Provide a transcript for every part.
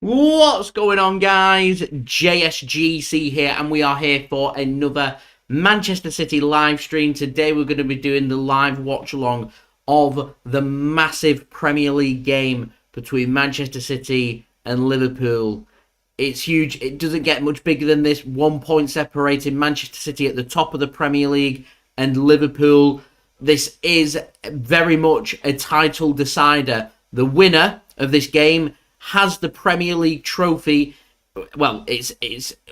What's going on, guys? JSGC here, and we are here for another Manchester City live stream. Today we're going to be doing the live watch along of the massive Premier League game between Manchester City and Liverpool. It's huge. It doesn't get much bigger than this. 1 point separating Manchester City at the top of the Premier League and Liverpool. This is very much a title decider. The winner of this game has the Premier League trophy. Well, it's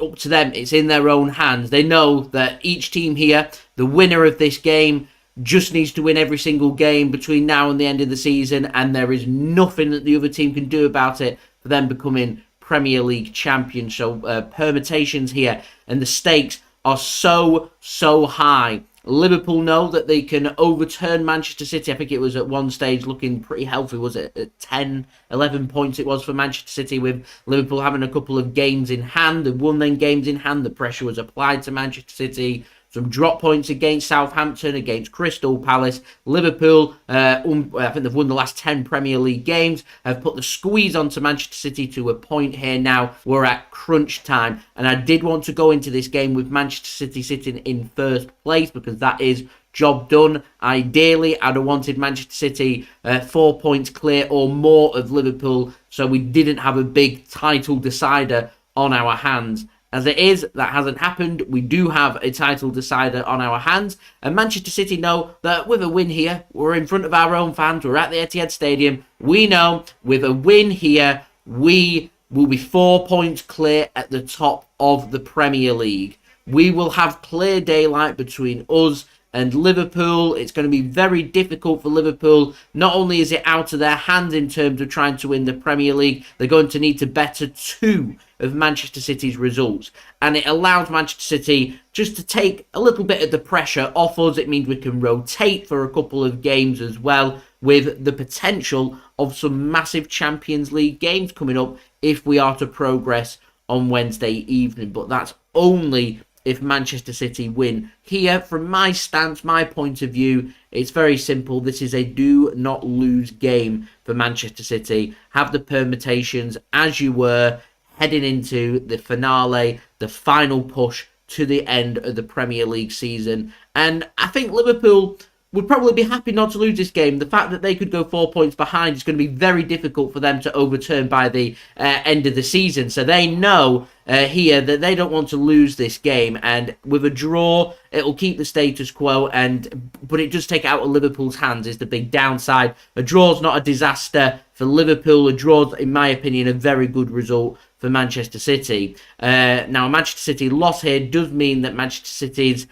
up to them. It's in their own hands. They know that each team here, the winner of this game, just needs to win every single game between now and the end of the season, and there is nothing that the other team can do about it for them becoming Premier League champions. So permutations here, and the stakes are so high. Liverpool know that they can overturn Manchester City. I think it was at one stage looking pretty healthy. Was it at 10, 11 points it was for Manchester City, with Liverpool having a couple of games in hand. They won them games in hand. The pressure was applied to Manchester City. Some drop points against Southampton, against Crystal Palace. Liverpool, I think they've won the last 10 Premier League games, have put the squeeze onto Manchester City to a point here now. We're at crunch time. And I did want to go into this game with Manchester City sitting in first place, because that is job done. Ideally, I'd have wanted Manchester City 4 points clear or more of Liverpool, so we didn't have a big title decider on our hands. As it is, that hasn't happened. We do have a title decider on our hands. And Manchester City know that with a win here, we're in front of our own fans. We're at the Etihad Stadium. We know with a win here, we will be 4 points clear at the top of the Premier League. We will have clear daylight between us and Liverpool. It's going to be very difficult for Liverpool. Not only is it out of their hands in terms of trying to win the Premier League, they're going to need to better two of Manchester City's results. And it allows Manchester City just to take a little bit of the pressure off us. It means we can rotate for a couple of games as well, with the potential of some massive Champions League games coming up if we are to progress on Wednesday evening. But that's only if Manchester City win. Here, from my stance, my point of view, it's very simple. This is a do not lose game for Manchester City. Have the permutations as you were heading into the finale, the final push to the end of the Premier League season. And I think Liverpool would probably be happy not to lose this game. The fact that they could go 4 points behind is going to be very difficult for them to overturn by the end of the season. So they know here that they don't want to lose this game. And with a draw, it'll keep the status quo. But it does take it out of Liverpool's hands is the big downside. A draw's not a disaster for Liverpool. A draw's, in my opinion, a very good result for Manchester City. Now, a Manchester City loss here does mean that Manchester City's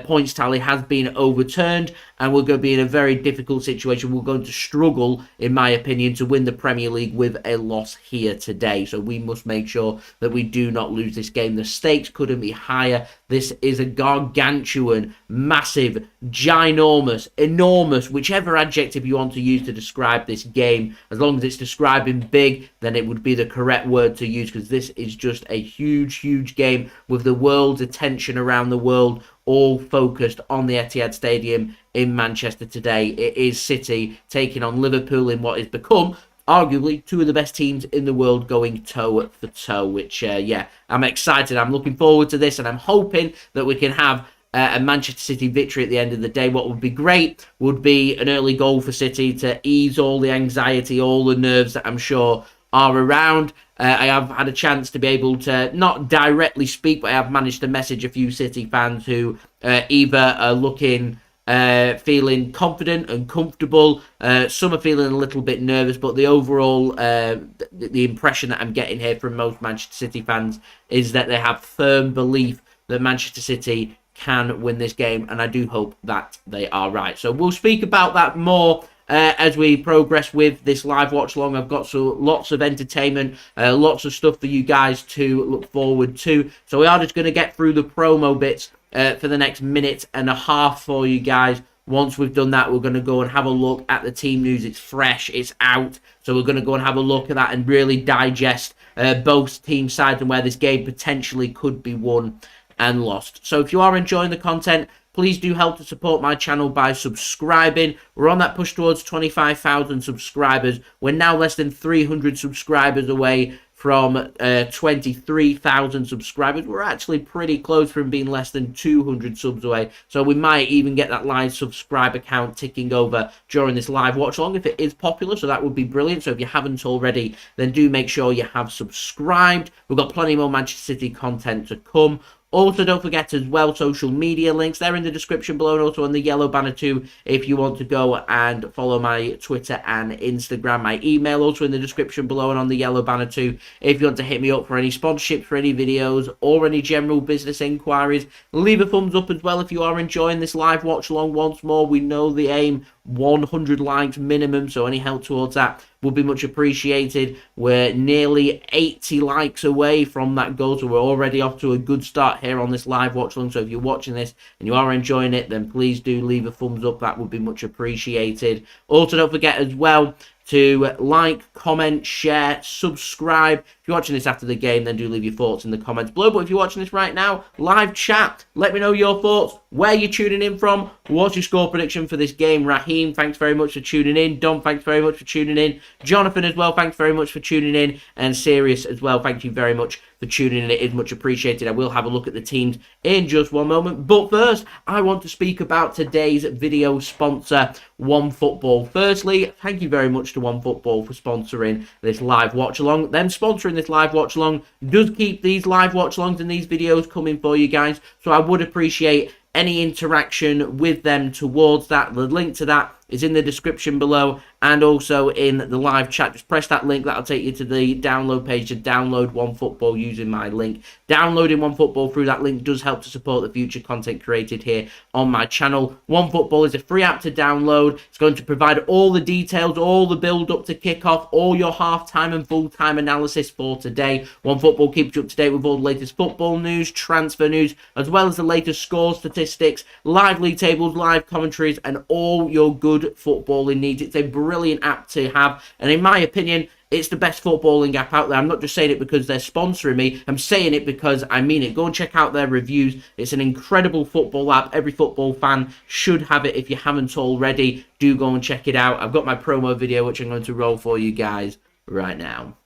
points tally has been overturned, and we're going to be in a very difficult situation. We're going to struggle, in my opinion, to win the Premier League with a loss here today. So we must make sure that we do not lose this game. The stakes couldn't be higher. This is a gargantuan, massive, ginormous, enormous, whichever adjective you want to use to describe this game. As long as it's describing big, then it would be the correct word to use, because this is just a huge game with the world's attention around the world all focused on the Etihad Stadium in Manchester today. It is City taking on Liverpool in what has become arguably two of the best teams in the world, going toe for toe, which yeah, I'm excited. I'm looking forward to this, and I'm hoping that we can have a Manchester City victory at the end of the day. What would be great would be an early goal for City to ease all the anxiety, all the nerves that I'm sure are around. I have had a chance to be able to not directly speak, but I have managed to message a few City fans who either are looking, feeling confident and comfortable. Some are feeling a little bit nervous, but the overall, the impression that I'm getting here from most Manchester City fans is that they have firm belief that Manchester City can win this game, and I do hope that they are right. So we'll speak about that more as we progress with this live watch along. I've got lots of entertainment, lots of stuff for you guys to look forward to. So we are just going to get through the promo bits for the next minute and a half for you guys. Once we've done that, we're going to go and have a look at the team news. It's fresh, it's out. So we're going to go and have a look at that and really digest both team sides and where this game potentially could be won and lost. So if you are enjoying the content, please do help to support my channel by subscribing. We're on that push towards 25,000 subscribers. We're now less than 300 subscribers away from 23,000 subscribers. We're actually pretty close from being less than 200 subs away, so we might even get that live subscriber count ticking over during this live watch along if it is popular, so that would be brilliant. So if you haven't already, then do make sure you have subscribed. We've got plenty more Manchester City content to come. Also, don't forget as well, social media links. They're in the description below and also on the yellow banner too if you want to go and follow my Twitter and Instagram. My email also in the description below and on the yellow banner too if you want to hit me up for any sponsorships, for any videos or any general business inquiries. Leave a thumbs up as well if you are enjoying this live watch along. Once more, we know the aim, 100 likes minimum, so any help towards that would be much appreciated. We're nearly 80 likes away from that goal, so we're already off to a good start here on this live watch along. So if you're watching this and you are enjoying it, then please do leave a thumbs up. That would be much appreciated. Also, don't forget as well to like, comment, share, subscribe. If you're watching this after the game, then do leave your thoughts in the comments below. But if you're watching this right now, live chat, let me know your thoughts, where you're tuning in from, what's your score prediction for this game. Raheem, thanks very much for tuning in. Dom, thanks very much for tuning in. Jonathan as well, thanks very much for tuning in. And Sirius as well, thank you very much for tuning in. It is much appreciated. I will have a look at the teams in just one moment. But first, I want to speak about today's video sponsor, OneFootball. Firstly, thank you very much to OneFootball for sponsoring this live watch along. Them sponsoring this live watch along does keep these live watch alongs and these videos coming for you guys. So I would appreciate any interaction with them towards that. The link to that is in the description below and also in the live chat. Just press that link, that'll take you to the download page to download OneFootball using my link. Downloading OneFootball through that link does help to support the future content created here on my channel. OneFootball is a free app to download. It's going to provide all the details, all the build up to kick-off, all your half-time and full-time analysis for today. OneFootball keeps you up to date with all the latest football news, transfer news, as well as the latest score statistics, live league tables, live commentaries, and all your good footballing needs. It's a brilliant app to have, and in my opinion, it's the best footballing app out there. I'm not just saying it because they're sponsoring me. I'm saying it because I mean it. Go and check out their reviews. It's an incredible football app. Every football fan should have it if you haven't already. Do go and check it out. I've got my promo video, which I'm going to roll for you guys right now.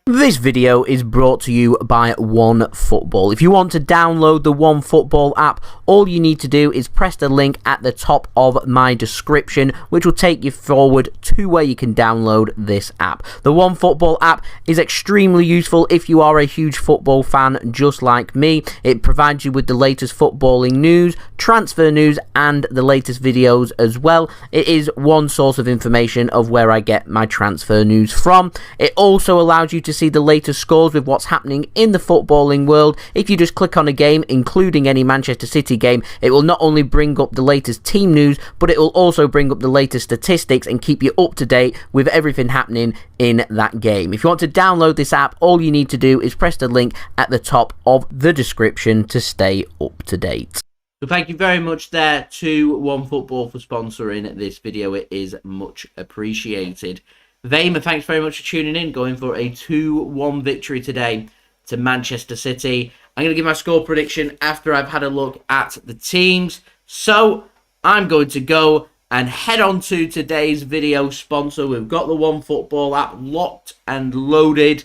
This video is brought to you by OneFootball. If you want to download the OneFootball app, all you need to do is press the link at the top of my description, which will take you forward to where you can download this app. The OneFootball app is extremely useful if you are a huge football fan just like me. It provides you with the latest footballing news, transfer news, and the latest videos as well. It is one source of information of where I get my transfer news from. It also allows you to see the latest scores with what's happening in the footballing world. If you just click on a game, including any Manchester City game, it will not only bring up the latest team news, but it will also bring up the latest statistics and keep you up to date with everything happening in that game. If you want to download this app, all you need to do is press the link at the top of the description to stay up to date. So thank you very much there to OneFootball for sponsoring this video. It is much appreciated. Vaymer, thanks very much for tuning in, going for a 2-1 victory today to Manchester City. I'm going to give my score prediction after I've had a look at the teams. So I'm going to go and head on to today's video sponsor. We've got the OneFootball app locked and loaded.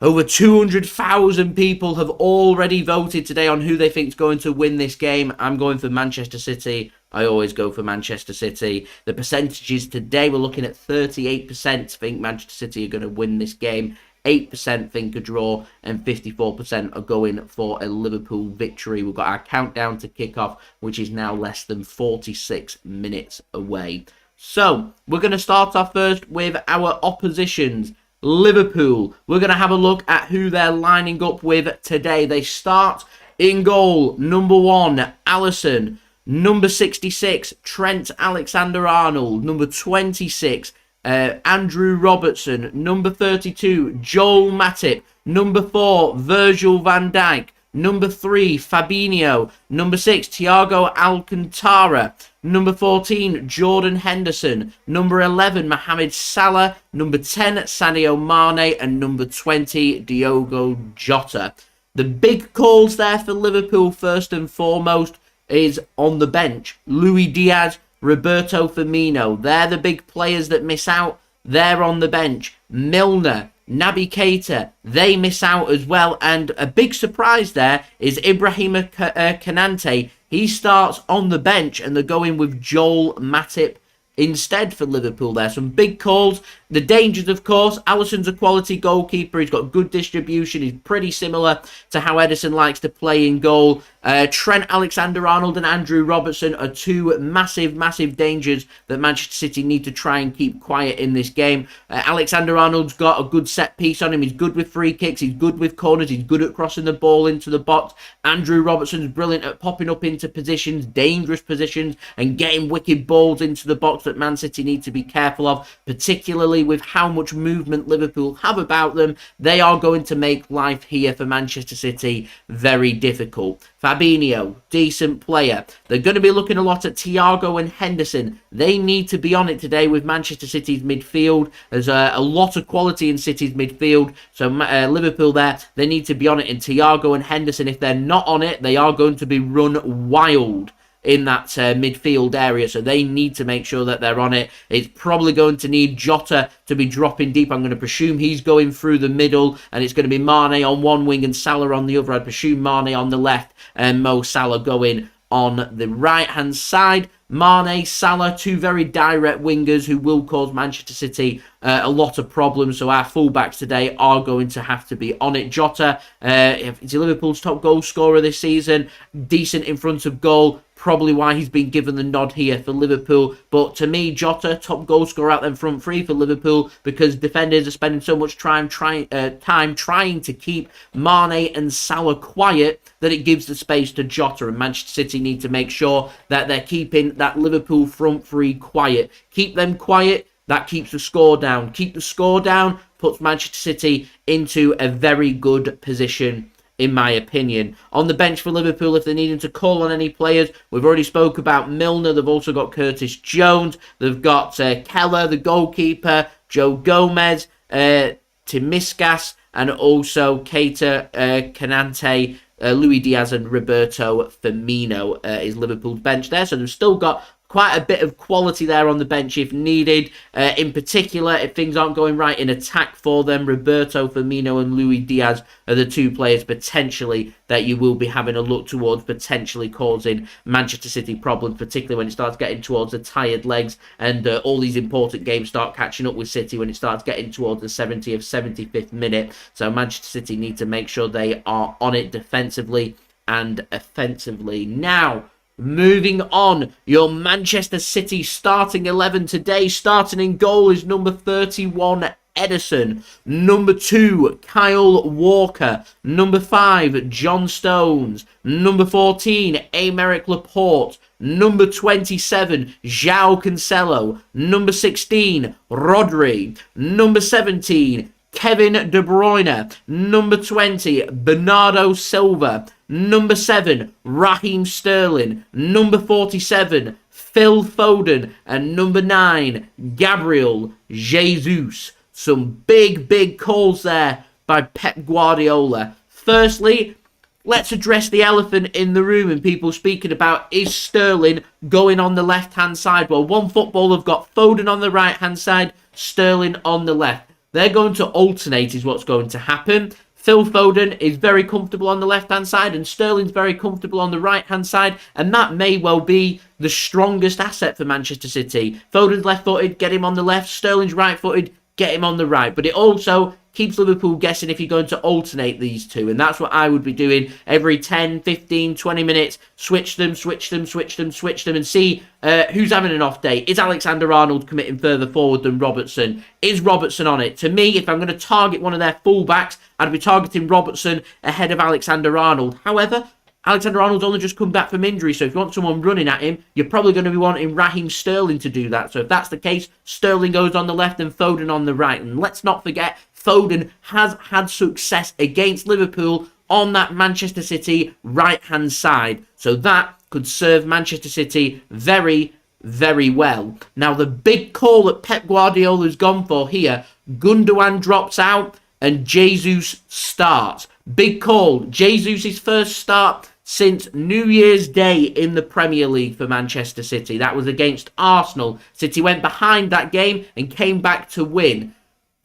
Over 200,000 people have already voted today on who they think is going to win this game. I'm going for Manchester City. I always go for Manchester City. The percentages today, we're looking at 38% think Manchester City are going to win this game. 8% think a draw, and 54% are going for a Liverpool victory. We've got our countdown to kick-off, which is now less than 46 minutes away. So, we're going to start off first with our oppositions. Liverpool. We're going to have a look at who they're lining up with today. They start in goal. Number 1, Allison. Number 66, Trent Alexander-Arnold. Number 26, Andrew Robertson. Number 32, Joel Matip. Number 4, Virgil van Dijk. Number 3, Fabinho. Number 6, Thiago Alcantara. Number 14, Jordan Henderson. Number 11, Mohamed Salah. Number 10, Sadio Mane. And number 20, Diogo Jota. The big calls there for Liverpool, first and foremost, is on the bench. Luis Diaz, Roberto Firmino. They're the big players that miss out. They're on the bench. Milner, Naby Keita, they miss out as well. And a big surprise there is Ibrahima Konate. He starts on the bench and they're going with Joel Matip instead for Liverpool there. Some big calls. The dangers, of course, Alisson's a quality goalkeeper. He's got good distribution. He's pretty similar to how Ederson likes to play in goal. Trent Alexander-Arnold and Andrew Robertson are two massive dangers that Manchester City need to try and keep quiet in this game. Alexander-Arnold's got a good set piece on him. He's good with free kicks. He's good with corners. He's good at crossing the ball into the box. Andrew Robertson's brilliant at popping up into positions, dangerous positions, and getting wicked balls into the box that Man City need to be careful of, particularly with how much movement Liverpool have about them. They are going to make life here for Manchester City very difficult. Fabinho, decent player. They're going to be looking a lot at Thiago and Henderson. They need to be on it today with Manchester City's midfield. There's a lot of quality in City's midfield. So Liverpool there, they need to be on it. And Thiago and Henderson, if they're not on it, they are going to be run wild in that midfield area, so they need to make sure that they're on it. It's probably going to need Jota to be dropping deep. I'm going to presume he's going through the middle, and it's going to be Mane on one wing and Salah on the other. I'd presume Mane on the left and Mo Salah going on the right-hand side. Mane, Salah, two very direct wingers who will cause Manchester City a lot of problems. So our fullbacks today are going to have to be on it. Jota, is Liverpool's top goal scorer this season. Decent in front of goal. Probably why he's been given the nod here for Liverpool. But to me, Jota, top goal scorer out them front three for Liverpool, because defenders are spending so much time trying to keep Mane and Salah quiet that it gives the space to Jota. And Manchester City need to make sure that they're keeping that Liverpool front three quiet. Keep them quiet. That keeps the score down. Keep the score down, puts Manchester City into a very good position, in my opinion. On the bench for Liverpool, if they're needing to call on any players, we've already spoke about Milner. They've also got Curtis Jones. They've got Keller, the goalkeeper, Joe Gomez, Timiskas, and also Keita, Konate, Luis Diaz, and Roberto Firmino is Liverpool's bench there. So they've still got quite a bit of quality there on the bench if needed. In particular, if things aren't going right in attack for them, Roberto Firmino and Luis Diaz are the two players potentially that you will be having a look towards, potentially causing Manchester City problems, particularly when it starts getting towards the tired legs and all these important games start catching up with City when it starts getting towards the 70th, 75th minute. So Manchester City need to make sure they are on it defensively and offensively. Now, moving on, your Manchester City starting 11 today. Starting in goal is number 31, Ederson. Number 2, Kyle Walker. Number 5, John Stones. Number 14, Aymeric Laporte. Number 27, Joao Cancelo. Number 16, Rodri. Number 17, Kevin De Bruyne. Number 20, Bernardo Silva. Number 7, Raheem Sterling. Number 47, Phil Foden. And number 9, Gabriel Jesus. Some big calls there by Pep Guardiola. Firstly, let's address the elephant in the room and people speaking about, is Sterling going on the left-hand side? Well, One Football have got Foden on the right-hand side, Sterling on the left. They're going to alternate is what's going to happen. Phil Foden is very comfortable on the left-hand side and Sterling's very comfortable on the right-hand side, and that may well be the strongest asset for Manchester City. Foden's left-footed, get him on the left. Sterling's right-footed, get him on the right. But it also keeps Liverpool guessing if you're going to alternate these two, and that's what I would be doing every 10, 15, 20 minutes. Switch them, and see who's having an off day. Is Alexander-Arnold committing further forward than Robertson? Is Robertson on it? To me, if I'm going to target one of their fullbacks, I'd be targeting Robertson ahead of Alexander-Arnold. However, Alexander-Arnold's only just come back from injury, so if you want someone running at him, you're probably going to be wanting Raheem Sterling to do that. So if that's the case, Sterling goes on the left and Foden on the right. And let's not forget, Foden has had success against Liverpool on that Manchester City right-hand side. So that could serve Manchester City very well. Now, the big call that Pep Guardiola has gone for here, Gundogan drops out and Jesus starts. Big call. Jesus' first start since New Year's Day in the Premier League for Manchester City. That was against Arsenal. City went behind that game and came back to win.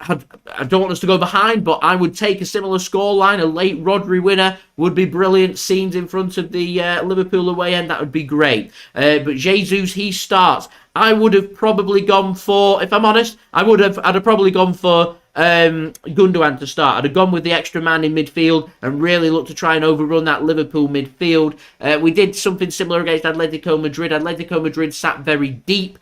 I don't want us to go behind, but I would take a similar scoreline. A late Rodri winner would be brilliant. Scenes in front of the Liverpool away end, that would be great. But Jesus, he starts. I would have probably gone for, if I'm honest, I'd have probably gone for Gundogan to start. I'd have gone with the extra man in midfield and really looked to try and overrun that Liverpool midfield. We did something similar against Atletico Madrid. Atletico Madrid sat very deep,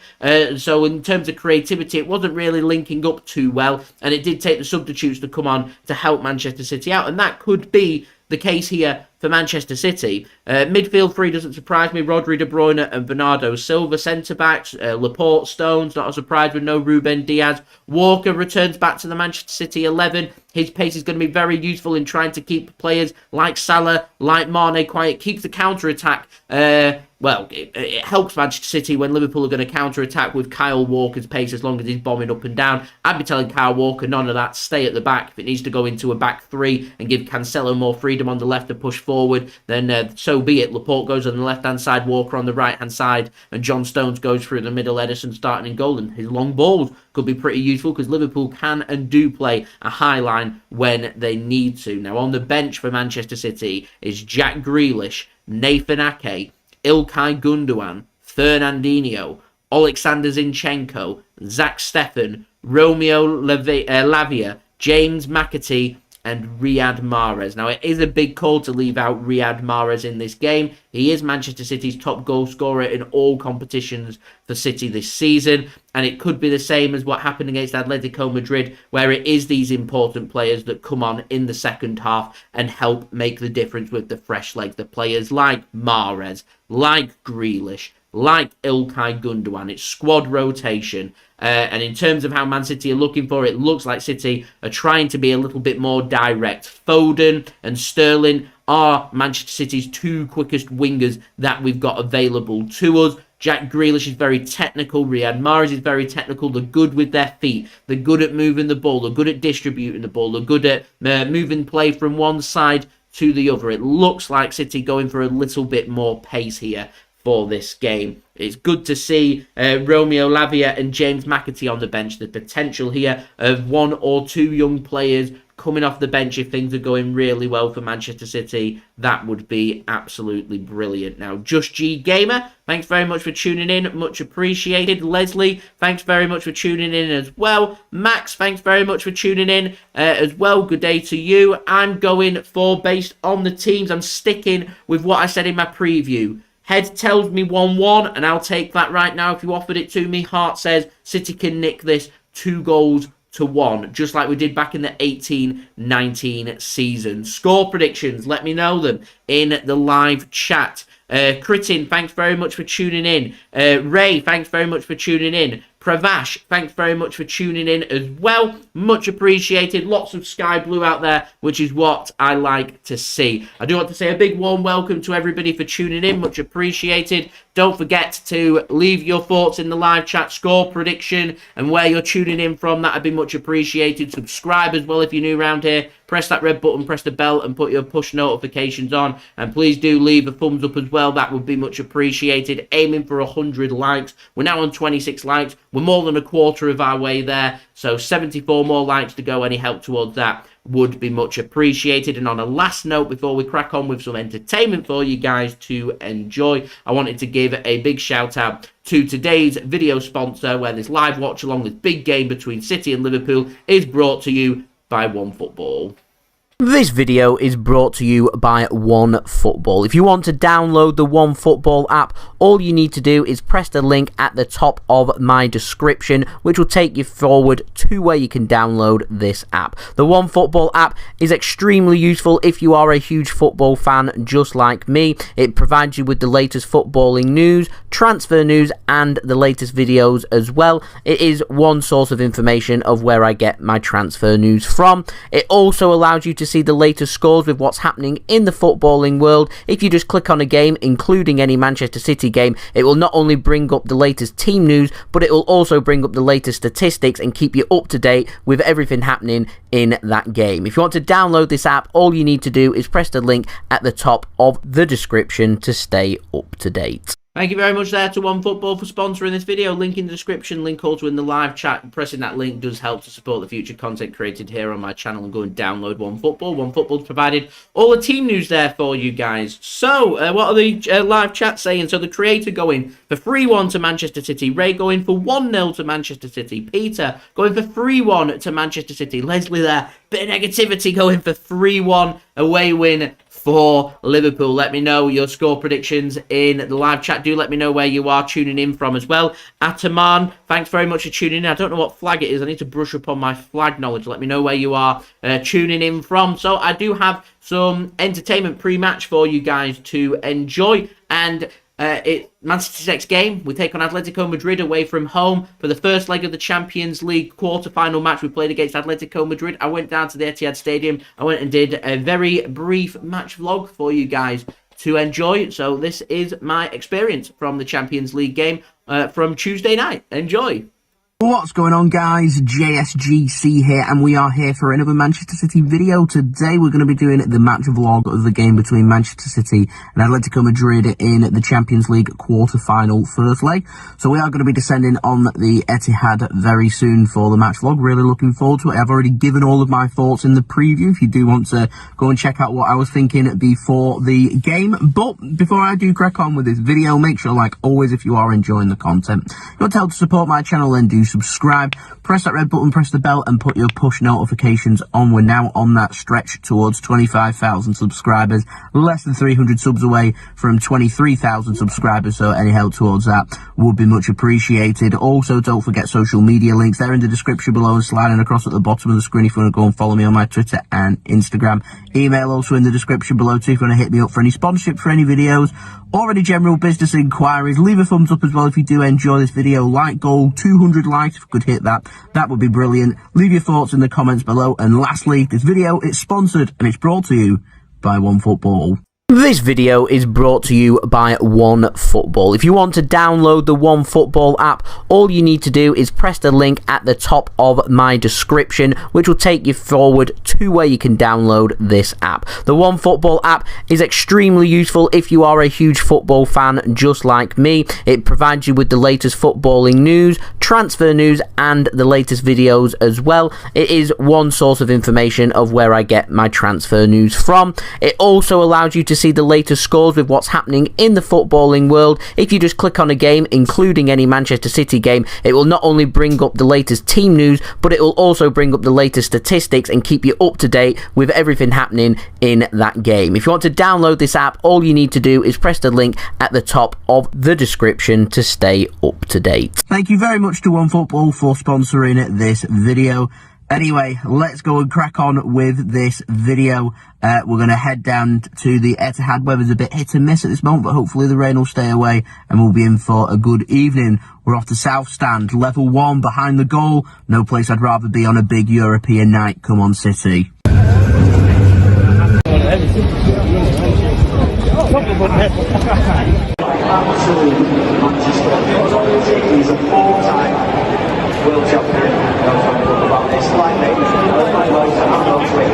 so in terms of creativity, it wasn't really linking up too well, and it did take the substitutes to come on to help Manchester City out, and that could be the case here for Manchester City. Midfield three doesn't surprise me. Rodri, De Bruyne and Bernardo Silva. Centre-backs, Laporte, Stones, not a surprise with no Ruben Dias. Walker returns back to the Manchester City 11. His pace is going to be very useful in trying to keep players like Salah, like Mane quiet. Keeps the counter-attack. It helps Manchester City when Liverpool are going to counter-attack with Kyle Walker's pace as long as he's bombing up and down. I'd be telling Kyle Walker, none of that. Stay at the back. If it needs to go into a back three and give Cancelo more freedom on the left to push forward, then so be it. Laporte goes on the left-hand side, Walker on the right-hand side, and John Stones goes through the middle, Ederson starting in goal, and his long balls could be pretty useful because Liverpool can and do play a high line when they need to. Now, on the bench for Manchester City is Jack Grealish, Nathan Ake, Ilkay Gundogan, Fernandinho, Oleksandr Zinchenko, Zack Steffen, Romeo Lavia, James McAtee, and Riyad Mahrez. Now, it is a big call to leave out Riyad Mahrez in this game. He is Manchester City's top goal scorer in all competitions for City this season, and it could be the same as what happened against Atletico Madrid, where it is these important players that come on in the second half and help make the difference with the fresh legs. The players like Mahrez, like Grealish, like Ilkay Gundogan. It's squad rotation. And in terms of how Man City are looking for, it looks like City are trying to be a little bit more direct. Foden and Sterling are Manchester City's two quickest wingers that we've got available to us. Jack Grealish is very technical. Riyad Mahrez is very technical. They're good with their feet. They're good at moving the ball. They're good at distributing the ball. They're good at moving play from one side to the other. It looks like City going for a little bit more pace here for this game. It's good to see Romeo Lavia and James McAtee on the bench. The potential here of one or two young players coming off the bench if things are going really well for Manchester City. That would be absolutely brilliant. Now, Just G Gamer, thanks very much for tuning in. Much appreciated. Leslie, thanks very much for tuning in as well. Max, thanks very much for tuning in as well. Good day to you. I'm going for, based on the teams, I'm sticking with what I said in my preview. Head tells me 1-1, and I'll take that right now if you offered it to me. Heart says City can nick this 2-1, just like we did back in the 18-19 season. Score predictions, let me know them in the live chat. Kritin, thanks very much for tuning in. Ray, thanks very much for tuning in. Pravash, thanks very much for tuning in as well. Much appreciated. Lots of sky blue out there, which is what I like to see. I do want to say a big warm welcome to everybody for tuning in. Much appreciated. Don't forget to leave your thoughts in the live chat, score prediction, and where you're tuning in from. That would be much appreciated. Subscribe as well if you're new around here. Press that red button, press the bell, and put your push notifications on. And please do leave a thumbs up as well. That would be much appreciated. Aiming for 100 likes. We're now on 26 likes. We're more than a quarter of our way there. So 74 more likes to go. Any help towards that would be much appreciated. And on a last note, before we crack on with some entertainment for you guys to enjoy, I wanted to give a big shout out to today's video sponsor, where this live watch along, this big game between City and Liverpool, is brought to you by OneFootball. This video is brought to you by OneFootball. If you want to download the OneFootball app, all you need to do is press the link at the top of my description, which will take you forward to where you can download this app. The OneFootball app is extremely useful if you are a huge football fan just like me. It provides you with the latest footballing news, transfer news, and the latest videos as well. It is one source of information of where I get my transfer news from. It also allows you to see the latest scores with what's happening in the footballing world. If you just click on a game, including any Manchester City game, it will not only bring up the latest team news, but it will also bring up the latest statistics and keep you up to date with everything happening in that game. If you want to download this app, all you need to do is press the link at the top of the description to stay up to date. Thank you very much there to OneFootball for sponsoring this video. Link in the description, link also in the live chat. Pressing that link does help to support the future content created here on my channel, and go and download OneFootball. OneFootball's provided all the team news there for you guys. So, what are the live chat saying? So, the Creator going for 3-1 to Manchester City. Ray going for 1-0 to Manchester City. Peter going for 3-1 to Manchester City. Leslie there, bit of negativity, going for 3-1 away win for Liverpool. Let me know your score predictions in the live chat. Do let me know where you are tuning in from as well. Ataman, thanks very much for tuning in. I don't know what flag it is. I need to brush up on my flag knowledge. Let me know where you are tuning in from. So I do have some entertainment pre-match for you guys to enjoy. And Manchester City's next game, we take on Atletico Madrid away from home for the first leg of the Champions League quarter-final match. We played against Atletico Madrid. I went down to the Etihad Stadium. I went and did a very brief match vlog for you guys to enjoy. So this is my experience from the Champions League game from Tuesday night. Enjoy. What's going on, guys? JSGC here, and we are here for another Manchester City video. Today we're going to be doing the match vlog of the game between Manchester City and Atletico Madrid in the Champions League quarter-final first leg. So we are going to be descending on the Etihad very soon for the match vlog. Really looking forward to it. I've already given all of my thoughts in the preview if you do want to go and check out what I was thinking before the game. But before I do crack on with this video, make sure, like always, if you are enjoying the content, you want to help to support my channel, then do subscribe, press that red button, press the bell, and put your push notifications on. We're now on that stretch towards 25,000 subscribers, less than 300 subs away from 23,000 subscribers, so any help towards that would be much appreciated. Also, don't forget social media links, they're in the description below and sliding across at the bottom of the screen if you want to go and follow me on my Twitter and Instagram. Email also in the description below too if you want to hit me up for any sponsorship for any videos or any general business inquiries. Leave a thumbs up as well if you do enjoy this video. Like goal, 200 likes, if we could hit that, that would be brilliant. Leave your thoughts in the comments below. And lastly, this video is sponsored and it's brought to you by OneFootball. This video is brought to you by OneFootball. If you want to download the OneFootball app, all you need to do is press the link at the top of my description, which will take you forward to where you can download this app. The OneFootball app is extremely useful if you are a huge football fan just like me. It provides you with the latest footballing news, transfer news, and the latest videos as well. It is one source of information of where I get my transfer news from. It also allows you to see the latest scores with what's happening in the footballing world. If you just click on a game, including any Manchester City game, it will not only bring up the latest team news, but it will also bring up the latest statistics and keep you up to date with everything happening in that game. If you want to download this app, all you need to do is press the link at the top of the description to stay up to date. Thank you very much to OneFootball for sponsoring this video. Anyway, let's go and crack on with this video. We're going to head down to the Etihad. Weather's a bit hit and miss at this moment, but hopefully the rain will stay away and we'll be in for a good evening. We're off the South Stand, level 1, behind the goal. No place I'd rather be on a big European night. Come on, City. He's a four-time world champion.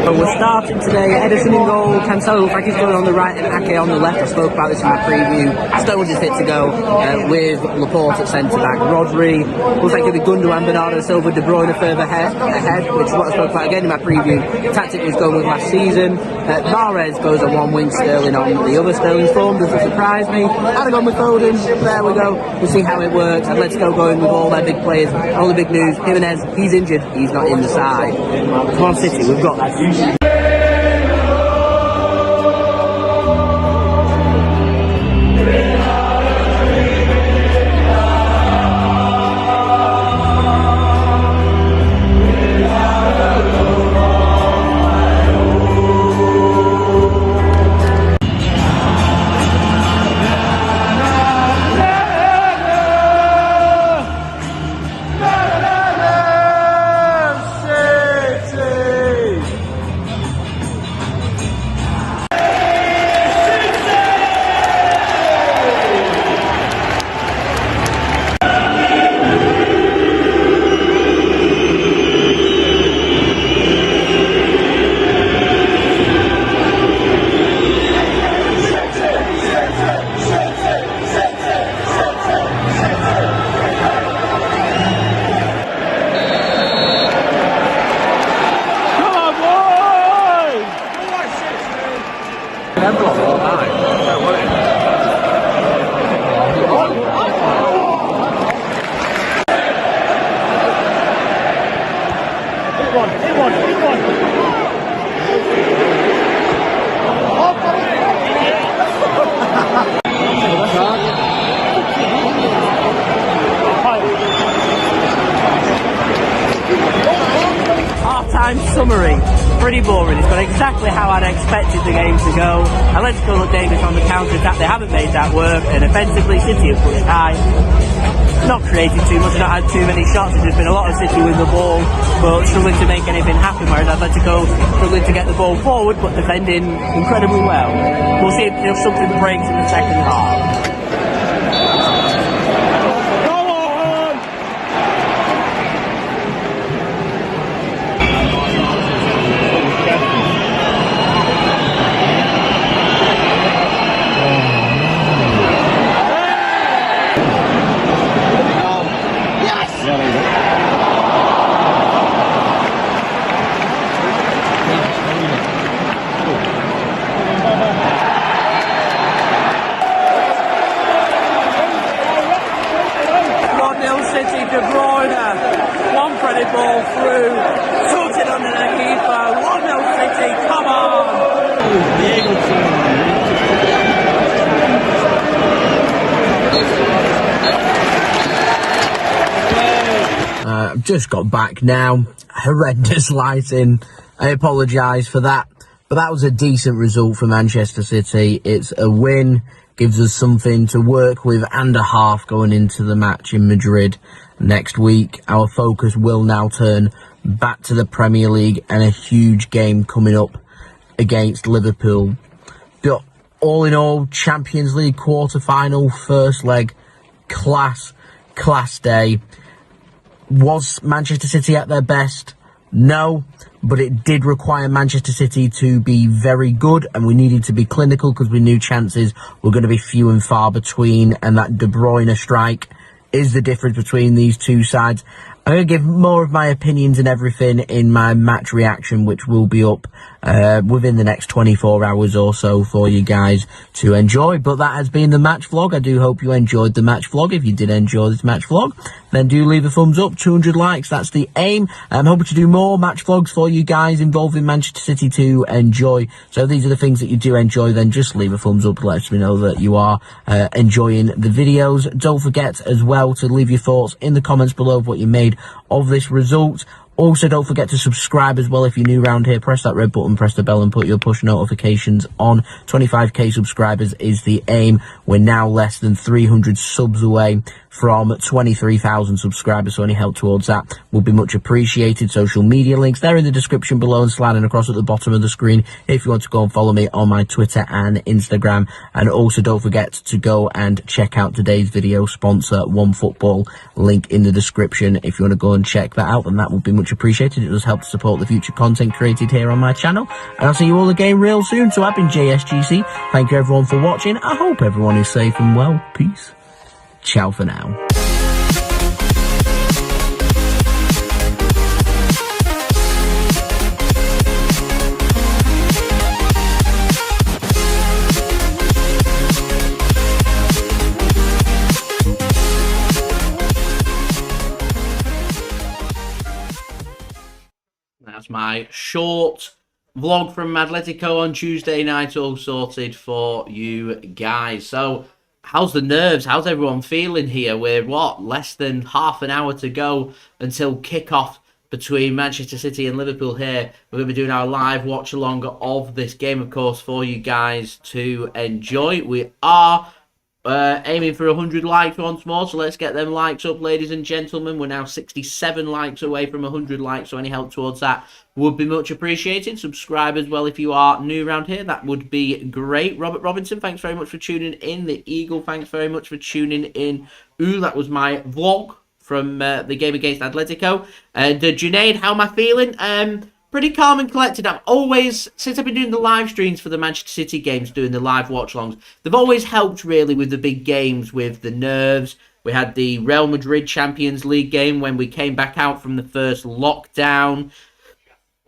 So we're starting today, Ederson in goal, Cancelo looks like he's going on the right and Ake on the left. I spoke about this in my preview. Stones is fit to go with Laporte at centre-back. Rodri, looks like it'll be Gundogan, Bernardo Silva, De Bruyne further ahead, which is what I spoke about again in my preview. The tactic was going with last season. Mahrez goes on one wing, Sterling on the other. Sterling's form doesn't surprise me. I'd have gone with Foden. There we go. We'll see how it works. And let's go going with all their big players, all the big news. Jimenez, he's injured. He's not in the side. Come on, City, we've got this. everyone all night. Don't worry. Half-time summary. Pretty boring. It's gone exactly how I'd expected the game to go. Atletico look dangerous on the counter-attack. They haven't made that work. And offensively, City have pushed high. Not created too much, not had too many shots. There's been a lot of City with the ball, but struggling to make anything happen. Whereas Atletico struggling to get the ball forward, but defending incredibly well. We'll see if something breaks in the second half. Ball through, shoots it under the keeper, 1-0 City, come on! I've just got back now. Horrendous lighting. I apologise for that. But that was a decent result for Manchester City. It's a win, gives us something to work with and a half going into the match in Madrid next week. Our focus will now turn back to the Premier League and a huge game coming up against Liverpool. But all in all, Champions League quarter-final, first leg, class day. Was Manchester City at their best? No, but it did require Manchester City to be very good, and we needed to be clinical because we knew chances were going to be few and far between, and that De Bruyne strike is the difference between these two sides. I'm going to give more of my opinions and everything in my match reaction, which will be up within the next 24 hours or so for you guys to enjoy. But that has been the match vlog. I do hope you enjoyed the match vlog. If you did enjoy this match vlog, then do leave a thumbs up. 200 likes, that's the aim. I'm hoping to do more match vlogs for you guys involving Manchester City to enjoy. So if these are the things that you do enjoy, then just leave a thumbs up. Let me know that you are enjoying the videos. Don't forget as well to leave your thoughts in the comments below of what you made of this result. Also, don't forget to subscribe as well if you're new around here. Press that red button, press the bell and put your push notifications on. 25k subscribers is the aim. We're now less than 300 subs away from 23,000 subscribers, so any help towards that will be much appreciated. Social media links, they're in the description below and sliding across at the bottom of the screen if you want to go and follow me on my Twitter and Instagram. And also don't forget to go and check out today's video sponsor, OneFootball, link in the description. If you want to go and check that out, then that would be much appreciated. It does help to support the future content created here on my channel. And I'll see you all again real soon. So I've been JSGC. Thank you everyone for watching. I hope everyone is safe and well. Peace. Ciao for now. That's my short vlog from Atletico on Tuesday night, all sorted for you guys. So, how's the nerves? How's everyone feeling here? We're, less than half an hour to go until kick-off between Manchester City and Liverpool here. We're going to be doing our live watch-along of this game, of course, for you guys to enjoy. We are aiming for 100 likes once more, so let's get them likes up, ladies and gentlemen. We're now 67 likes away from 100 likes, so any help towards that would be much appreciated. Subscribe as well if you are new around here, that would be great. Robert Robinson, thanks very much for tuning in. The Eagle, thanks very much for tuning in. Ooh, that was my vlog from the game against Atletico. And Junaid, how am I feeling? Pretty calm and collected. I've always, since I've been doing the live streams for the Manchester City games, doing the live watch-alongs, they've always helped really with the big games, with the nerves. We had the Real Madrid Champions League game when we came back out from the first lockdown.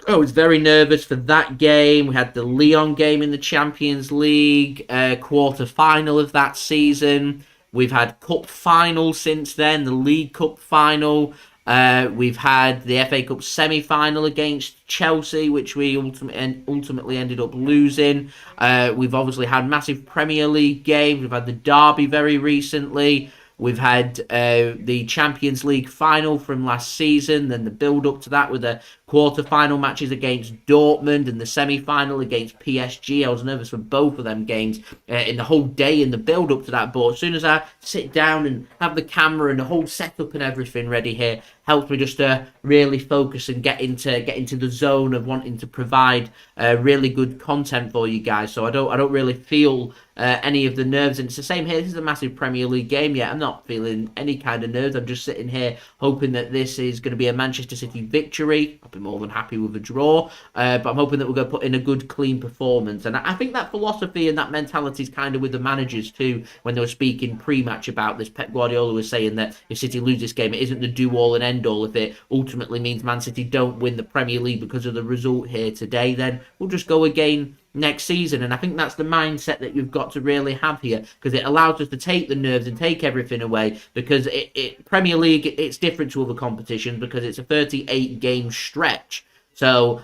I was very nervous for that game. We had the Lyon game in the Champions League, quarter-final of that season. We've had cup finals since then, the League Cup final. We've had the FA Cup semi-final against Chelsea, which we ultimately ended up losing. We've obviously had massive Premier League games. We've had the Derby very recently. We've had the Champions League final from last season, then the build-up to that with the quarter-final matches against Dortmund and the semi-final against PSG. I was nervous for both of them games in the whole day in the build-up to that. But as soon as I sit down and have the camera and the whole setup and everything ready here, helps me just to really focus and get into the zone of wanting to provide really good content for you guys. So I don't really feel any of the nerves, and it's the same here. This is a massive Premier League game. I'm not feeling any kind of nerves. I'm just sitting here hoping that this is going to be a Manchester City victory. I'll be more than happy with a draw, but I'm hoping that we're going to put in a good, clean performance. And I think that philosophy and that mentality is kind of with the managers too. When they were speaking pre-match about this, Pep Guardiola was saying that if City lose this game, it isn't the do-all and end-all. If it ultimately means Man City don't win the Premier League because of the result here today, then we'll just go again next season. And I think that's the mindset that you've got to really have here, because it allows us to take the nerves and take everything away, because Premier League, it's different to other competitions because it's a 38 game stretch. So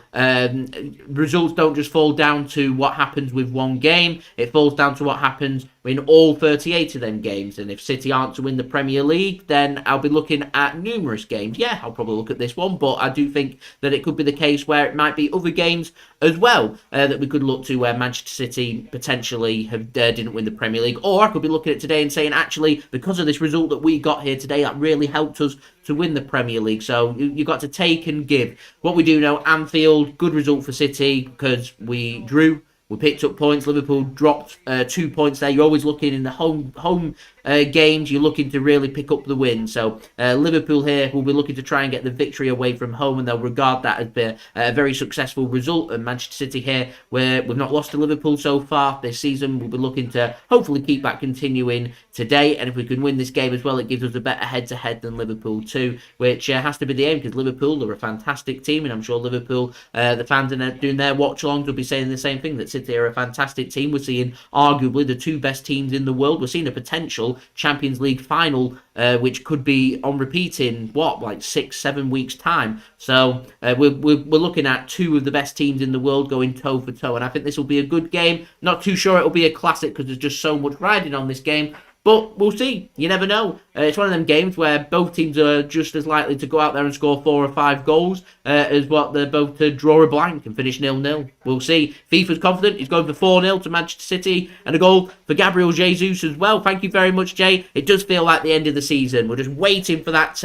results don't just fall down to what happens with one game. It falls down to what happens in all 38 of them games. And if City aren't to win the Premier League, then I'll be looking at numerous games. Yeah, I'll probably look at this one, but I do think that it could be the case where it might be other games as well that we could look to where Manchester City potentially didn't win the Premier League. Or I could be looking at today and saying, actually, because of this result that we got here today, that really helped us to win the Premier League. So you've got to take and give. What we do know, Anfield, good result for City because we drew. We picked up points. Liverpool dropped 2 points there. You're always looking in the home games. You're looking to really pick up the win. So Liverpool here will be looking to try and get the victory away from home, and they'll regard that as a very successful result. And Manchester City here, where we've not lost to Liverpool so far this season, we'll be looking to hopefully keep that continuing today. And if we can win this game as well, it gives us a better head-to-head than Liverpool too, which has to be the aim, because Liverpool are a fantastic team, and I'm sure Liverpool, the fans doing their watch-alongs will be saying the same thing, that City are a fantastic team. We're seeing arguably the two best teams in the world. We're seeing a potential Champions League final which could be on repeat in like 6-7 weeks time. So we're looking at two of the best teams in the world going toe for toe, and I think this will be a good game. Not too sure it'll be a classic because there's just so much riding on this game, but we'll see. You never know. It's one of them games where both teams are just as likely to go out there and score 4 or 5 goals as what they're both to draw a blank and finish 0-0. We'll see. FIFA's confident. He's going for 4-0 to Manchester City and a goal for Gabriel Jesus as well. Thank you very much, Jay. It does feel like the end of the season. We're just waiting for that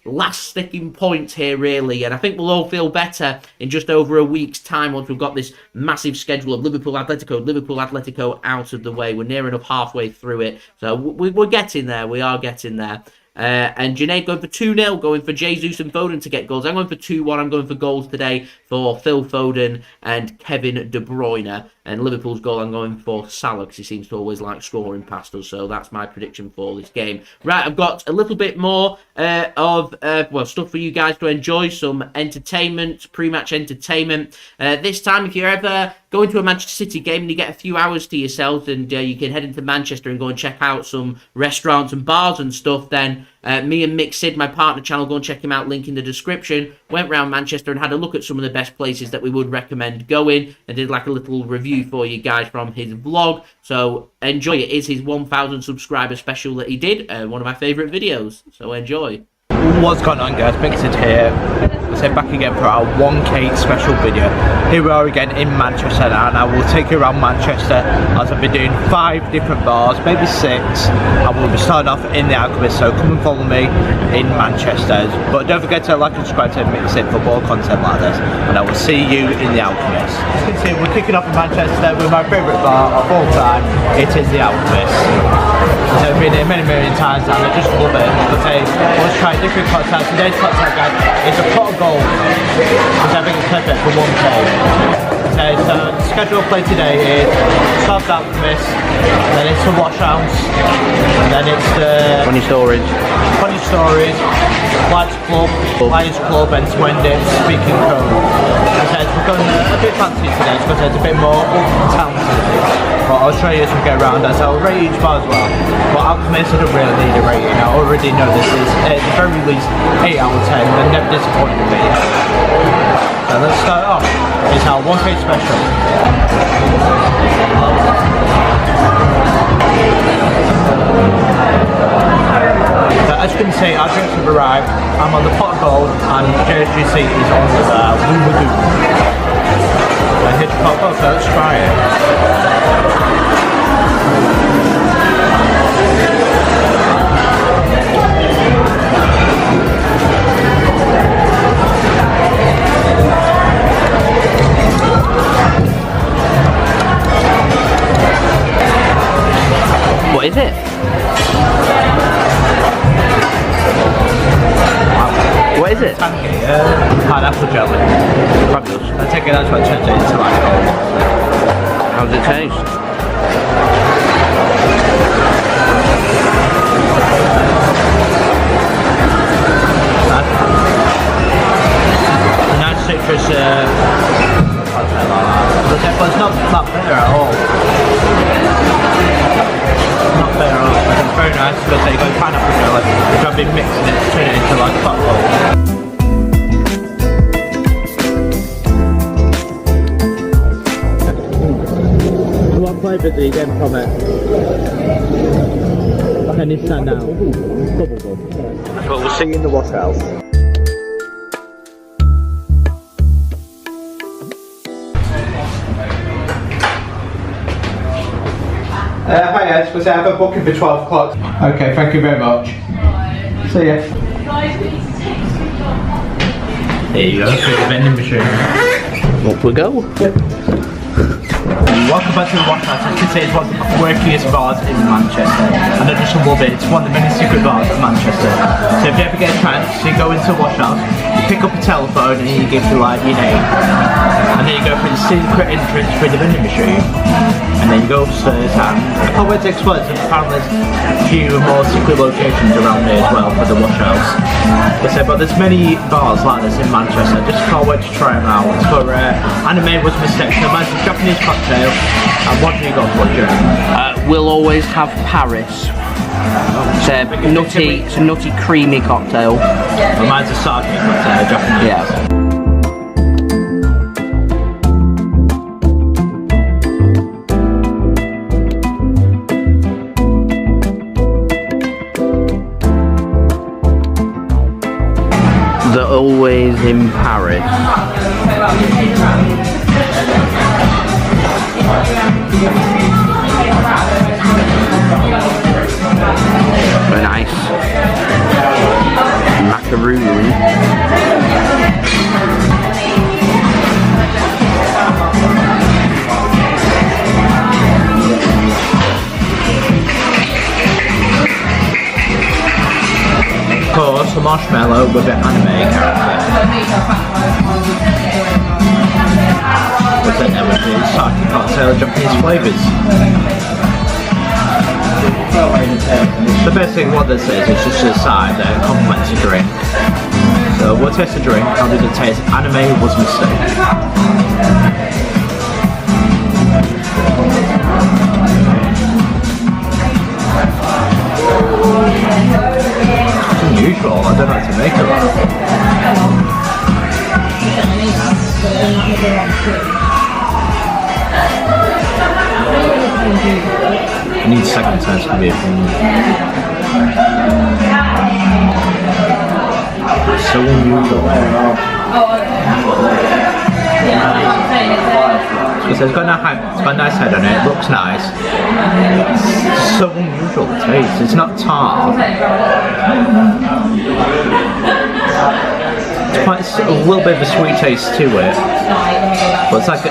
last sticking point here, really. And I think we'll all feel better in just over a week's time once we've got this massive schedule of Liverpool Atletico out of the way. We're near enough halfway through it. So we're getting there. We are getting there. And Junaid going for 2-0, going for Jesus and Foden to get goals. I'm going for 2-1. I'm going for goals today for Phil Foden and Kevin De Bruyne. And Liverpool's goal, I'm going for Salah because he seems to always like scoring past us. So that's my prediction for this game. Right, I've got a little bit more of stuff for you guys to enjoy. Some entertainment, pre-match entertainment. This time, if you're ever going to a Manchester City game and you get a few hours to yourself and you can head into Manchester and go and check out some restaurants and bars and stuff, then me and Mick Sid, my partner channel, go and check him out, link in the description, went round Manchester and had a look at some of the best places that we would recommend going and did like a little review for you guys from his vlog. So enjoy. It is his 1,000 subscriber special that he did, one of my favourite videos, so enjoy. What's going on, guys? Mick Sid here. So back again for our 1K special video. Here we are again in Manchester now, and I will take you around Manchester as I've been doing 5 different bars, maybe 6, and we'll be starting off in the Alchemist, so come and follow me in Manchester. But don't forget to like and subscribe to Mick Sid for more content like this, and I will see you in the Alchemist. As you can see, we're kicking off in Manchester with my favourite bar of all time. It is the Alchemist. So I've been here many times and I just love it. But let's try different cocktails. Today's cocktail, guys, is a pot of gold, which I think is perfect for 1K. So today. So the schedule of play today is Southampton, then it's the Watchalong, then it's the Funny stories. Lions Club, and Swindon Speaking Code. We're going a bit fancy today because there's a bit more up and town to it. But I'll show you as we get around as I'll rate each bar as well. But I'll commit to the real need a rating. I already know this is at the very least 8 out of 10 and never disappointed me. So let's start off. It's our 1K special. So as you can see, our drinks have arrived. I'm on the pot of gold and JSGC is on the woo-woo-doo. And here's your pot of gold, so let's try it. What is it? What is it? Tangy, pineapple jelly. Fabulous. I take it that's what turns it into like How does it taste? nice citrus, but it's not that bitter at all. Not bitter at all. It's very nice because you've got pineapple jelly, which I've been mixing it to turn it into like a pot bowl. What flavour do you get from it? Can you stand down? Well, we'll see you in the wash house. Hi Ed, was I have a booking for 12 o'clock? Okay, thank you very much. See ya. There you go, for the vending machine. Up we go. Welcome back to the Watch House. As you can see, it's one of the quirkiest bars in Manchester. And not just a little bit, it's one of the many secret bars in Manchester. So if you ever get a chance, you go into the Watch House, you pick up a telephone and you give the like your name. And then you go through the secret entrance through the vending machine. And then you go upstairs and I can't wait to explore it. Apparently there's a few more secret locations around there as well for the Watch House. But there's many bars like this in Manchester. I just can't wait to try them out. For anime was a mistake. So mine's a Japanese cocktail. And what do you got for Joe? We'll always have Paris. It's a nutty, creamy cocktail. Well, mine's a sake cocktail, Japanese. Yeah. They're always in Paris. Very nice. Macaroon. Of course, a marshmallow with an anime character. But then everything is sake cocktail Japanese flavours. The best thing what this is just a side that complements a drink. So we'll taste the drink. How does it taste? Anime was a mistake. It's unusual. I don't know what to make of it. I need second sense to be a thing. It's so unusual. So it's got a nice head on it, it looks nice. It's so unusual the taste, it's not tart. It's quite a little bit of a sweet taste to it. But it's like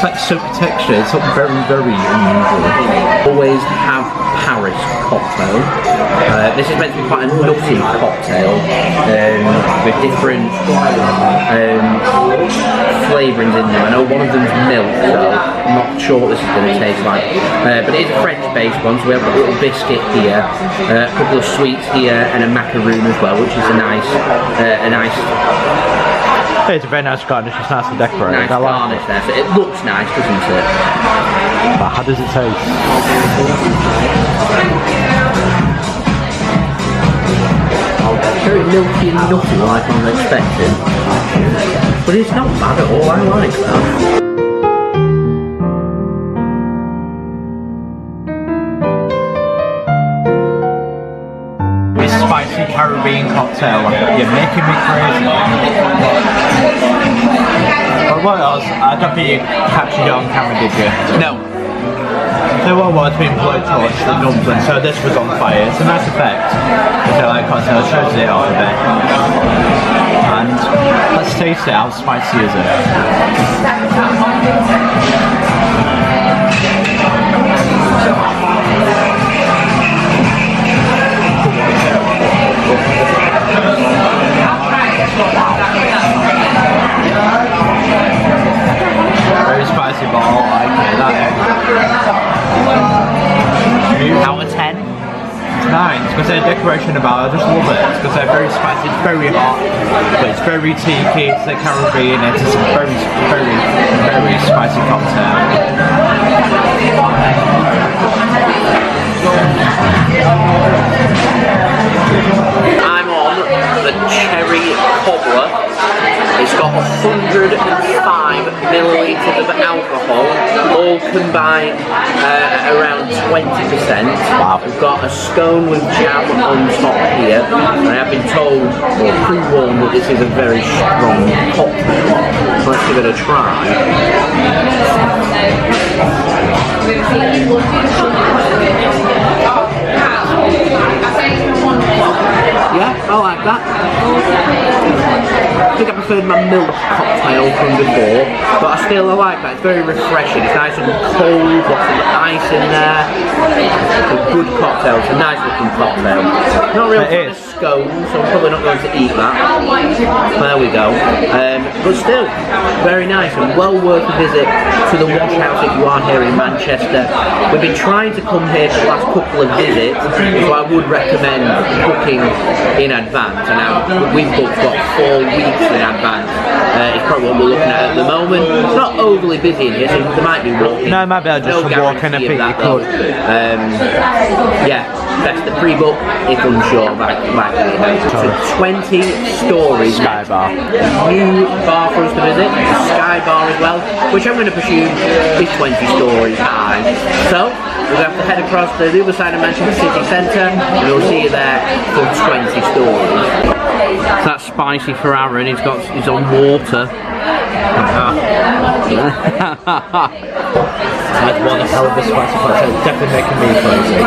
It's like silky texture, it's not very, very unusual. Always have Paris cocktail. This is meant to be quite a nutty cocktail with different flavourings in them. I know one of them's milk, so I'm not sure what this is going to taste like. But it is a French-based one, so we have a little biscuit here, a couple of sweets here, and a macaroon as well, which is a nice. It's a very nice garnish, it's nicely decorated. Nice garnish there, so it looks nice, doesn't it? But how does it taste? Very milky and nutty like I'm expecting. But it's not bad at all, I like that. Spicy Caribbean cocktail. You're making me crazy. But what else? I don't think you captured it on camera, did you? No. So what was being blowtorched, the dumpling, so this was on fire. It's a nice effect. If you like cocktail, it shows it off a bit. And let's taste it, how spicy is it? Very spicy, but I like it. Out of 10? It's 9. It's because they're decoration about it. I just love it. It's because they're very spicy. It's very hot, but it's very tiki. It's the Caribbean. It's a very, very, very spicy cocktail. I'm on the cherry cobbler. It's got 105 millilitres of alcohol, all combined at around 20%. Wow. We've got a scone with jam on top here, and I have been told, or pre-warned, that this is a very strong cocktail. Let's give it a try. Yeah, I like that. I think I preferred my milk cocktail from before, but I like that. It's very refreshing. It's nice and cold, got some ice in there. It's a good cocktail. It's a nice looking cocktail. Not real fan of scone, so I'm probably not going to eat that. There we go. But still, very nice and well worth a visit to the Wash House if you are here in Manchester. We've been trying to come here for the last couple of visits, so I would recommend booking in advance, and now we've booked what, 4 weeks in advance. It's probably what we're looking at the moment. It's not overly busy in here, so there might be walking. No, it might be just walking a bit. You could. Yeah, best to pre-book if unsure. So 20 stories. Sky Bar. New bar for us to visit. Sky Bar as well, which I'm going to presume is 20 stories high. So we'll have to head across to the other side of Manchester City Centre, and we'll see you there for 20 stories. That's spicy for Aaron. He's on water. I'd want a hell of a spicy place. It's definitely making me crazy.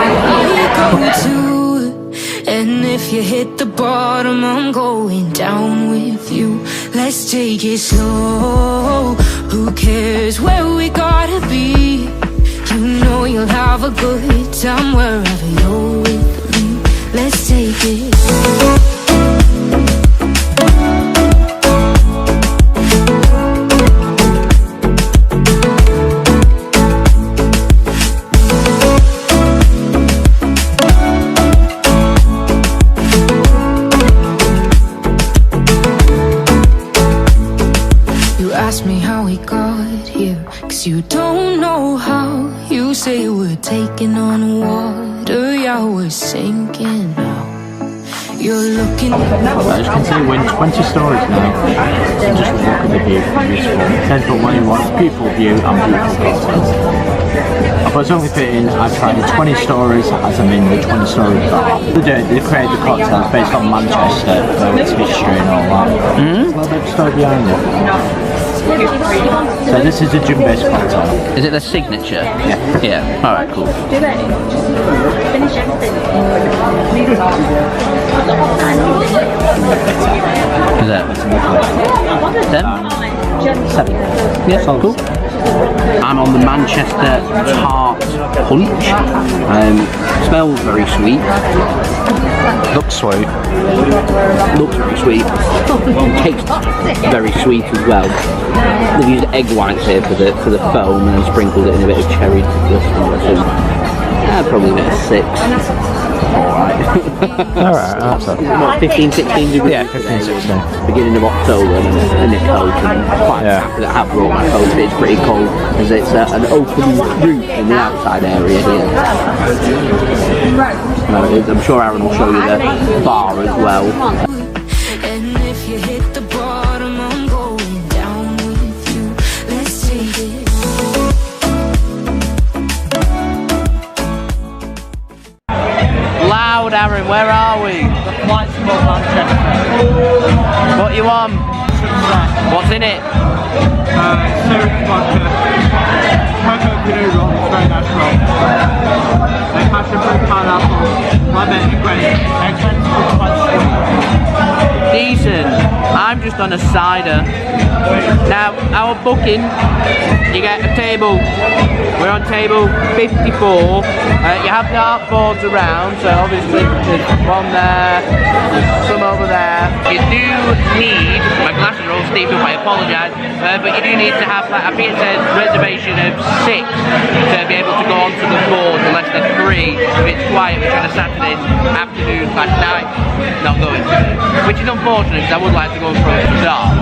And if you hit the bottom, I'm going down with you. Let's take it slow. Who cares where we gotta be? You know you'll have a good time wherever you're with me. Let's take it. You don't know how. You say we're taking on water. Yeah, we're sinking now. You're looking. As you can see, we're in 20 stories now. And just look at the view from this one. Depends on what you want. Beautiful view and beautiful cocktails. I was only fitting, I've tried the 20 stories as I'm in the 20 story bar. They created the cocktails based on Manchester, its history and all that. There's a little bit of story behind it. So this is a gin-based cocktail. Is it the signature? Yeah. Yeah. Alright, cool. Is that? Them? 7. Yeah, cool. I'm on the Manchester Tart Punch. Smells very sweet. Looks sweet. Looks very sweet. Tastes very sweet as well. They've used egg whites here for the foam and sprinkled it in a bit of cherry to dust. Probably about a 6. Alright. Alright, that's it. What, 15, 16 degrees? Yeah, 15, 16. Beginning of October and it's cold. And quite happy that I have brought my coat, but it's pretty cold as it's an open roof in the outside area here. I'm sure Aaron will show you the bar as well. And if you hit the bottom, I'm going down with you. Let's take it. Loud, Aaron, where are we? The flight's from Manchester. What you on? What's in it? Syrup vodka, cocoa canoe roll, very nice roll. Then passion fruit, pineapple, lemon and grenade. Expensive, quite sweet. Decent. I'm just on a cider. Now, our booking, you get a table. We're on table 54. You have dartboards around, so obviously there's one there, some over there. You do need, my glasses are all steeped up, I apologise, but you do need to have, like, I think it says reservation of 6 to be able to go onto the board, unless they're 3 if it's quiet, which on a Saturday afternoon / night, not going. Which is unfortunate because I would like to go for a start.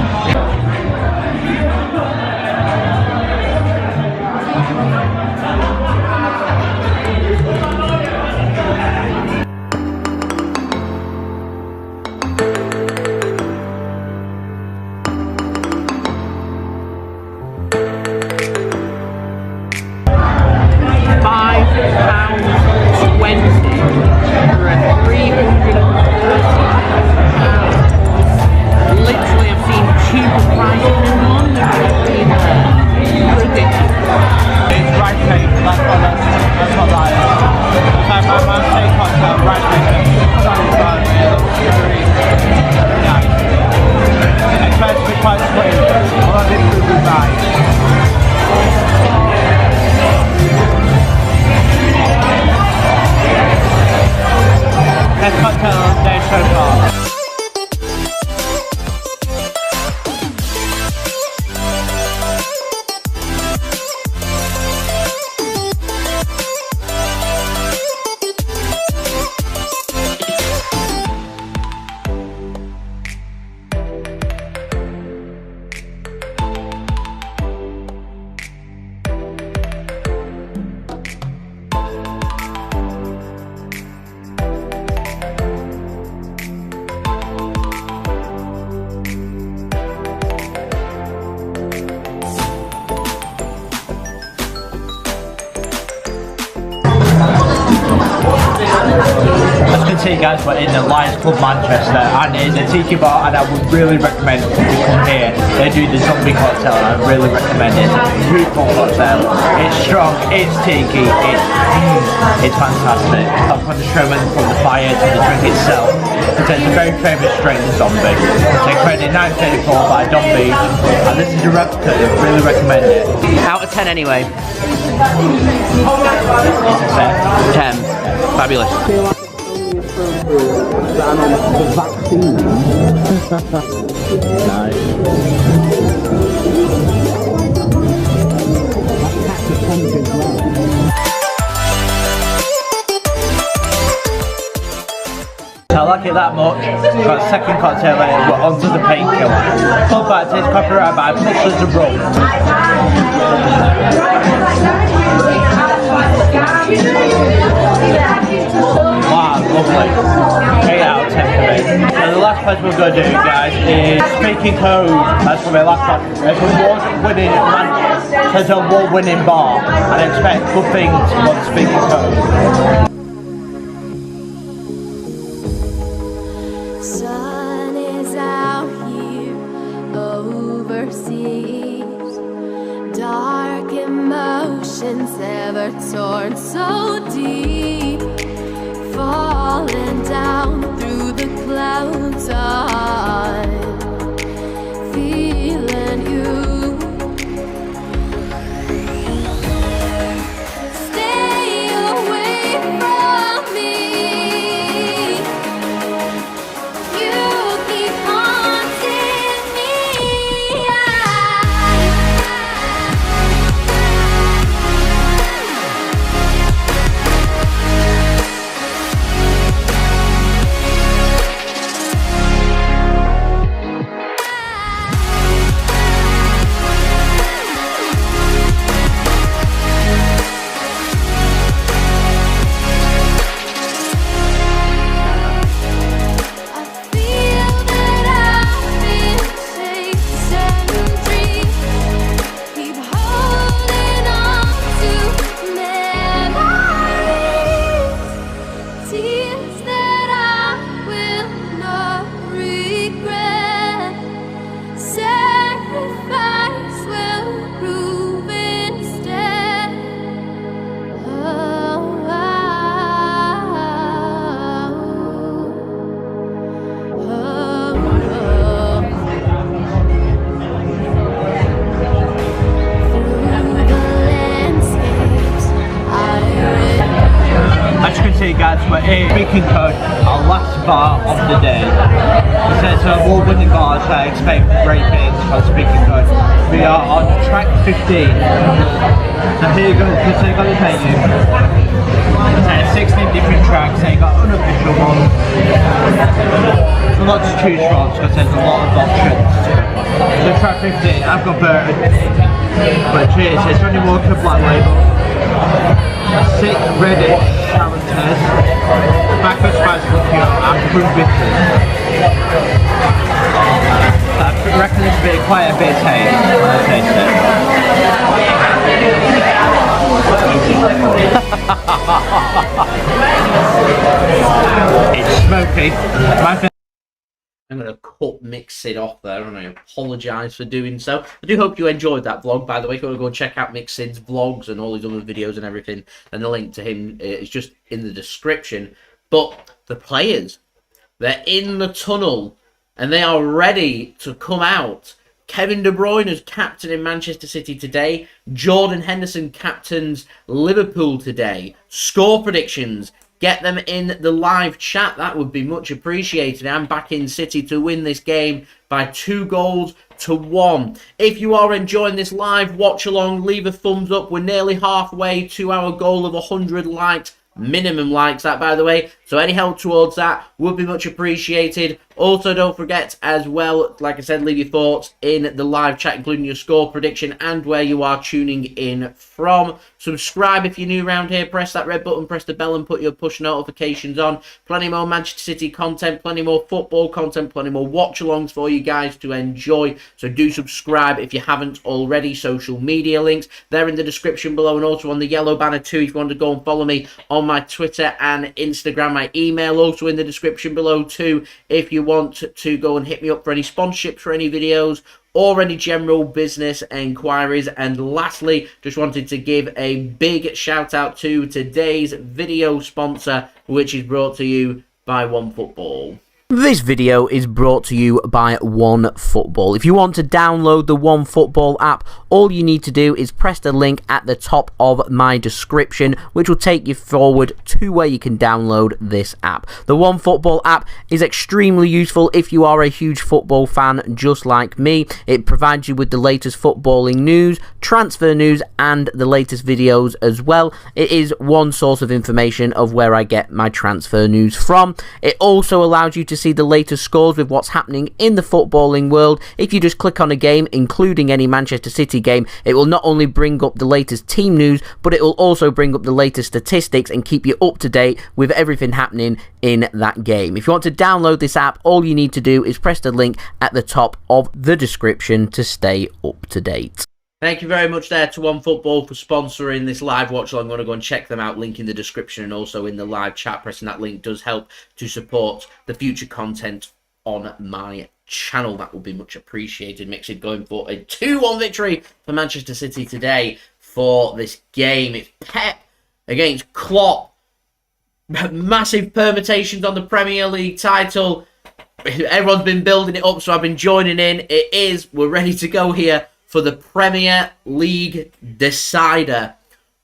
See guys, we're in the Lions Club Manchester and it's a tiki bar, and I would really recommend you come here. They do the zombie cocktail and I really recommend it. It's a beautiful cocktail, it's strong, it's tiki, it's fantastic. Up from the showman, from the fire to the drink itself. It's a very famous strain of zombie. It's created in 1984 by Don B, and this is a replica. I really recommend it. Out of 10 anyway. It's a set. 10. Fabulous. The vaccine. Nice. I like it that much. Got a second cocktail later, we're onto the painkiller. Fun fact, it's copyrighted by Pushes the Rum. Wow, lovely. 8 out of 10 for me. So the last place we're going to do, guys, is Speaking Code. That's for my last one. It's an award-winning bar. I expect good things from Speaking Code. Sun is out here overseas. Dark emotions ever torn so deep, falling down through the clouds. I'm feeling you But here, speaking code, our last bar of the day. It says award-winning bars, so I expect great things for speaking code. We are on track 15. So here you go, because they got the menu. It says 16 different tracks, they got unofficial ones. There's a lot to choose from, because there's a lot of options. So track 15, I've got Burton. But cheers, it's only Walker Black Label. Sick Reddit Sharon Test. Tobacco Spice Liqueur and Fruit Bitters. I reckon this will be quite a bit of taste when I taste it. It's smoky. I'm going to cut Mixid off there, and I apologise for doing so. I do hope you enjoyed that vlog, by the way. If you want to go and check out Mixid's vlogs and all his other videos and everything, then the link to him is just in the description. But the players, they're in the tunnel, and they are ready to come out. Kevin De Bruyne is captain in Manchester City today. Jordan Henderson captains Liverpool today. Score predictions. Get them in the live chat. That would be much appreciated. I'm backing City to win this game by 2-1. If you are enjoying this live watch along, leave a thumbs up. We're nearly halfway to our goal of 100 likes. Minimum likes, that, by the way. So any help towards that would be much appreciated. Also, don't forget as well, like I said, leave your thoughts in the live chat, including your score prediction and where you are tuning in from. Subscribe if you're new around here. Press that red button, press the bell and put your push notifications on. Plenty more Manchester City content, plenty more football content, plenty more watch-alongs for you guys to enjoy. So do subscribe if you haven't already. Social media links, they're in the description below and also on the yellow banner too if you want to go and follow me on my Twitter and Instagram. My email also in the description below too if you want to go and hit me up for any sponsorships for any videos or any general business enquiries. And lastly, just wanted to give a big shout out to today's video sponsor, which is brought to you by OneFootball. This video is brought to you by OneFootball. If you want to download the OneFootball app, all you need to do is press the link at the top of my description, which will take you forward to where you can download this app. The OneFootball app is extremely useful if you are a huge football fan just like me. It provides you with the latest footballing news, transfer news, and the latest videos as well. It is one source of information of where I get my transfer news from. It also allows you to see the latest scores with what's happening in the footballing world. If you just click on a game, including any Manchester City game, it will not only bring up the latest team news, but it will also bring up the latest statistics and keep you up to date with everything happening in that game. If you want to download this app, all you need to do is press the link at the top of the description to stay up to date. Thank you very much there to OneFootball for sponsoring this live watch along. I'm going to go and check them out. Link in the description and also in the live chat. Pressing that link does help to support the future content on my channel. That will be much appreciated. Mixed going for a 2-1 victory for Manchester City today for this game. It's Pep against Klopp. Massive permutations on the Premier League title. Everyone's been building it up, so I've been joining in. We're ready to go here for the Premier League decider.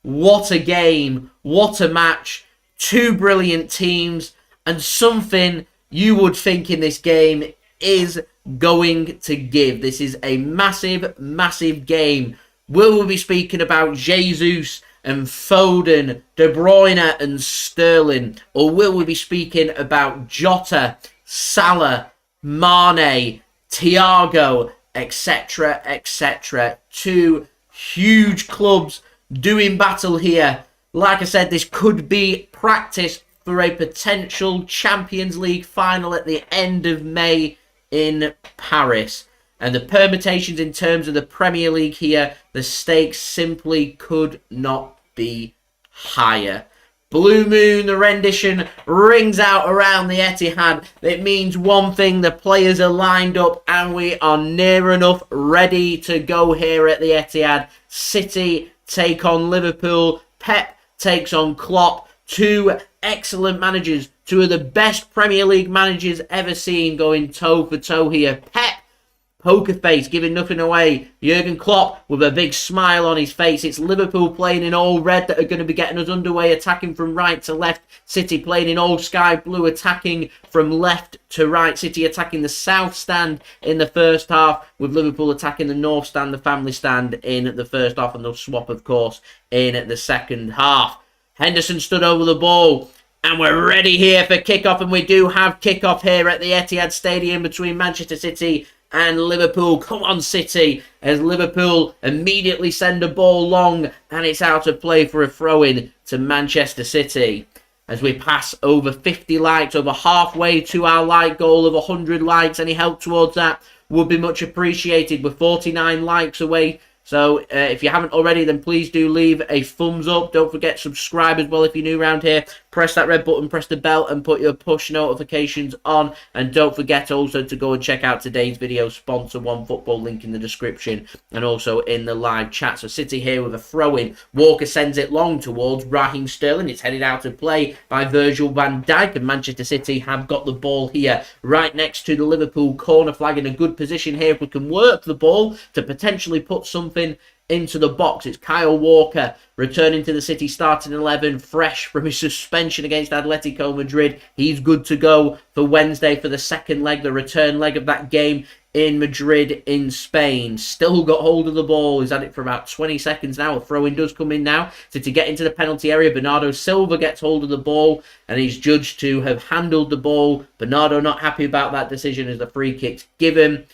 What a game, what a match, two brilliant teams, and something you would think in this game is going to give. This is a massive, massive game. Will we be speaking about Jesus and Foden, De Bruyne and Sterling, or will we be speaking about Jota, Salah, Mane, Thiago, etc, etc. Two huge clubs doing battle here. Like I said, this could be practice for a potential Champions League final at the end of May in Paris. And the permutations in terms of the Premier League here, the stakes simply could not be higher. Blue Moon, the rendition, rings out around the Etihad. It means one thing, the players are lined up and we are near enough ready to go here at the Etihad. City take on Liverpool. Pep takes on Klopp. Two excellent managers. Two of the best Premier League managers ever seen going toe for toe here. Pep Poker face, giving nothing away. Jurgen Klopp with a big smile on his face. It's Liverpool playing in all red that are going to be getting us underway, attacking from right to left. City playing in all sky blue, attacking from left to right. City attacking the south stand in the first half, with Liverpool attacking the north stand, the family stand, in the first half, and they'll swap, of course, in the second half. Henderson stood over the ball. And we're ready here for kickoff, and we do have kickoff here at the Etihad Stadium between Manchester City and Liverpool. Come on, City, as Liverpool immediately send a ball long, and it's out of play for a throw-in to Manchester City. As we pass over 50 likes, over halfway to our like goal of 100 likes. Any help towards that would be much appreciated. We're 49 likes away. So if you haven't already, then please do leave a thumbs up. Don't forget, subscribe as well if you're new around here. Press that red button, press the bell, and put your push notifications on. And don't forget also to go and check out today's video sponsor, OneFootball, link in the description and also in the live chat. So City here with a throw-in. Walker sends it long towards Raheem Sterling. It's headed out of play by Virgil van Dijk, and Manchester City have got the ball here right next to the Liverpool corner flag, in a good position here if we can work the ball to potentially put something into the box. It's Kyle Walker returning to the City starting 11, fresh from his suspension against Atletico Madrid. He's good to go for Wednesday for the second leg, the return leg of that game in Madrid in Spain. Still got hold of the ball. He's had it for about 20 seconds now. A throw-in does come in now. So to get into the penalty area, Bernardo Silva gets hold of the ball, and he's judged to have handled the ball. Bernardo not happy about that decision as the free kick's given.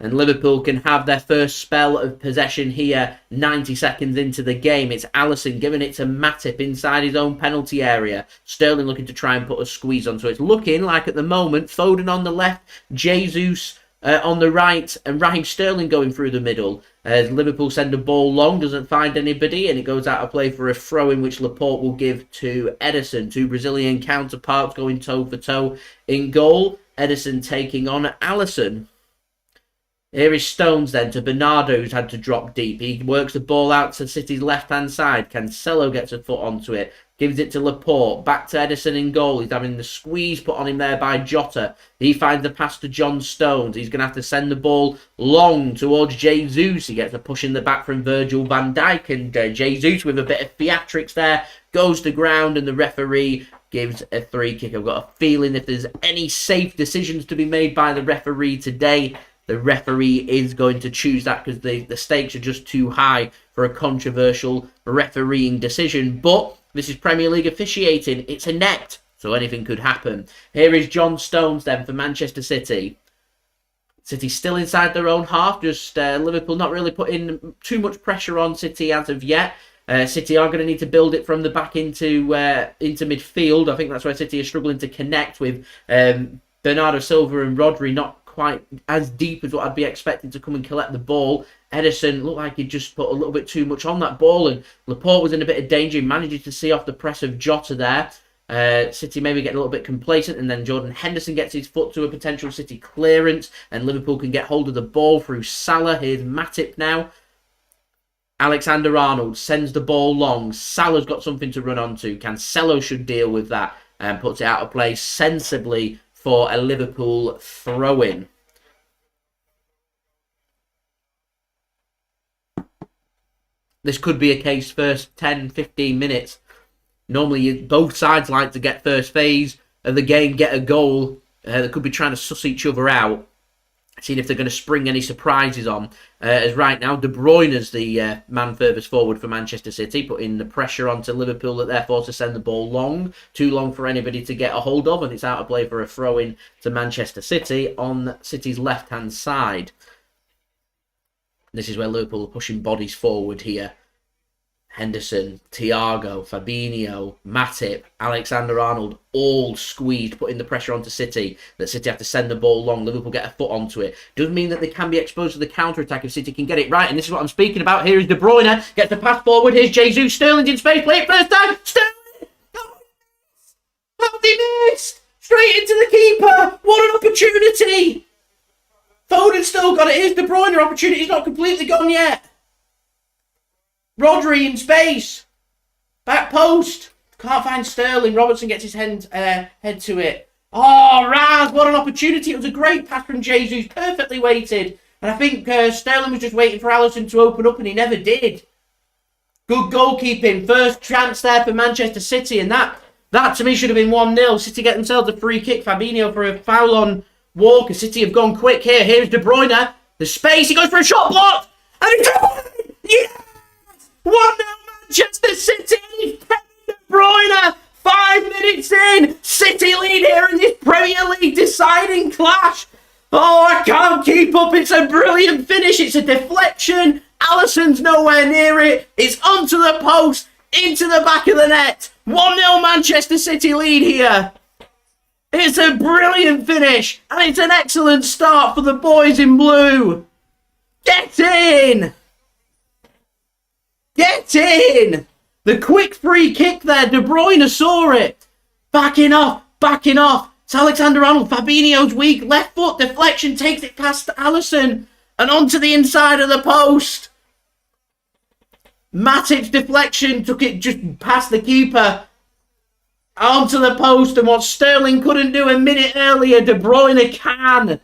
And Liverpool can have their first spell of possession here, 90 seconds into the game. It's Allison giving it to Matip inside his own penalty area. Sterling looking to try and put a squeeze on. So it's looking like at the moment, Foden on the left, Jesus on the right, and Raheem Sterling going through the middle. As Liverpool send a ball long, doesn't find anybody, and it goes out of play for a throw-in, which Laporte will give to Ederson. Two Brazilian counterparts going toe-for-toe in goal. Ederson taking on Allison. Here is Stones then to Bernardo, who's had to drop deep. He works the ball out to City's left-hand side. Cancelo gets a foot onto it. Gives it to Laporte. Back to Ederson in goal. He's having the squeeze put on him there by Jota. He finds the pass to John Stones. He's going to have to send the ball long towards Jesus. He gets a push in the back from Virgil van Dijk. And Jesus, with a bit of theatrics there, goes to ground, and the referee gives a free kick. I've got a feeling if there's any safe decisions to be made by the referee today, the referee is going to choose that, because the stakes are just too high for a controversial refereeing decision. But this is Premier League officiating. It's a net, so anything could happen. Here is John Stones then for Manchester City. City still inside their own half. Just Liverpool not really putting too much pressure on City as of yet. City are going to need to build it from the back into midfield. I think that's where City are struggling to connect with Bernardo Silva and Rodri not quite as deep as what I'd be expecting to come and collect the ball. Ederson looked like he just put a little bit too much on that ball, and Laporte was in a bit of danger. He managed to see off the press of Jota there. City maybe getting a little bit complacent, and then Jordan Henderson gets his foot to a potential City clearance, and Liverpool can get hold of the ball through Salah. Here's Matip now. Alexander-Arnold sends the ball long. Salah's got something to run onto. Cancelo should deal with that and puts it out of play sensibly for a Liverpool throw-in. This could be a case first 10-15 minutes. Normally, both sides like to get first phase of the game, get a goal. They could be trying to suss each other out, seeing if they're going to spring any surprises on. As right now, De Bruyne is the man furthest forward for Manchester City, putting the pressure onto Liverpool that they're forced to send the ball long. Too long for anybody to get a hold of, and it's out of play for a throw-in to Manchester City on City's left-hand side. This is where Liverpool are pushing bodies forward here. Henderson, Thiago, Fabinho, Matip, Alexander-Arnold, all squeezed, putting the pressure onto City. That City have to send the ball long. Liverpool get a foot onto it. Doesn't mean that they can be exposed to the counter-attack if City can get it right. And this is what I'm speaking about. Here is De Bruyne. Gets the pass forward. Here's Jesus. Sterling's in space. Play it first time. Sterling! How's he missed? Straight into the keeper. What an opportunity. Foden still got it. Here's De Bruyne. Opportunity's not completely gone yet. Rodri in space. Back post. Can't find Sterling. Robertson gets his head to it. Oh, Raz, what an opportunity. It was a great pass from Jesus, perfectly weighted. And I think Sterling was just waiting for Allison to open up, and he never did. Good goalkeeping. First chance there for Manchester City, and that to me should have been 1-0. City get themselves a free kick. Fabinho for a foul on Walker. City have gone quick here. Here's De Bruyne. The space. He goes for a shot block. And he's done! Yes! 1-0 Manchester City. And he's De Bruyne. 5 minutes in. City lead here in this Premier League deciding clash. Oh, I can't keep up. It's a brilliant finish. It's a deflection. Allison's nowhere near it. It's onto the post. Into the back of the net. 1-0 Manchester City lead here. It's a brilliant finish. And it's an excellent start for the boys in blue. Get in. Get in. The quick free kick there. De Bruyne saw it. Backing off. Backing off. It's Alexander-Arnold. Fabinho's weak. Left foot deflection. Takes it past Allison. And onto the inside of the post. Matip's deflection took it just past the keeper. Onto the post. And what Sterling couldn't do a minute earlier, De Bruyne can.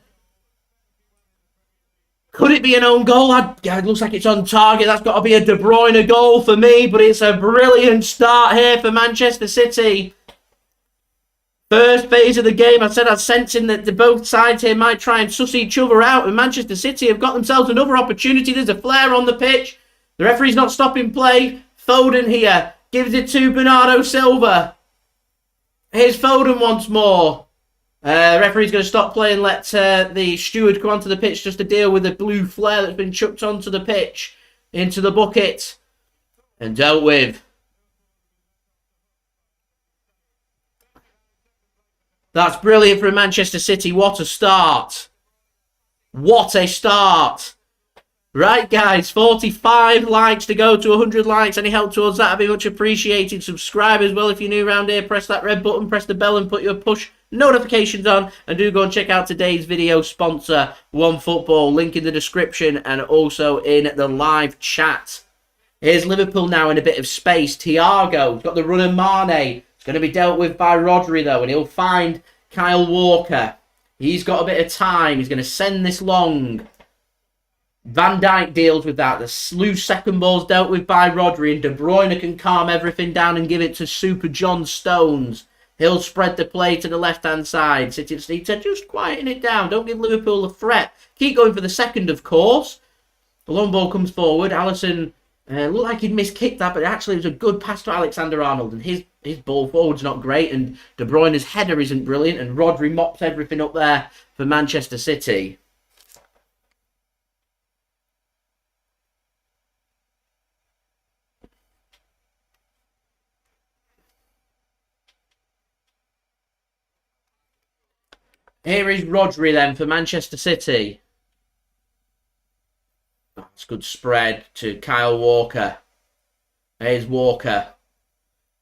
Could it be an own goal? It looks like it's on target. That's got to be a De Bruyne goal for me. But it's a brilliant start here for Manchester City. First phase of the game, I said I was sensing that both sides here might try and suss each other out. And Manchester City have got themselves another opportunity. There's a flare on the pitch. The referee's not stopping play. Foden here gives it to Bernardo Silva. Here's Foden once more. Referee's going to stop play and let the steward come onto the pitch just to deal with the blue flare that's been chucked onto the pitch. Into the bucket. And dealt with. That's brilliant for Manchester City. What a start. What a start. Right, guys. 45 likes to go to 100 likes. Any help towards that would be much appreciated. Subscribe as well if you're new around here. Press that red button. Press the bell and put your push notifications on. And do go and check out today's video sponsor, OneFootball. Link in the description and also in the live chat. Here's Liverpool now in a bit of space. Thiago's got the run of Mane. It's going to be dealt with by Rodri, though, and he'll find Kyle Walker. He's got a bit of time. He's going to send this long. Van Dijk deals with that. The loose second ball's dealt with by Rodri, and De Bruyne can calm everything down and give it to Super John Stones. He'll spread the play to the left-hand side. City need to just quieten it down. Don't give Liverpool a threat. Keep going for the second, of course. The long ball comes forward. Allison looked like he'd miskicked that, but actually it was a good pass to Alexander-Arnold, and his ball forward's not great, and De Bruyne's header isn't brilliant, and Rodri mops everything up there for Manchester City. Here is Rodri then for Manchester City. That's good spread to Kyle Walker. Here's Walker.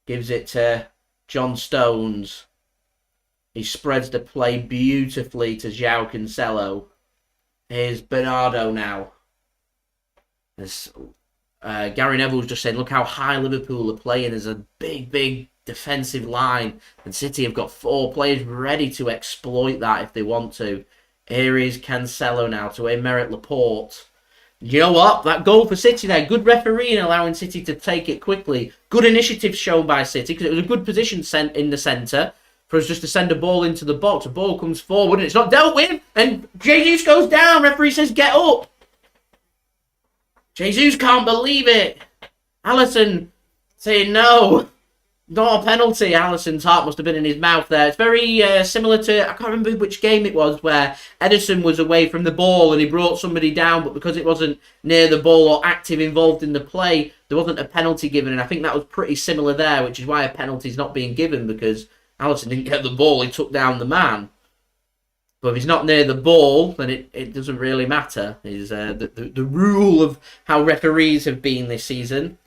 Gives it to John Stones. He spreads the play beautifully to Joao Cancelo. Here's Bernardo now. As Gary Neville's just said, look how high Liverpool are playing. There's a big defensive line. And City have got 4 players ready to exploit that if they want to. Here is Cancelo now to Aymeric Laporte. You know what? That goal for City there. Good refereeing allowing City to take it quickly. Good initiative shown by City because it was a good position sent in the centre for us just to send a ball into the box. A ball comes forward and it's not dealt with. And Jesus goes down. Referee says get up. Jesus can't believe it. Allison saying no. Not a penalty. Allison's heart must have been in his mouth there. It's very similar to, I can't remember which game it was, where Ederson was away from the ball and he brought somebody down, but because it wasn't near the ball or active involved in the play, there wasn't a penalty given. And I think that was pretty similar there, which is why a penalty's not being given, because Allison didn't get the ball, he took down the man. But if he's not near the ball, then it doesn't really matter. Is the rule of how referees have been this season.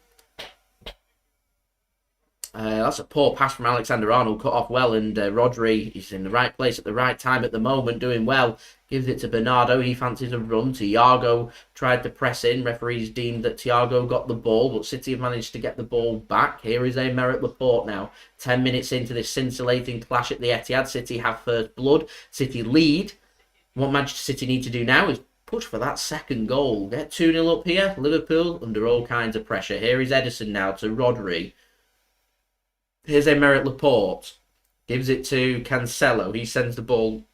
That's a poor pass from Alexander-Arnold, cut off well, and Rodri is in the right place at the right time at the moment, doing well. Gives it to Bernardo, he fancies a run. Thiago tried to press in. Referees deemed that Thiago got the ball, but City have managed to get the ball back. Here is Aymeric Laporte now. 10 minutes into this scintillating clash at the Etihad. City have first blood. City lead. What Manchester City need to do now is push for that second goal. Get 2-0 up here. Liverpool under all kinds of pressure. Here is Ederson now to Rodri. Here's Aymeric Laporte. Gives it to Cancelo. He sends the ball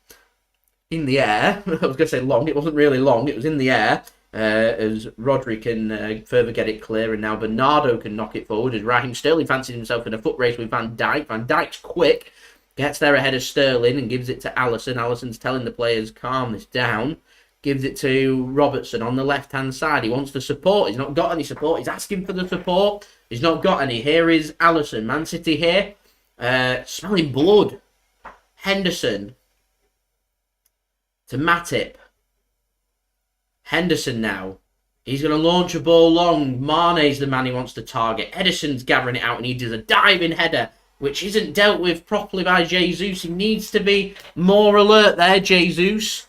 in the air. I was going to say long. It wasn't really long. It was in the air. As Rodri can further get it clear. And now Bernardo can knock it forward. As Raheem Sterling fancies himself in a foot race with Van Dijk. Van Dijk's quick. Gets there ahead of Sterling and gives it to Allison. Allison's telling the players, calm this down. Gives it to Robertson on the left-hand side. He wants the support. He's not got any support. He's asking for the support. He's not got any. Here is Allison. Man City here. Smelling blood. Henderson. To Matip. Henderson now. He's going to launch a ball long. Mane's the man he wants to target. Ederson's gathering it out and he does a diving header, which isn't dealt with properly by Jesus. He needs to be more alert there, Jesus.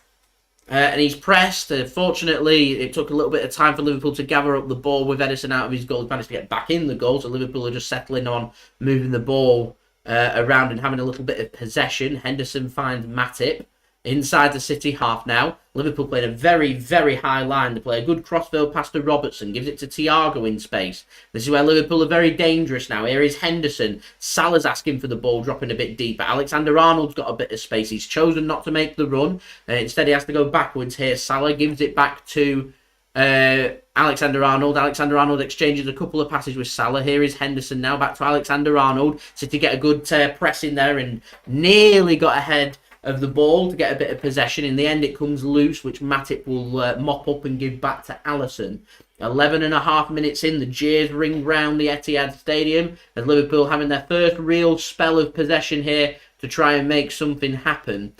And he's pressed. Fortunately, it took a little bit of time for Liverpool to gather up the ball with Ederson out of his goal. He managed to get back in the goal, so Liverpool are just settling on moving the ball around and having a little bit of possession. Henderson finds Matip inside the City half now. Liverpool played a very, very high line. They play a good crossfield pass to Robertson. Gives it to Thiago in space. This is where Liverpool are very dangerous now. Here is Henderson. Salah's asking for the ball, dropping a bit deeper. Alexander-Arnold's got a bit of space. He's chosen not to make the run. Instead, he has to go backwards here. Salah gives it back to Alexander-Arnold. Alexander-Arnold exchanges a couple of passes with Salah. Here is Henderson now. Back to Alexander-Arnold. City get a good press in there and nearly got ahead of the ball to get a bit of possession. In the end, it comes loose, which Matip will mop up and give back to Allison. 11.5 minutes in, the jeers ring round the Etihad Stadium as Liverpool having their first real spell of possession here to try and make something happen.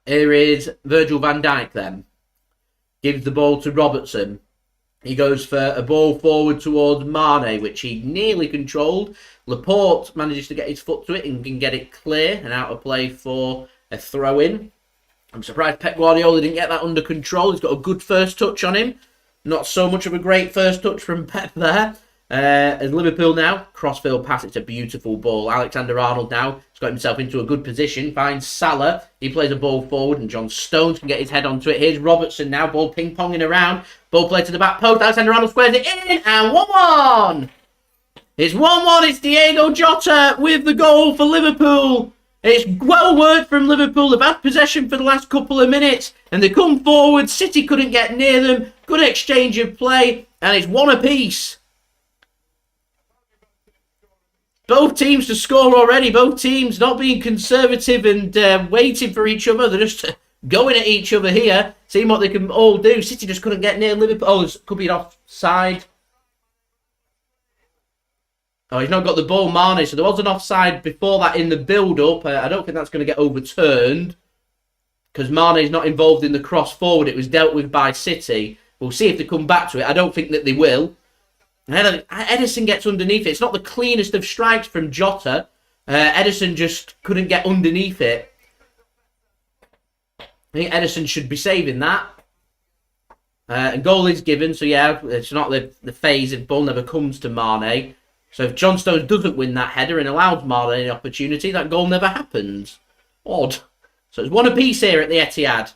Here is Virgil van Dijk then. Gives the ball to Robertson. He goes for a ball forward towards Mane, which he nearly controlled. Laporte manages to get his foot to it and can get it clear and out of play for a throw-in. I'm surprised Pep Guardiola didn't get that under control. He's got a good first touch on him. Not so much of a great first touch from Pep there. As Liverpool now, crossfield pass, it's a beautiful ball. Alexander-Arnold now has got himself into a good position, finds Salah. He plays a ball forward and John Stones can get his head onto it. Here's Robertson now, ball ping-ponging around. Ball played to the back post, Alexander-Arnold squares it in and 1-1! It's 1-1, it's Diogo Jota with the goal for Liverpool. It's well worked from Liverpool. They've had possession for the last couple of minutes and they come forward. City couldn't get near them. Good exchange of play and it's one apiece. Both teams to score already. Both teams not being conservative and waiting for each other. They're just going at each other here, seeing what they can all do. City just couldn't get near Liverpool. Oh, it could be an offside. Oh, he's not got the ball, Mane. So there was an offside before that in the build-up. I don't think that's going to get overturned because Mane's not involved in the cross forward. It was dealt with by City. We'll see if they come back to it. I don't think that they will. Ederson gets underneath it. It's not the cleanest of strikes from Jota. Ederson just couldn't get underneath it. I think Ederson should be saving that. A goal is given, so yeah, it's not the phase if ball never comes to Mane. So if John Stones doesn't win that header and allows Mane an opportunity, that goal never happens. Odd. So it's one apiece here at the Etihad.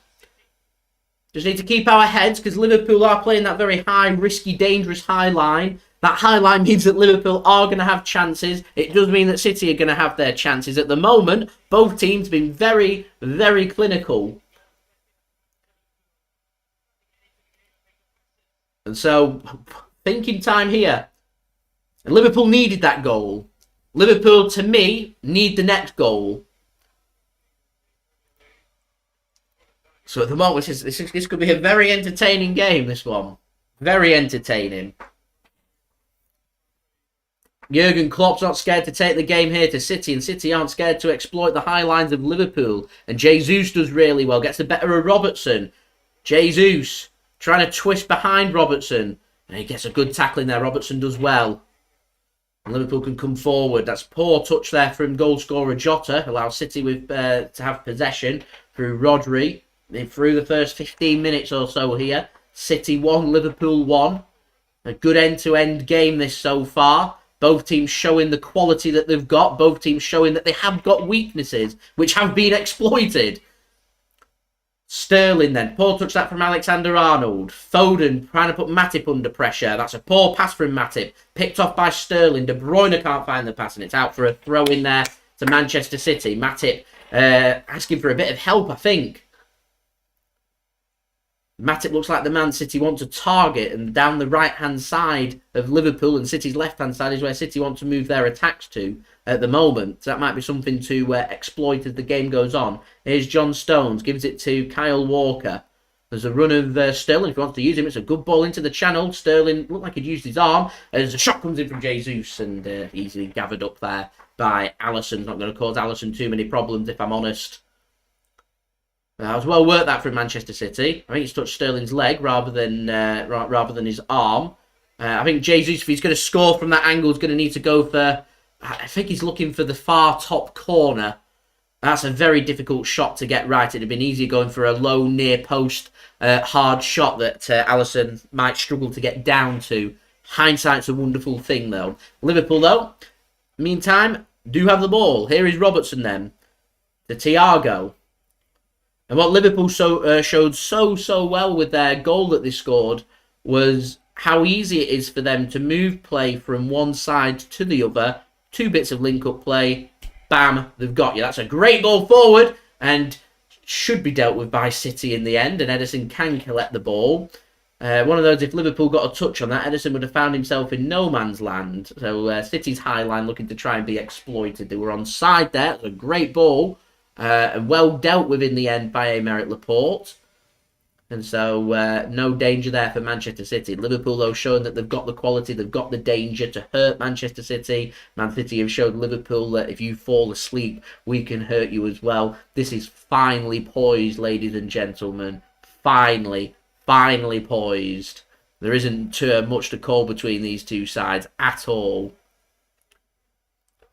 Just need to keep our heads because Liverpool are playing that very high, risky, dangerous high line. That high line means that Liverpool are going to have chances. It does mean that City are going to have their chances. At the moment, both teams have been very, very clinical. And so, thinking time here. And Liverpool needed that goal. Liverpool, to me, need the next goal. So at the moment, this could be a very entertaining game, this one. Very entertaining. Jurgen Klopp's not scared to take the game here to City, and City aren't scared to exploit the high lines of Liverpool. And Jesus does really well, gets the better of Robertson. Jesus trying to twist behind Robertson. And he gets a good tackle in there. Robertson does well. And Liverpool can come forward. That's poor touch there from goal scorer Jota. Allows City to have possession through Rodri. Through the first 15 minutes or so here. City 1, Liverpool 1. A good end-to-end game this so far. Both teams showing the quality that they've got. Both teams showing that they have got weaknesses, which have been exploited. Sterling then. Poor touch that from Alexander-Arnold. Foden trying to put Matip under pressure. That's a poor pass from Matip. Picked off by Sterling. De Bruyne can't find the pass and it's out for a throw in there to Manchester City. Matip asking for a bit of help, I think. Matip looks like the Man City want to target, and down the right-hand side of Liverpool and City's left-hand side is where City want to move their attacks to at the moment. So that might be something to exploit as the game goes on. Here's John Stones, gives it to Kyle Walker. There's a run of Sterling. If he wants to use him, it's a good ball into the channel. Sterling looked like he'd used his arm. As a shot comes in from Jesus and easily gathered up there by Allison. Not going to cause Allison too many problems, if I'm honest. That was well worked that from Manchester City. I think he's touched Sterling's leg rather than his arm. I think Jesus, if he's going to score from that angle, is going to need to go for... I think he's looking for the far top corner. That's a very difficult shot to get right. It'd have been easier going for a low near post hard shot that Allison might struggle to get down to. Hindsight's a wonderful thing, though. Liverpool, though, meantime, do have the ball. Here is Robertson then. To Thiago. And what Liverpool showed so well with their goal that they scored was how easy it is for them to move play from one side to the other. 2 bits of link-up play. Bam, they've got you. That's a great ball forward and should be dealt with by City in the end. And Ederson can collect the ball. One of those, if Liverpool got a touch on that, Ederson would have found himself in no man's land. So City's high line looking to try and be exploited. They were on side there. It was a great ball. And well dealt with in the end by Aymeric Laporte. And so no danger there for Manchester City. Liverpool, though, showing that they've got the quality, they've got the danger to hurt Manchester City. Man City have showed Liverpool that if you fall asleep, we can hurt you as well. This is finely poised, ladies and gentlemen. Finally poised. There isn't too much to call between these two sides at all.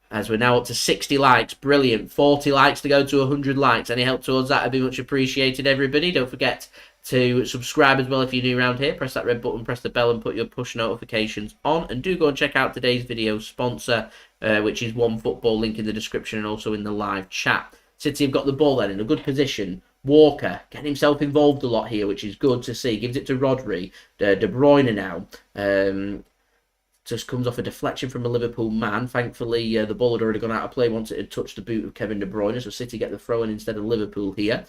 As we're now up to 60 likes. Brilliant. 40 likes to go to 100 likes. Any help towards that would be much appreciated, everybody. Don't forget to subscribe as well if you're new around here. Press that red button, press the bell and put your push notifications on. And do go and check out today's video sponsor, which is OneFootball, link in the description and also in the live chat. City have got the ball then in a good position. Walker getting himself involved a lot here, which is good to see. Gives it to Rodri. De Bruyne now. Just comes off a deflection from a Liverpool man. Thankfully, the ball had already gone out of play once it had touched the boot of Kevin De Bruyne. So City get the throw-in instead of Liverpool here.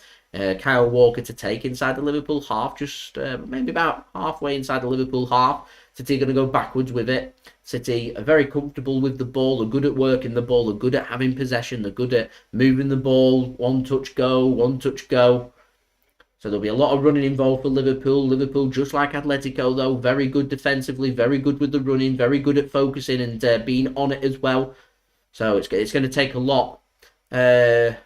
Kyle Walker to take inside the Liverpool half. Just maybe about halfway inside the Liverpool half. City are going to go backwards with it. City are very comfortable with the ball. They're good at working the ball. They're good at having possession. They're good at moving the ball. One touch go, one touch go. So there'll be a lot of running involved for Liverpool. Liverpool, just like Atletico, though, very good defensively, very good with the running, very good at focusing and being on it as well. So it's going to take a lot. As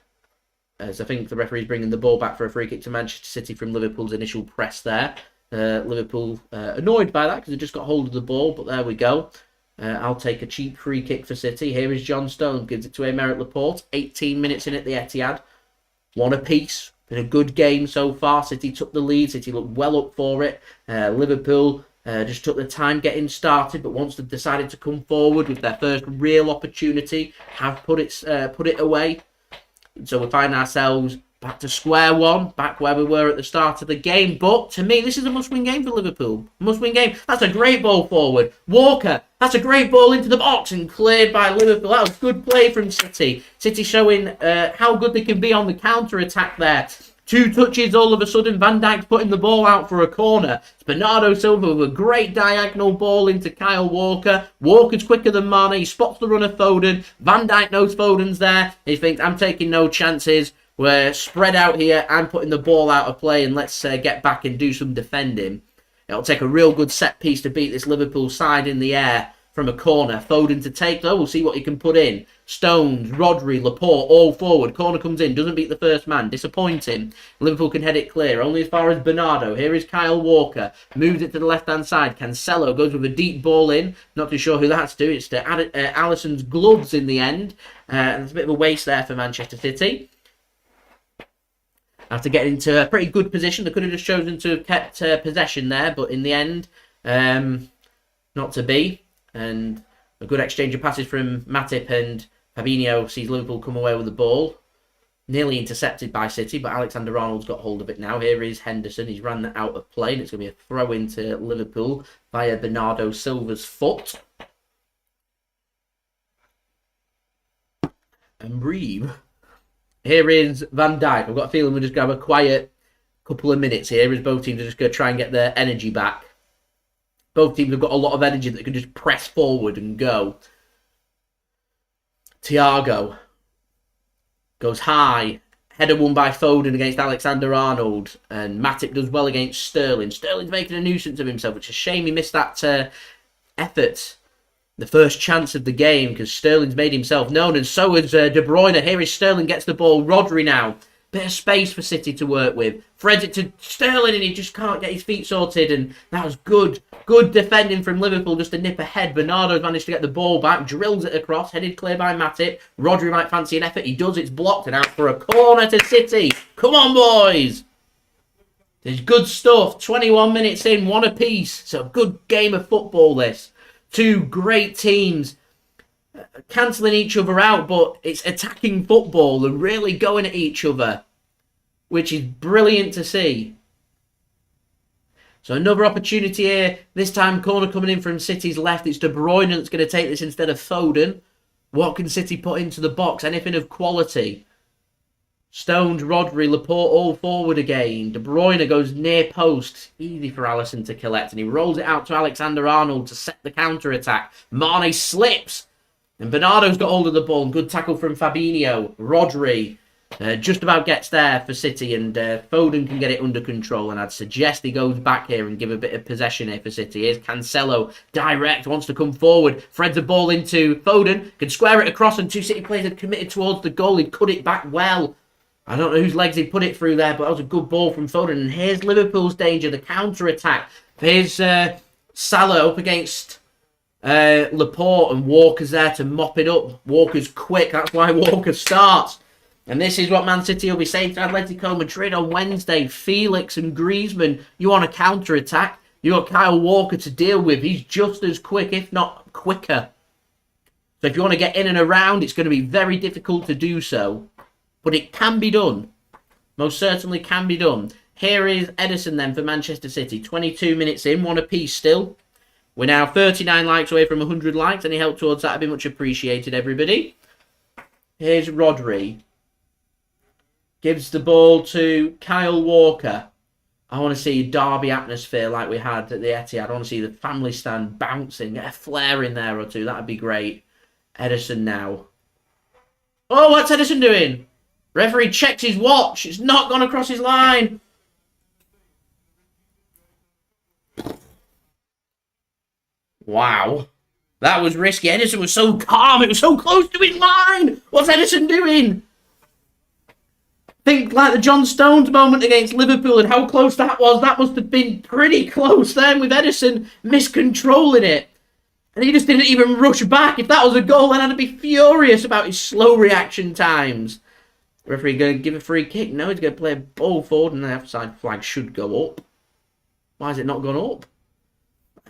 I think the referee's bringing the ball back for a free kick to Manchester City from Liverpool's initial press there. Liverpool annoyed by that because they just got hold of the ball, but there we go. I'll take a cheap free kick for City. Here is John Stone, gives it to Aymeric Laporte. 18 minutes in at the Etihad. One apiece. Been a good game so far. City took the lead. City looked well up for it. Liverpool just took the time getting started, but once they've decided to come forward with their first real opportunity, have put it away. So we find ourselves back to square one, back where we were at the start of the game. But to me, this is a must-win game for Liverpool. Must-win game. That's a great ball forward. Walker, that's a great ball into the box and cleared by Liverpool. That was good play from City. City showing how good they can be on the counter-attack there. 2 touches, all of a sudden, Van Dijk's putting the ball out for a corner. It's Bernardo Silva with a great diagonal ball into Kyle Walker. Walker's quicker than Mane. He spots the run of Foden. Van Dijk knows Foden's there. He thinks, I'm taking no chances. We're spread out here. I'm putting the ball out of play and let's get back and do some defending. It'll take a real good set piece to beat this Liverpool side in the air from a corner. Foden to take, though. We'll see what he can put in. Stones, Rodri, Laporte, all forward. Corner comes in, doesn't beat the first man. Disappointing. Liverpool can head it clear. Only as far as Bernardo. Here is Kyle Walker. Moves it to the left-hand side. Cancelo goes with a deep ball in. Not too sure who that's to. It's to Alisson's gloves in the end. And it's a bit of a waste there for Manchester City. After getting into a pretty good position, they could have just chosen to have kept possession there, but in the end, not to be. And a good exchange of passes from Matip, and Fabinho sees Liverpool come away with the ball. Nearly intercepted by City, but Alexander-Arnold's got hold of it now. Here is Henderson. He's ran that out of play, and it's going to be a throw into Liverpool via Bernardo Silva's foot. And breathe. Here is Van Dijk. I've got a feeling we'll just grab a quiet couple of minutes here as both teams are just going to try and get their energy back. Both teams have got a lot of energy that can just press forward and go. Thiago goes high. Header won by Foden against Alexander-Arnold. And Matip does well against Sterling. Sterling's making a nuisance of himself, which is a shame he missed that effort. The first chance of the game, because Sterling's made himself known, and so has De Bruyne. Here is Sterling, gets the ball. Rodri now. Bit of space for City to work with. Threads it to Sterling, and he just can't get his feet sorted. And that was good defending from Liverpool, just a nip ahead. Bernardo's managed to get the ball back, drills it across, headed clear by Matip. Rodri might fancy an effort. He does. It's blocked, and out for a corner to City. Come on, boys. There's good stuff. 21 minutes in, one apiece. So a good game of football, this. Two great teams cancelling each other out, but it's attacking football and really going at each other, which is brilliant to see. So another opportunity here. This time corner coming in from City's left. It's De Bruyne that's going to take this instead of Foden. What can City put into the box? Anything of quality? Stones, Rodri, Laporte all forward again. De Bruyne goes near post. Easy for Allison to collect. And he rolls it out to Alexander-Arnold to set the counter-attack. Mane slips. And Bernardo's got hold of the ball. Good tackle from Fabinho. Rodri just about gets there for City. And Foden can get it under control. And I'd suggest he goes back here and give a bit of possession here for City. Here's Cancelo. Direct. Wants to come forward. Threads the ball into Foden. Can square it across. And two City players had committed towards the goal. He'd cut it back well. I don't know whose legs he put it through there, but that was a good ball from Foden. And here's Liverpool's danger, the counter-attack. Here's Salah up against Laporte, and Walker's there to mop it up. Walker's quick, that's why Walker starts. And this is what Man City will be saying to Atletico Madrid on Wednesday. Felix and Griezmann, you want a counter-attack? You got Kyle Walker to deal with. He's just as quick, if not quicker. So if you want to get in and around, it's going to be very difficult to do so. But it can be done. Most certainly can be done. Here is Ederson then for Manchester City. 22 minutes in, one apiece still. We're now 39 likes away from 100 likes. Any help towards that would be much appreciated, everybody. Here's Rodri. Gives the ball to Kyle Walker. I want to see a derby atmosphere like we had at the Etihad. I want to see the family stand bouncing. Get a flare in there or two. That would be great. Ederson now. Oh, what's Ederson doing? Referee checks his watch. It's not gone across his line. Wow. That was risky. Ederson was so calm. It was so close to his line. What's Ederson doing? Think like the John Stones moment against Liverpool and how close that was. That must have been pretty close then with Ederson miscontrolling it. And he just didn't even rush back. If that was a goal, then I'd be furious about his slow reaction times. The referee going to give a free kick? No, he's going to play a ball forward and the offside flag should go up. Why has it not gone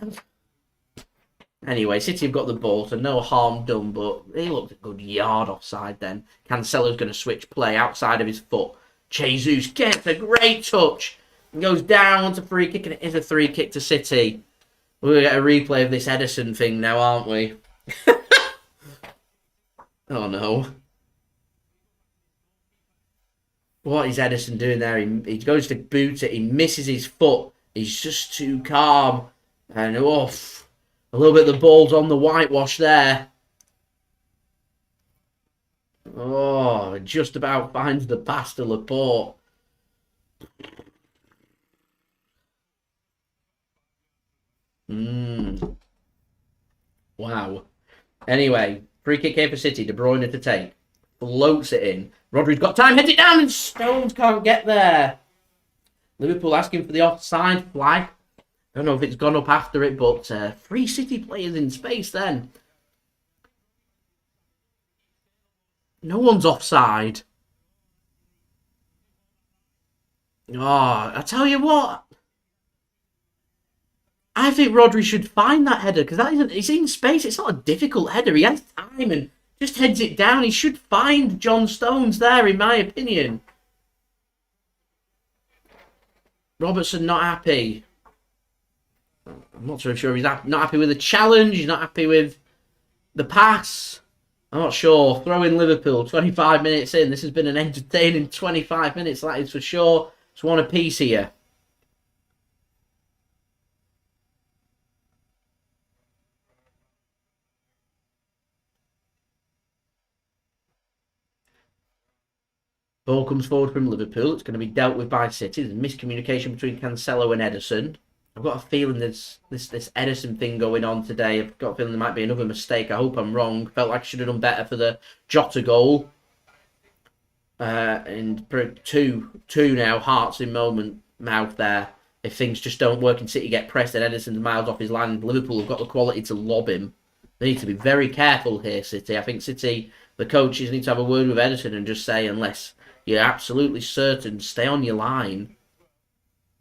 up? Anyway, City have got the ball, so no harm done, but he looked a good yard offside then. Cancelo's going to switch play outside of his foot. Jesus gets a great touch and goes down onto free kick, and it is a free kick to City. We're going to get a replay of this Ederson thing now, aren't we? Oh no. What is Ederson doing there? He goes to boot it. He misses his foot. He's just too calm. And oof, a little bit of the ball's on the whitewash there. Oh, just about finds the pass to Laporte. Wow. Anyway, free kick here for City. De Bruyne to take. Floats it in. Rodri's got time. Heads it down and Stones can't get there. Liverpool asking for the offside flag. Don't know if it's gone up after it, but 3 City players in space then. No one's offside. Oh, I tell you what. I think Rodri should find that header because he's in space. It's not a difficult header. He has time and just heads it down. He should find John Stones there, in my opinion. Robertson not happy. I'm not so sure he's not happy with the challenge. He's not happy with the pass. I'm not sure. Throw in Liverpool. 25 minutes in. This has been an entertaining 25 minutes, that is for sure. It's one apiece here. Ball comes forward from Liverpool. It's going to be dealt with by City. There's miscommunication between Cancelo and Ederson. I've got a feeling there's this Ederson thing going on today. I've got a feeling there might be another mistake. I hope I'm wrong. Felt like I should have done better for the Jota goal. And two now, hearts in mouth there. If things just don't work and City get pressed and Ederson's miles off his line, Liverpool have got the quality to lob him. They need to be very careful here, City. I think City, the coaches, need to have a word with Ederson and just say, unless you're absolutely certain, stay on your line.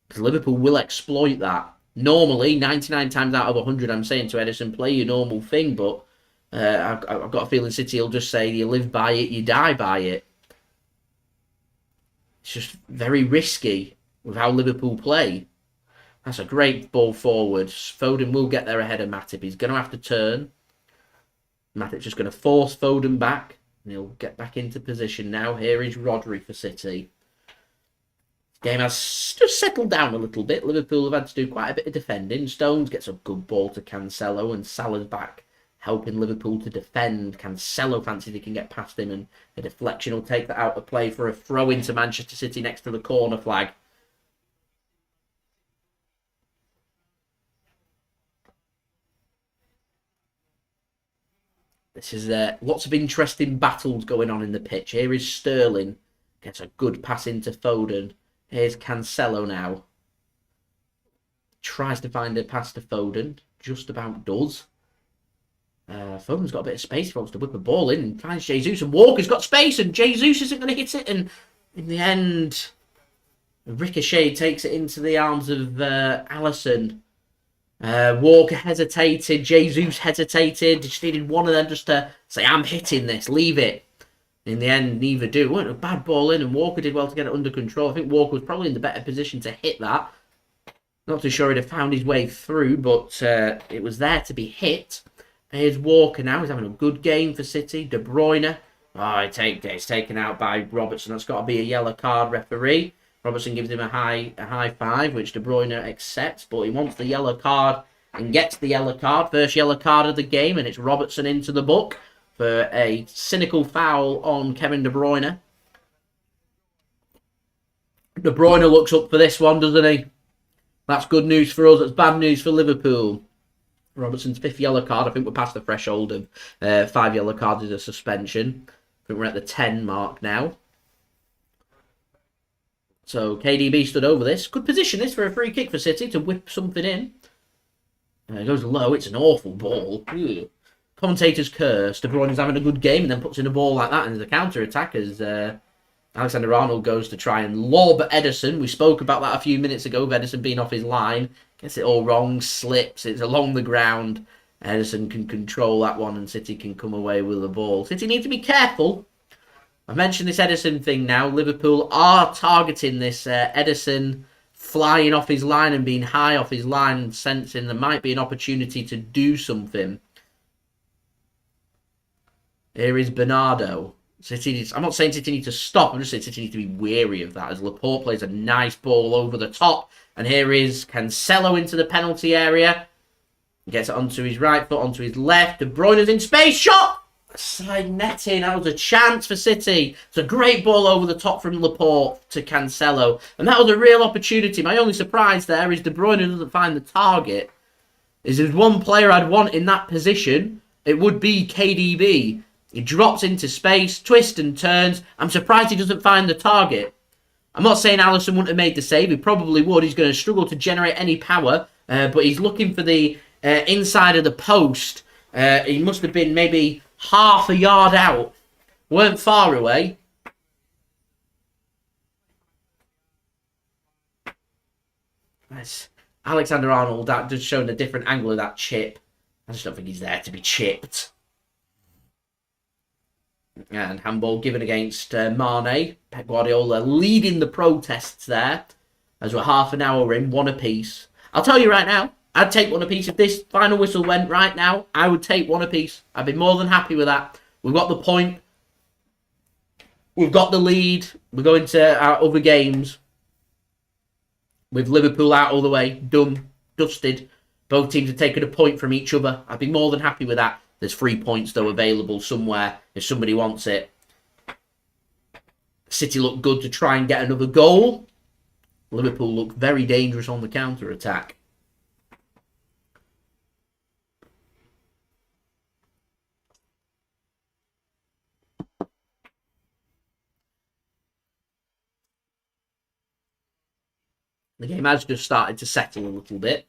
Because Liverpool will exploit that. Normally, 99 times out of 100, I'm saying to Ederson, play your normal thing. But I've got a feeling City will just say, you live by it, you die by it. It's just very risky with how Liverpool play. That's a great ball forward. Foden will get there ahead of Matip. He's going to have to turn. Matip's just going to force Foden back. And he'll get back into position now. Here is Rodri for City. Game has just settled down a little bit. Liverpool have had to do quite a bit of defending. Stones gets a good ball to Cancelo and Salah's back, helping Liverpool to defend. Cancelo fancies he can get past him and a deflection will take that out of play for a throw into Manchester City next to the corner flag. This is lots of interesting battles going on in the pitch. Here is Sterling. Gets a good pass into Foden. Here's Cancelo now. Tries to find a pass to Foden. Just about does. Foden's got a bit of space. He wants to whip a ball in and finds Jesus. And Walker's got space and Jesus isn't going to hit it. And in the end, Ricochet takes it into the arms of Allison. Walker hesitated. Jesus hesitated. Just needed one of them just to say, I'm hitting this. Leave it. In the end, neither do. It wasn't a bad ball in, and Walker did well to get it under control. I think Walker was probably in the better position to hit that. Not too sure he'd have found his way through, but it was there to be hit. Here's Walker now. He's having a good game for City. De Bruyne. Oh, it's taken out by Robertson. That's got to be a yellow card, referee. Robertson gives him a high five, which De Bruyne accepts, but he wants the yellow card and gets the yellow card. First yellow card of the game, and it's Robertson into the book for a cynical foul on Kevin De Bruyne. De Bruyne looks up for this one, doesn't he? That's good news for us. That's bad news for Liverpool. Robertson's 5th yellow card. I think we're past the threshold of 5 yellow cards is a suspension. I think we're at the 10 mark now. So KDB stood over this. Good position this for a free kick for City to whip something in. It goes low. It's an awful ball. Ew. Commentator's curse. De Bruyne's having a good game and then puts in a ball like that. And the counter-attack as Alexander-Arnold goes to try and lob Ederson. We spoke about that a few minutes ago with Ederson being off his line. Gets it all wrong. Slips. It's along the ground. Ederson can control that one and City can come away with the ball. City need to be careful. I mentioned this Ederson thing now. Liverpool are targeting this Ederson flying off his line and being high off his line and sensing there might be an opportunity to do something. Here is Bernardo. I'm not saying City need to stop. I'm just saying City need to be wary of that as Laporte plays a nice ball over the top. And here is Cancelo into the penalty area. He gets it onto his right foot, onto his left. De Bruyne's in space. Shot! Side netting. That was a chance for City. It's a great ball over the top from Laporte to Cancelo. And that was a real opportunity. My only surprise there is De Bruyne doesn't find the target. If there's one player I'd want in that position, it would be KDB. He drops into space, twists and turns. I'm surprised he doesn't find the target. I'm not saying Allison wouldn't have made the save. He probably would. He's going to struggle to generate any power. But he's looking for the inside of the post. He must have been maybe half a yard out. Weren't far away. That's Alexander-Arnold. That just showing a different angle of that chip. I just don't think he's there to be chipped. And handball given against Mane. Pep Guardiola leading the protests there. As we're half an hour in, one apiece. I'll tell you right now, I'd take one apiece. If this final whistle went right now, I would take one apiece. I'd be more than happy with that. We've got the point. We've got the lead. We're going to our other games with Liverpool out all the way. Done. Dusted. Both teams have taken a point from each other. I'd be more than happy with that. There's 3 points, though, available somewhere if somebody wants it. City look good to try and get another goal. Liverpool look very dangerous on the counter-attack. The game has just started to settle a little bit.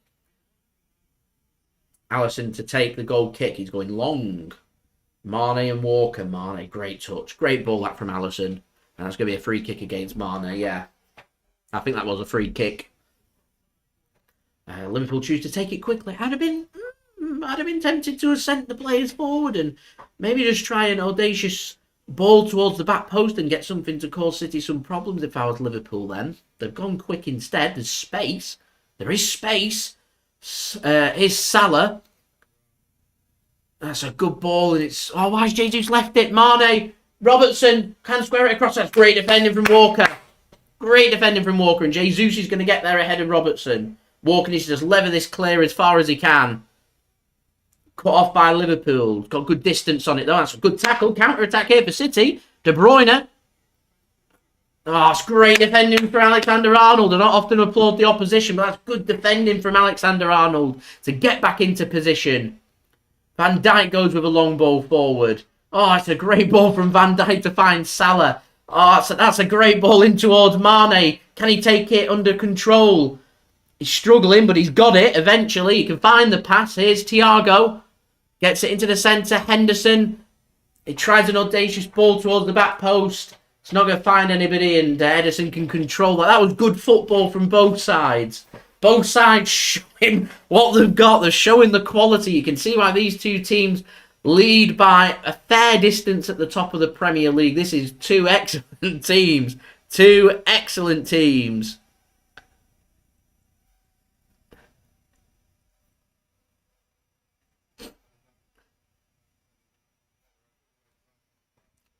Allison to take the goal kick. He's going long. Mane and Walker. Mane, great touch. Great ball that from Allison. And that's going to be a free kick against Mane, yeah. I think that was a free kick. Liverpool choose to take it quickly. I'd have been tempted to have sent the players forward and maybe just try an audacious ball towards the back post and get something to cause City some problems if I was Liverpool then. They've gone quick instead. There's space. There is space. Here's Salah. That's a good ball. And it's... Oh, why's Jesus left it? Mane. Robertson can square it across. That's great defending from Walker. Great defending from Walker. And Jesus is going to get there ahead of Robertson. Walker needs to just lever this clear as far as he can. Cut off by Liverpool. Got good distance on it, though. That's a good tackle. Counter-attack here for City. De Bruyne. Oh, it's great defending from Alexander-Arnold. I don't often applaud the opposition, but that's good defending from Alexander-Arnold to get back into position. Van Dijk goes with a long ball forward. Oh, it's a great ball from Van Dijk to find Salah. Oh, that's a great ball in towards Mane. Can he take it under control? He's struggling, but he's got it eventually. He can find the pass. Here's Thiago. Gets it into the centre. Henderson. He tries an audacious ball towards the back post. It's not going to find anybody, and Ederson can control that. That was good football from both sides. Both sides showing what they've got. They're showing the quality. You can see why these two teams lead by a fair distance at the top of the Premier League. This is two excellent teams. Two excellent teams.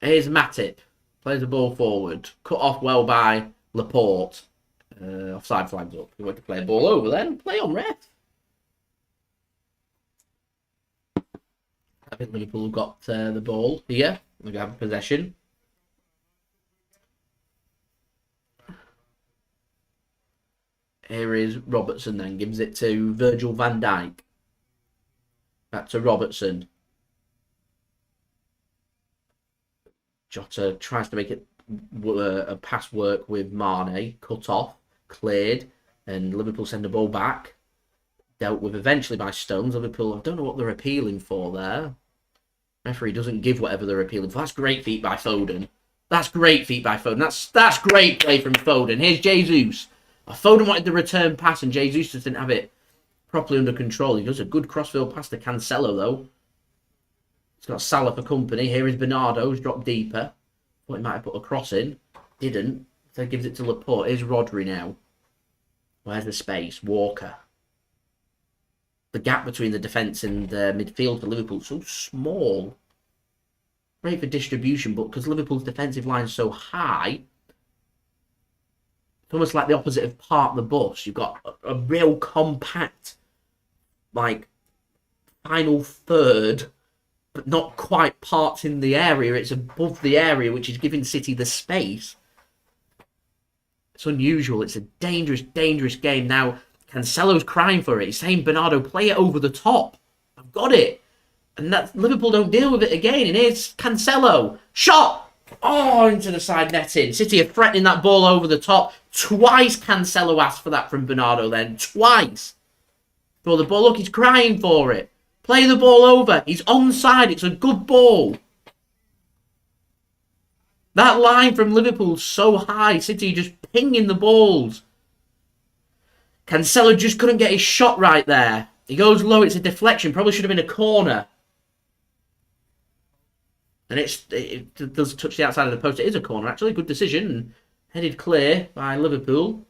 Here's Matip. Plays the ball forward. Cut off well by Laporte. Offside flags up. You want to play a ball over then? Play on ref. I think Liverpool have got the ball here. We're going to have possession. Here is Robertson then. Gives it to Virgil van Dijk. Back to Robertson. Jota tries to make it a pass work with Mane. Cut off. Cleared. And Liverpool send the ball back. Dealt with eventually by Stones. Liverpool, I don't know what they're appealing for there. Referee doesn't give whatever they're appealing for. That's great feet by Foden. That's great feet by Foden. That's great play from Foden. Here's Jesus. Foden wanted the return pass and Jesus just didn't have it properly under control. He does a good crossfield pass to Cancelo though. He's got Salah for company. Here is Bernardo. He's dropped deeper. Thought he might have put a cross in. Didn't. So he gives it to Laporte. Here's Rodri now. Where's the space? Walker. The gap between the defence and midfield for Liverpool is so small. Great for distribution, but because Liverpool's defensive line is so high, it's almost like the opposite of park the bus. You've got a real compact, like, final third, but not quite parked in the area. It's above the area, which is giving City the space. It's unusual. It's a dangerous, dangerous game. Now, Cancelo's crying for it. He's saying, Bernardo, play it over the top. I've got it. And that Liverpool don't deal with it again. And here's Cancelo. Shot! Oh, into the side netting. City are threatening that ball over the top. Twice Cancelo asked for that from Bernardo then. Twice. Throw the ball. Look, he's crying for it. Play the ball over. He's onside. It's a good ball. That line from Liverpool's so high. City just pinging the balls. Cancelo just couldn't get his shot right there. He goes low. It's a deflection. Probably should have been a corner. And it does touch the outside of the post. It is a corner, actually. Good decision. Headed clear by Liverpool.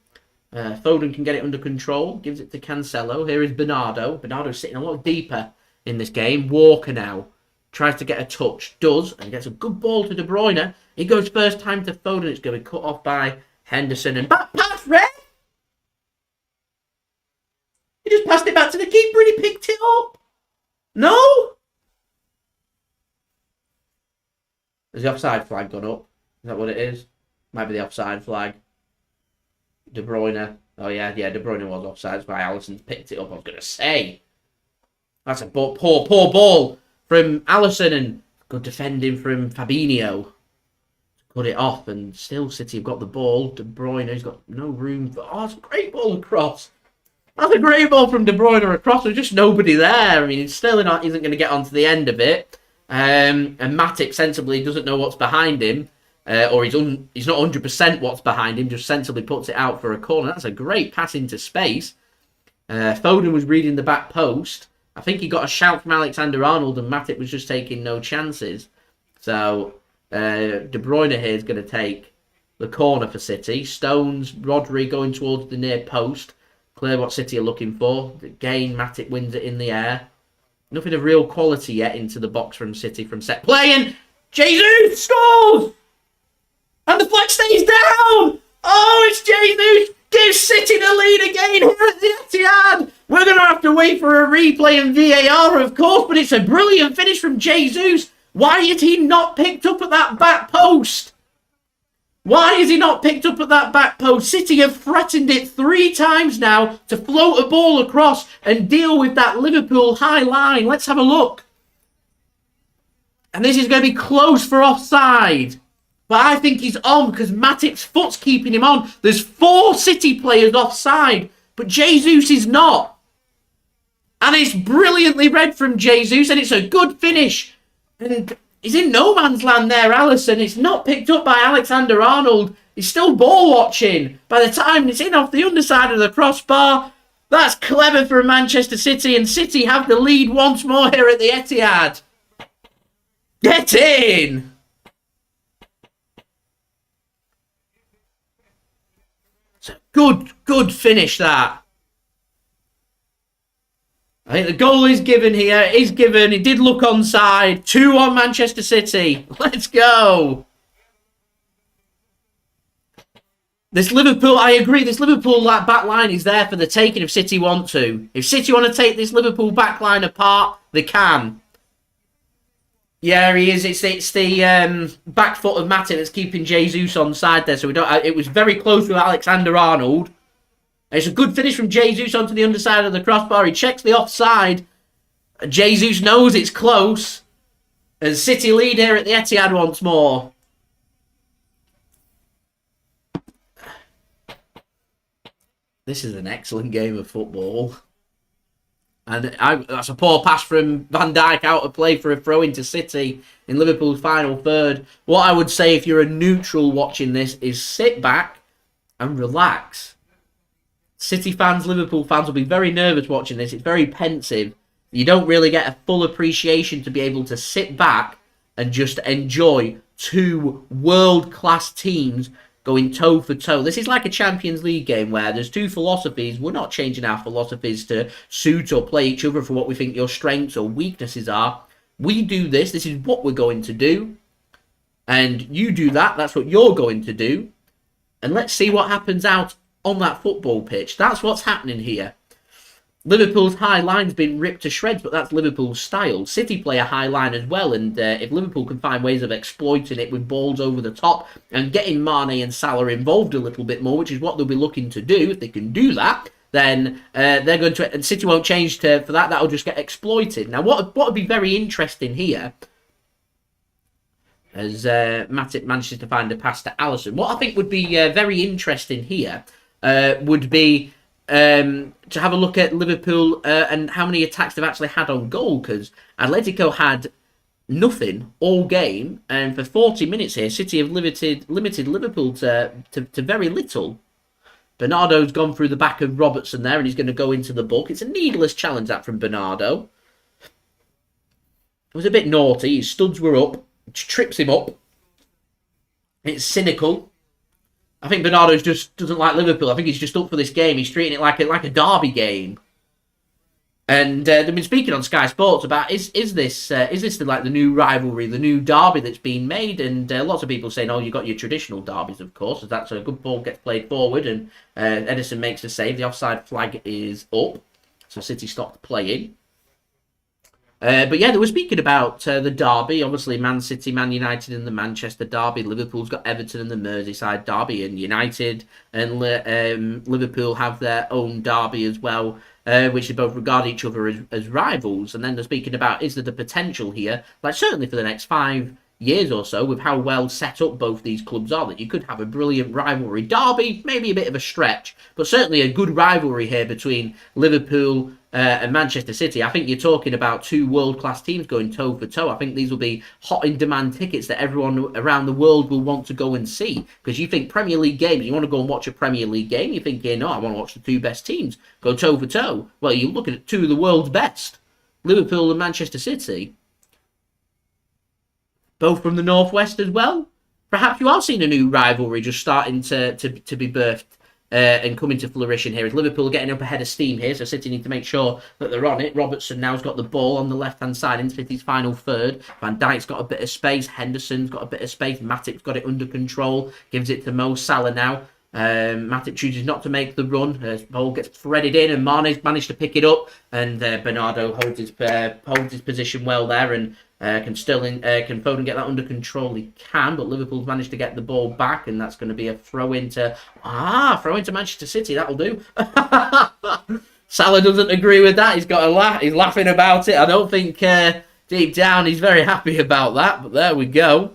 Foden can get it under control. Gives it to Cancelo. Here is Bernardo. Bernardo's sitting a lot deeper in this game. Walker now tries to get a touch. Does. And gets a good ball to De Bruyne. He goes first time to Foden. It's going to be cut off by Henderson. And back pass, Red. He just passed it back to the keeper and he picked it up. No? Has the offside flag gone up? Is that what it is? Might be the offside flag. De Bruyne. Oh, yeah, De Bruyne was offside. That's why Allison picked it up, I was going to say. That's a poor ball from Allison and good defending from Fabinho. Cut it off and still City have got the ball. De Bruyne has got no room for... Oh, it's a great ball across. That's a great ball from De Bruyne across. There's just nobody there. I mean, Sterling isn't going to get onto the end of it. And Matic sensibly doesn't know what's behind him. Or he's not 100% what's behind him. Just sensibly puts it out for a corner. That's a great pass into space. Foden was reading the back post. I think he got a shout from Alexander-Arnold and Matic was just taking no chances. So De Bruyne here is going to take the corner for City. Stones, Rodri going towards the near post. Clear what City are looking for. Again, Matic wins it in the air. Nothing of real quality yet into the box from City from set play. And Jesus scores! And the flag stays down! Oh, it's Jesus! Gives City the lead again here at the Etihad! We're going to have to wait for a replay and VAR, of course, but it's a brilliant finish from Jesus. Why is he not picked up at that back post? Why is he not picked up at that back post? City have threatened it 3 times now to float a ball across and deal with that Liverpool high line. Let's have a look. And this is going to be close for offside. But I think he's on because Matic's foot's keeping him on. There's 4 City players offside, but Jesus is not. And it's brilliantly read from Jesus, and it's a good finish. And he's in no man's land there, Allison. It's not picked up by Alexander-Arnold. He's still ball watching. By the time it's in off the underside of the crossbar, that's clever for Manchester City, and City have the lead once more here at the Etihad. Get in! It's a good finish, that. I think the goal is given here. It is given. It did look onside. 2 on Manchester City. Let's go. This Liverpool, I agree, this Liverpool back line is there for the taking if City want to. If City want to take this Liverpool back line apart, they can. Yeah, he is. It's the back foot of Matic that's keeping Jesus onside there. So we don't. It was very close with Alexander-Arnold. It's a good finish from Jesus onto the underside of the crossbar. He checks the offside. Jesus knows it's close. And City lead here at the Etihad once more. This is an excellent game of football. And that's a poor pass from Van Dijk out of play for a throw into City in Liverpool's final third. What I would say if you're a neutral watching this is sit back and relax. City fans, Liverpool fans will be very nervous watching this. It's very pensive. You don't really get a full appreciation to be able to sit back and just enjoy 2 world-class teams going toe for toe. This is like a Champions League game where there's 2 philosophies. We're not changing our philosophies to suit or play each other for what we think your strengths or weaknesses are. We do this. This is what we're going to do. And you do that. That's what you're going to do. And let's see what happens out on that football pitch. That's what's happening here. Liverpool's high line's been ripped to shreds, but that's Liverpool's style. City play a high line as well, and if Liverpool can find ways of exploiting it with balls over the top and getting Mane and Salah involved a little bit more, which is what they'll be looking to do, if they can do that, then they're going to, and City won't change for that. That'll just get exploited. Now, what would be very interesting here, as Matip manages to find a pass to Allison, what I think would be very interesting here would be to have a look at Liverpool and how many attacks they've actually had on goal, because Atletico had nothing all game, and for 40 minutes here, City have limited Liverpool to very little. Bernardo's gone through the back of Robertson there, and he's going to go into the book. It's a needless challenge, that, from Bernardo. It was a bit naughty. His studs were up. Trips him up. It's cynical. I think Bernardo just doesn't like Liverpool. I think he's just up for this game. He's treating it like a derby game. And they've been speaking on Sky Sports about is this the new rivalry, the new derby that's been made? And lots of people saying, oh, you've got your traditional derbies, of course, as that's a good ball gets played forward and Ederson makes a save. The offside flag is up, so City stopped playing. But yeah, they were speaking about the derby. Obviously, Man City, Man United and the Manchester derby. Liverpool's got Everton and the Merseyside derby, and United and Liverpool have their own derby as well, which they both regard each other as rivals. And then they're speaking about, is there the potential here, like certainly for the next 5 years or so, with how well set up both these clubs are, that you could have a brilliant rivalry. Derby, maybe a bit of a stretch, but certainly a good rivalry here between Liverpool and Manchester City. I think you're talking about two world-class teams going toe-for-toe. I think these will be hot in-demand tickets that everyone around the world will want to go and see. Because you think Premier League games, you want to go and watch a Premier League game, you're thinking, oh, I want to watch the two best teams go toe-for-toe. Well, you're looking at two of the world's best, Liverpool and Manchester City. Both from the northwest as well. Perhaps you are seeing a new rivalry just starting to be birthed and coming to flourishing here. As Liverpool getting up ahead of steam here, so City need to make sure that they're on it. Robertson now's got the ball on the left-hand side in City's final third. Van Dijk's got a bit of space. Henderson's got a bit of space. Matip's got it under control. Gives it to Mo Salah now. Matip chooses not to make the run. Ball gets threaded in, and Mane's managed to pick it up. And Bernardo holds his position well there, and can Foden get that under control? He can, but Liverpool's managed to get the ball back, and that's going to be a throw into Manchester City. That'll do. Salah doesn't agree with that. He's got a laugh. He's laughing about it. I don't think deep down he's very happy about that. But there we go.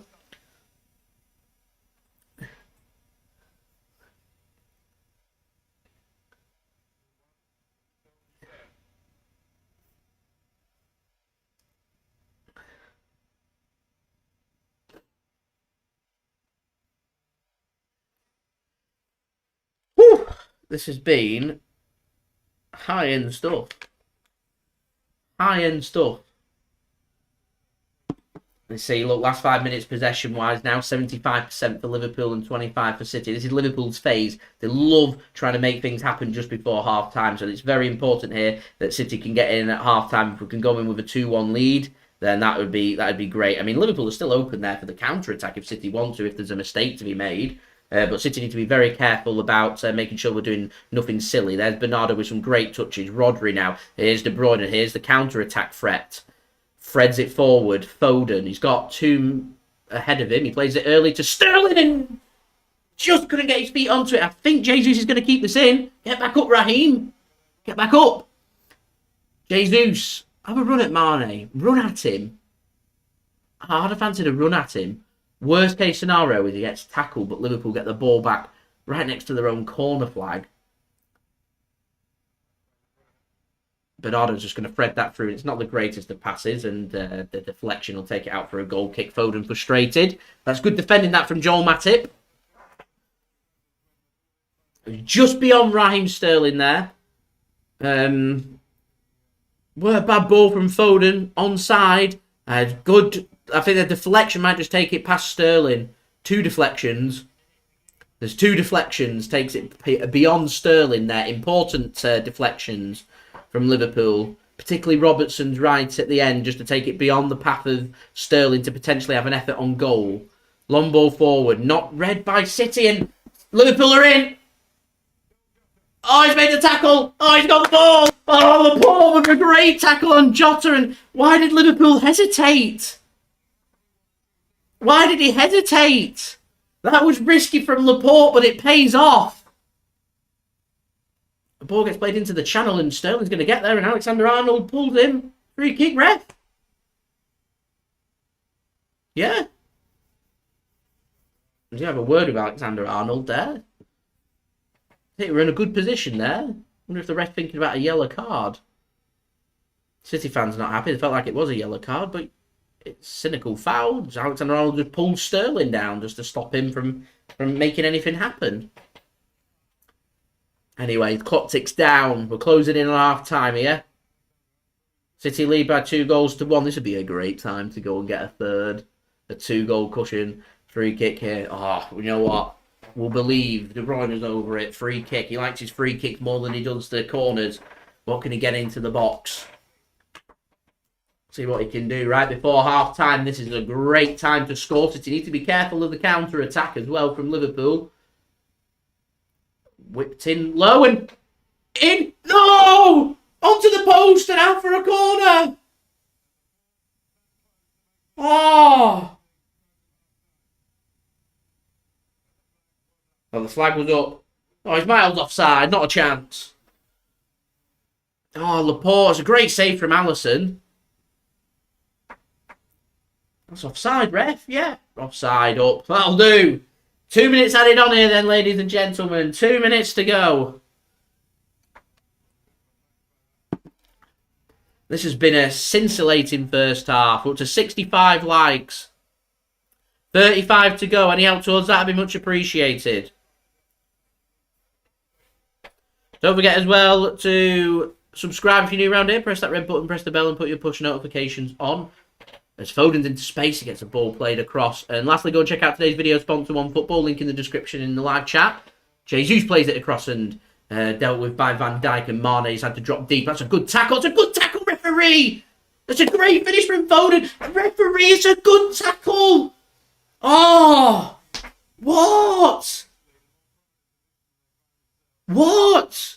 This has been high-end stuff. High-end stuff. Let's see, look, last 5 minutes possession-wise now, 75% for Liverpool and 25% for City. This is Liverpool's phase. They love trying to make things happen just before half-time, so it's very important here that City can get in at half-time. If we can go in with a 2-1 lead, then that'd be great. I mean, Liverpool is still open there for the counter-attack if City want to, if there's a mistake to be made. But City need to be very careful about making sure we're doing nothing silly. There's Bernardo with some great touches. Rodri now. Here's De Bruyne. Here's the counter-attack threat. Threads it forward. Foden. He's got two ahead of him. He plays it early to Sterling and just couldn't get his feet onto it. I think Jesus is going to keep this in. Get back up, Raheem. Get back up. Jesus. Have a run at Mane. Run at him. I'd have fancied a run at him. Worst case scenario is he gets tackled, but Liverpool get the ball back right next to their own corner flag. Bernardo's just going to thread that through. It's not the greatest of passes, and the deflection will take it out for a goal kick. Foden frustrated. That's good defending that from Joel Matip. Just beyond Raheem Sterling there. What a bad ball from Foden. Onside. Good. I think the deflection might just take it past Sterling. Two deflections. There's two deflections. Takes it beyond Sterling there. Important deflections from Liverpool. Particularly Robertson's right at the end, just to take it beyond the path of Sterling to potentially have an effort on goal. Long ball forward. Not read by City, and Liverpool are in. Oh, he's made the tackle. Oh, he's got the ball. Oh, the ball with a great tackle on Jota. And why did Liverpool hesitate? Why did he hesitate? That was risky from Laporte, but it pays off. The ball gets played into the channel and Sterling's going to get there and Alexander-Arnold pulls him. Free kick, ref. Yeah. Did you have a word with Alexander-Arnold there? I think we're in a good position there. Wonder if the ref thinking about a yellow card. City fans not happy. They felt like it was a yellow card, but it's cynical foul. Alexander-Arnold just pulled Sterling down just to stop him from making anything happen. Anyway, the clock ticks down. We're closing in on half-time here. City lead by 2-1. This would be a great time to go and get a third. A 2-goal cushion. Free kick here. Oh, you know what? We'll believe De Bruyne is over it. Free kick. He likes his free kick more than he does the corners. What can he get into the box? See what he can do right before half-time. This is a great time to score. City need to be careful of the counter-attack as well from Liverpool. Whipped in low and in. No! Onto the post and out for a corner. Oh! Well, the flag was up. Oh, he's miles offside. Not a chance. Oh, Laporte. It's a great save from Allison. That's offside, ref. Yeah. Offside up. That'll do. 2 minutes added on here then, ladies and gentlemen. 2 minutes to go. This has been a scintillating first half. Up to 65 likes. 35 to go. Any help towards that would be much appreciated. Don't forget as well to subscribe if you're new around here. Press that red button, press the bell and put your push notifications on. As Foden's into space, he gets a ball played across. And lastly, go and check out today's video sponsor, OneFootball. Link in the description in the live chat. Jesus plays it across and dealt with by Van Dijk, and Mane. He's had to drop deep. That's a good tackle. It's a good tackle, referee. That's a great finish from Foden. Referee, it's a good tackle. Oh, what? What?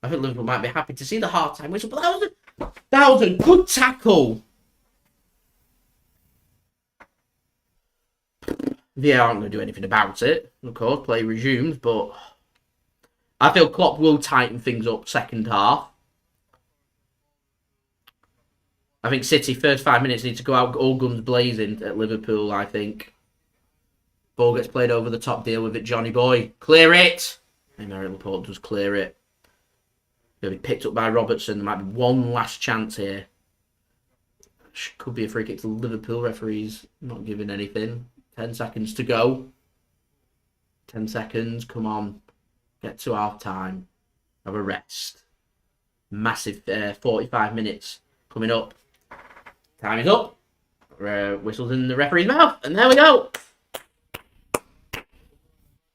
I think Liverpool might be happy to see the half-time whistle, but that was a good tackle. Yeah, aren't going to do anything about it. Of course, play resumes, but I feel Klopp will tighten things up second half. I think City, first 5 minutes, need to go out all guns blazing at Liverpool, I think. Ball gets played over the top, deal with it, Johnny boy. Clear it! Aymeric Laporte does clear it. Going to be picked up by Robertson. There might be one last chance here. Could be a free kick to Liverpool. Referees not giving anything. 10 seconds to go. 10 seconds. Come on. Get to half time. Have a rest. Massive 45 minutes coming up. Time is up. Whistles in the referee's mouth. And there we go.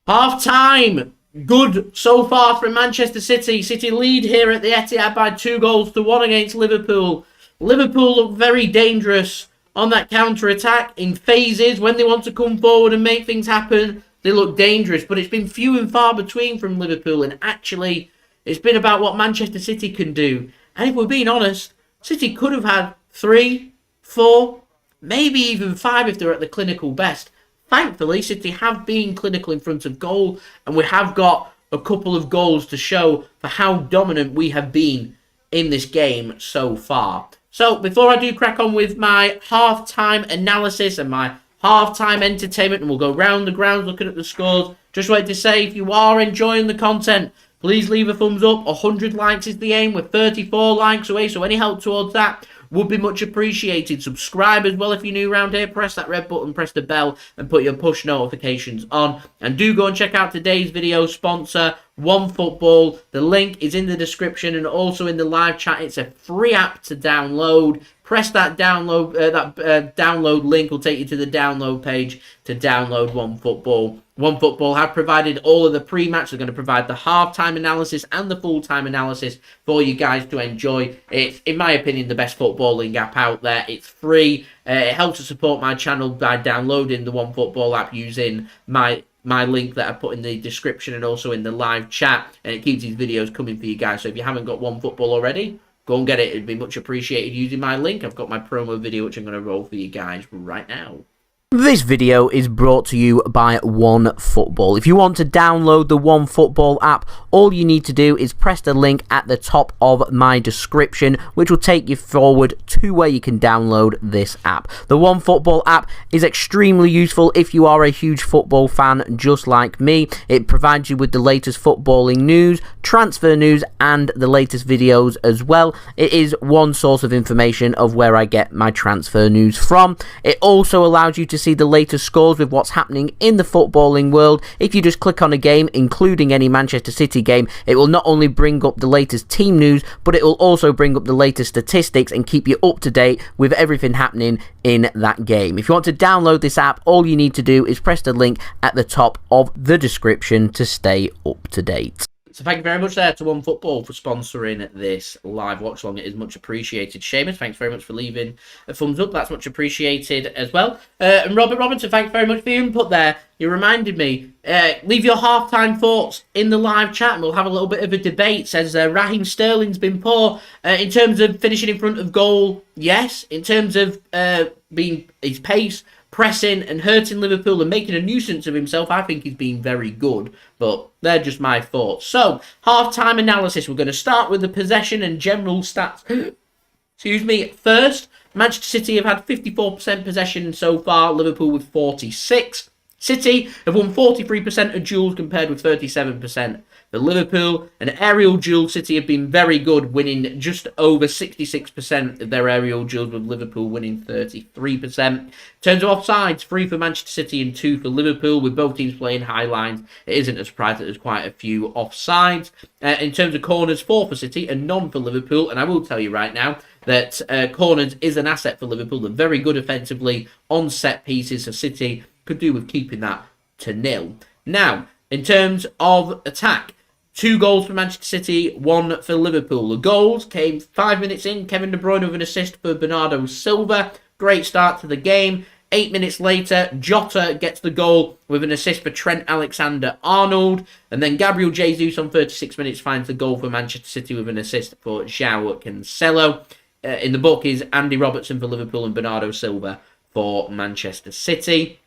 Half time. Good so far from Manchester City. City lead here at the Etihad by 2-1 against Liverpool. Liverpool look very dangerous on that counter-attack in phases. When they want to come forward and make things happen, they look dangerous. But it's been few and far between from Liverpool. And actually, it's been about what Manchester City can do. And if we're being honest, City could have had 3, 4, maybe even 5 if they're at the clinical best. Thankfully, City have been clinical in front of goal, and we have got a couple of goals to show for how dominant we have been in this game so far. So, before I do crack on with my half-time analysis and my half-time entertainment, and we'll go round the grounds looking at the scores, just wanted to say, if you are enjoying the content, please leave a thumbs up. 100 likes is the aim. We're 34 likes away, so any help towards that would be much appreciated. Subscribe as well if you're new around here. Press that red button, press the bell, and put your push notifications on. And do go and check out today's video sponsor, OneFootball. The link is in the description and also in the live chat. It's a free app to download. Press that download download link will take you to the download page to download OneFootball. OneFootball have provided all of the pre-match. They're going to provide the half-time analysis and the full-time analysis for you guys to enjoy. It's, in my opinion, the best footballing app out there. It's free. It helps to support my channel by downloading the OneFootball app using my link that I put in the description and also in the live chat. And it keeps these videos coming for you guys. So if you haven't got OneFootball already, go and get it. It'd be much appreciated using my link. I've got my promo video, which I'm going to roll for you guys right now. This video is brought to you by OneFootball. If you want to download the OneFootball app, all you need to do is press the link at the top of my description, which will take you forward to where you can download this app. The OneFootball app is extremely useful if you are a huge football fan just like me. It provides you with the latest footballing news, transfer news, and the latest videos as well. It is one source of information of where I get my transfer news from. It also allows you to see the latest scores with what's happening in the footballing world. If you just click on a game, including any Manchester City game, it will not only bring up the latest team news, but it will also bring up the latest statistics and keep you up to date with everything happening in that game. If you want to download this app, all you need to do is press the link at the top of the description to stay up to date. So thank you very much there to OneFootball for sponsoring this live watch along. It is much appreciated. Seamus, thanks very much for leaving a thumbs up. That's much appreciated as well. And Robert Robinson, thanks very much for your input there. You reminded me. Leave your halftime thoughts in the live chat and we'll have a little bit of a debate. Says Raheem Sterling's been poor in terms of finishing in front of goal. Yes. In terms of being his pace, pressing and hurting Liverpool and making a nuisance of himself, I think he's been very good. But they're just my thoughts. So, half-time analysis. We're going to start with the possession and general stats. Excuse me. First, Manchester City have had 54% possession so far. Liverpool with 46%. City have won 43% of duels compared with 37%. For Liverpool, an aerial duel, City have been very good, winning just over 66% of their aerial duels, with Liverpool winning 33%. In terms of offsides, 3 for Manchester City and 2 for Liverpool, with both teams playing high lines. It isn't a surprise that there's quite a few offsides. In terms of corners, 4 for City and none for Liverpool. And I will tell you right now that corners is an asset for Liverpool. They're very good offensively on set pieces, so City could do with keeping that to 0. Now, in terms of attack, 2 goals for Manchester City, 1 for Liverpool. The goals came 5 minutes in. Kevin De Bruyne with an assist for Bernardo Silva. Great start to the game. 8 minutes later, Jota gets the goal with an assist for Trent Alexander-Arnold. And then Gabriel Jesus on 36 minutes finds the goal for Manchester City with an assist for Joao Cancelo. In the book is Andy Robertson for Liverpool and Bernardo Silva for Manchester City.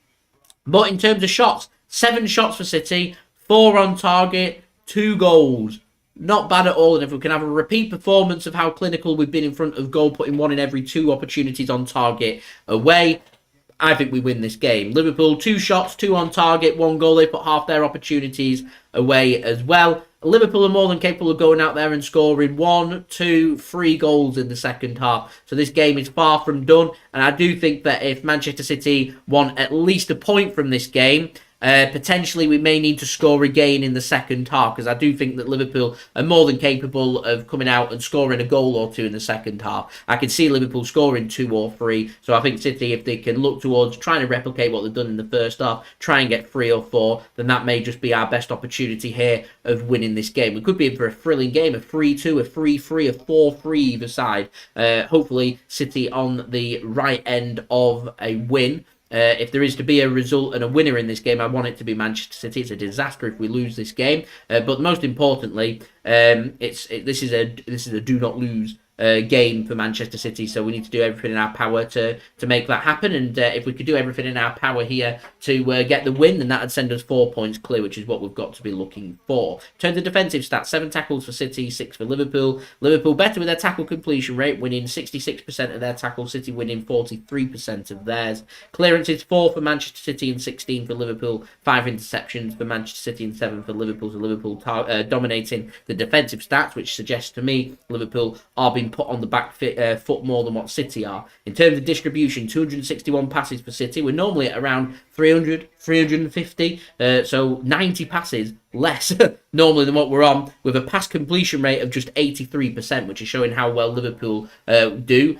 But in terms of shots, 7 shots for City, 4 on target, 2 goals. Not bad at all. And if we can have a repeat performance of how clinical we've been in front of goal, putting 1 in every 2 opportunities on target away, I think we win this game. Liverpool, 2 shots, 2 on target, 1 goal. They put half their opportunities away as well. Liverpool are more than capable of going out there and scoring 1, 2, 3 goals in the second half. So this game is far from done. And I do think that if Manchester City want at least a point from this game, potentially we may need to score again in the second half, because I do think that Liverpool are more than capable of coming out and scoring a goal or 2 in the second half. I can see Liverpool scoring 2 or 3, so I think City, if they can look towards trying to replicate what they've done in the first half, try and get 3 or 4, then that may just be our best opportunity here of winning this game. We could be in for a thrilling game, a 3-2, a 3-3, a 4-3 either side. Hopefully City on the right end of a win. If there is to be a result and a winner in this game, I want it to be Manchester City. It's a disaster if we lose this game. But most importantly, this is a do not lose game for Manchester City, so we need to do everything in our power to make that happen. And if we could do everything in our power here to get the win, then that would send us 4 points clear, which is what we've got to be looking for. In terms of defensive stats, 7 tackles for City, 6 for Liverpool. Liverpool better with their tackle completion rate, winning 66% of their tackles, City winning 43% of theirs. Clearances, 4 for Manchester City and 16 for Liverpool. 5 interceptions for Manchester City and 7 for Liverpool. So Liverpool dominating the defensive stats, which suggests to me Liverpool are being put on the back foot more than what City are. In terms of distribution, 261 passes for City. We're normally at around 300, 350, so 90 passes less normally than what we're on, with a pass completion rate of just 83%, which is showing how well Liverpool do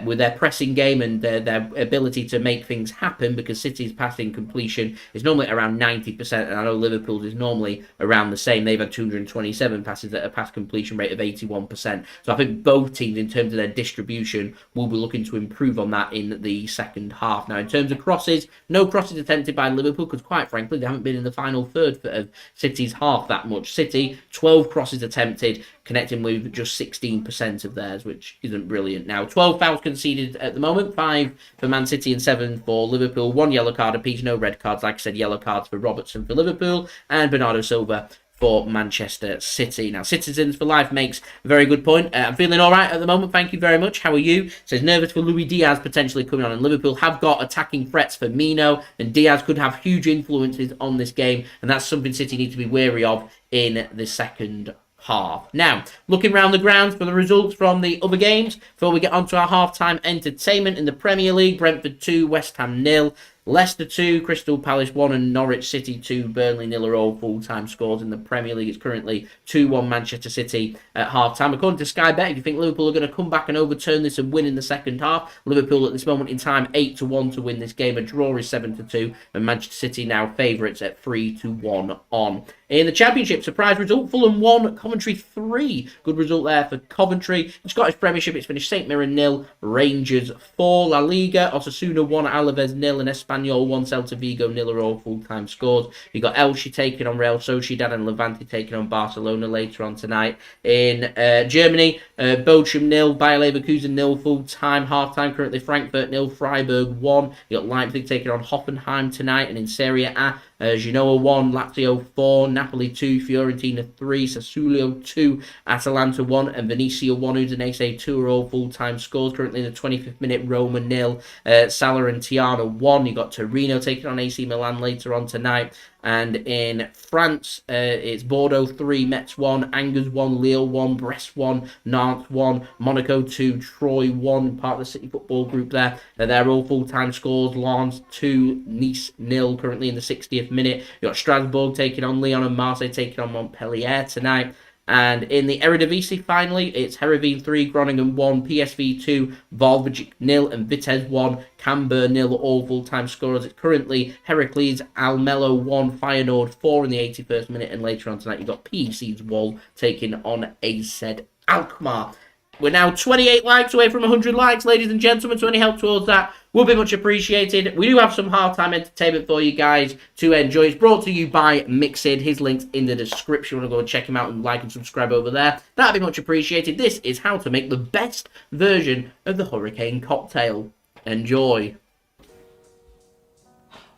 with their pressing game and their ability to make things happen, because City's passing completion is normally around 90%, and I know Liverpool's is normally around the same. They've had 227 passes at a pass completion rate of 81%. So I think both teams, in terms of their distribution, will be looking to improve on that in the second half. Now, in terms of crosses, no crosses attempted by Liverpool, because quite frankly, they haven't been in the final third of City's half that much. City, 12 crosses attempted, connecting with just 16% of theirs, which isn't brilliant. Now, 12 fouls conceded at the moment, 5 for Man City and 7 for Liverpool. 1 yellow card apiece, no red cards. Like I said, yellow cards for Robertson for Liverpool and Bernardo Silva for Manchester City. Now, Citizens for Life makes a very good point. I'm feeling all right at the moment. Thank you very much. How are you? Says nervous for Luis Diaz potentially coming on, and Liverpool have got attacking threats for Mino, and Diaz could have huge influences on this game, and that's something City need to be wary of in the second half. Now, looking around the grounds for the results from the other games before we get on to our half-time entertainment in the Premier League. Brentford 2, West Ham 0. Leicester 2, Crystal Palace 1 and Norwich City 2, Burnley 0 are all full-time scores in the Premier League. It's currently 2-1 Manchester City at half-time. According to Sky Bet, if you think Liverpool are going to come back and overturn this and win in the second half, Liverpool at this moment in time 8-1 to win this game. A draw is 7-2, and Manchester City now favourites at 3-1 on. In the Championship, surprise result, Fulham 1, Coventry 3. Good result there for Coventry. In Scottish Premiership, it's finished St Mirren 0, Rangers 4. La Liga, Osasuna 1, Alaves 0, and Espanyol 1, Celta Vigo 0 are all full-time scores. You've got Elche taking on Real Sociedad and Levante taking on Barcelona later on tonight. In Germany, Bochum 0, Bayer Leverkusen 0 full-time, half-time currently Frankfurt 0, Freiburg 1. You've got Leipzig taking on Hoffenheim tonight, and in Serie A, Genoa 1, Lazio 4, Napoli 2, Fiorentina 3, Sassuolo 2, Atalanta 1, and Venezia 1, Udinese 2 are all full-time scores. Currently in the 25th minute, Roma 0, Salernitana 1. You've got Torino taking on AC Milan later on tonight. And in France, it's Bordeaux 3, Metz 1, Angers 1, Lille 1, Brest 1, Nantes 1, Monaco 2, Troyes 1, part of the City football group there. They're all full-time scores. Lens 2, Nice 0, currently in the 60th minute. You've got Strasbourg taking on Lyon and Marseille taking on Montpellier tonight. And in the Eredivisie, finally, it's Heerenveen 3, Groningen 1, PSV 2, Valvik 0, and Vitesse 1, Camber 0, all full-time scorers. It's currently Heracles Almelo 1, Feyenoord 4 in the 81st minute, and later on tonight you've got PEC's Wall taking on AZ Alkmaar. We're now 28 likes away from 100 likes, ladies and gentlemen, so any help towards that will be much appreciated. We do have some half-time entertainment for you guys to enjoy. It's brought to you by Mixid. His link's in the description. You want to go and check him out and like and subscribe over there. That'd be much appreciated. This is how to make the best version of the Hurricane cocktail. Enjoy.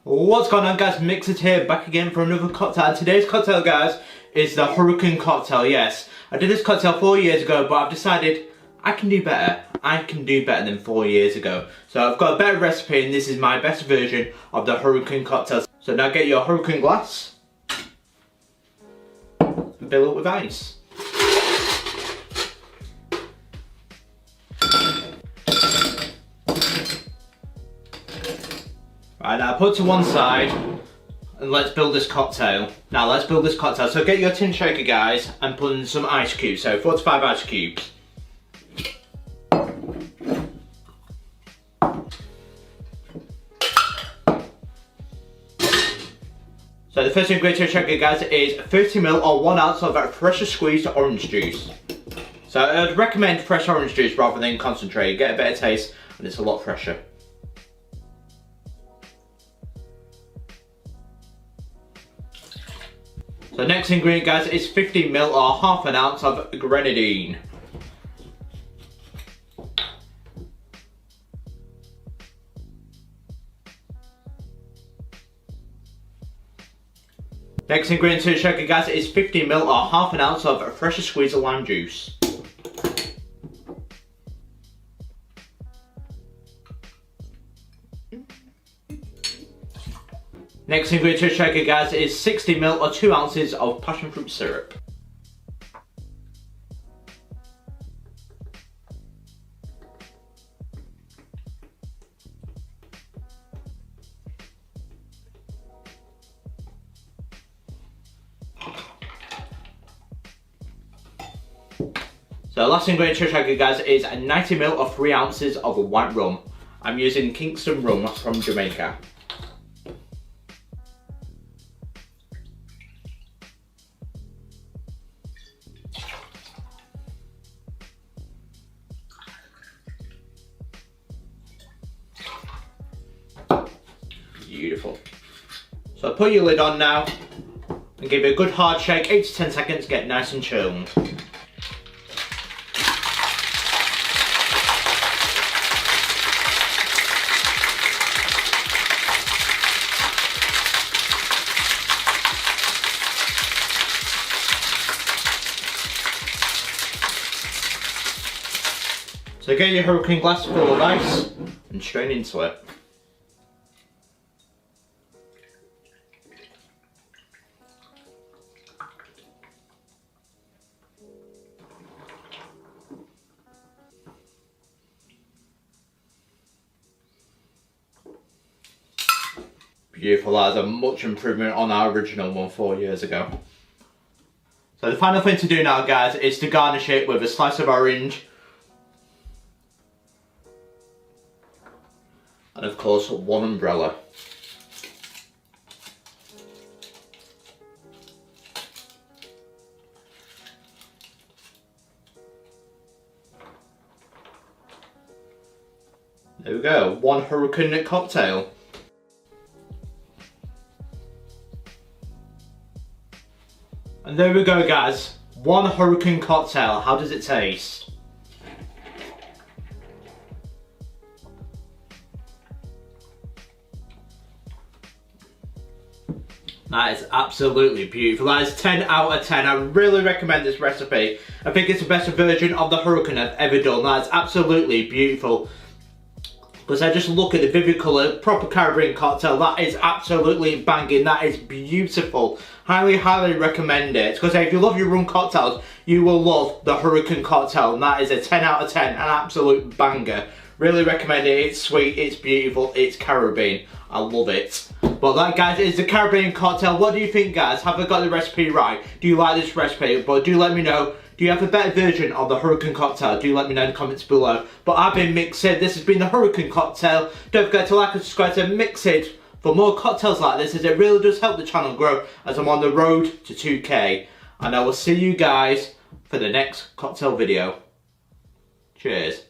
What's going on, guys? Mixid here, back again for another cocktail. And today's cocktail, guys, is the Hurricane cocktail. Yes, I did this cocktail 4 years ago, but I've decided I can do better. I can do better than 4 years ago. So I've got a better recipe, and this is my best version of the Hurricane cocktail. So now get your Hurricane glass and fill it with ice. Right, now put it to one side and let's build this cocktail. Now let's build this cocktail. So get your tin shaker, guys, and put in some ice cubes. So 4 to 5 ice cubes. So the first ingredient to shaker, guys, is 30ml or 1 ounce of freshly squeezed orange juice. So I'd recommend fresh orange juice rather than concentrate. You get a better taste and it's a lot fresher. So next ingredient, guys, is 15ml or half an ounce of grenadine. Next ingredient to the shaker, guys, is 15ml or half an ounce of freshly squeezed lime juice. Next ingredient to the shaker, guys, is 60ml or 2 ounces of passion fruit syrup. So the last ingredient to the shaker, guys, is 90ml or 3 ounces of white rum. I'm using Kingston rum from Jamaica. Beautiful. So put your lid on now and give it a good hard shake, 8 to 10 seconds, get nice and chilled. So get your hurricane glass full of ice and strain into it. Beautiful, that is a much improvement on our original one 4 years ago. So the final thing to do now, guys, is to garnish it with a slice of orange. And of course, one umbrella. There we go, one hurricane cocktail. And there we go, guys, one hurricane cocktail. How does it taste? That is absolutely beautiful. That is 10 out of 10. I really recommend this recipe. I think it's the best version of the hurricane I've ever done. That is absolutely beautiful. Because I just look at the vivid colour, proper Caribbean cocktail, that is absolutely banging, that is beautiful. Highly, highly recommend it. Because if you love your rum cocktails, you will love the hurricane cocktail. And that is a 10 out of 10, an absolute banger. Really recommend it, it's sweet, it's beautiful, it's Caribbean. I love it. But that, guys, is the Caribbean cocktail. What do you think, guys? Have I got the recipe right? Do you like this recipe? But do let me know. Do you have a better version of the hurricane cocktail? Do let me know in the comments below. But I've been Mixed. This has been the hurricane cocktail. Don't forget to like and subscribe to Mixed for more cocktails like this, as it really does help the channel grow as I'm on the road to 2K. And I will see you guys for the next cocktail video. Cheers.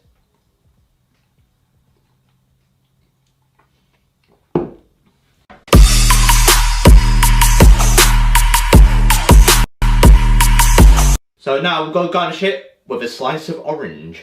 So now we're going to garnish it with a slice of orange.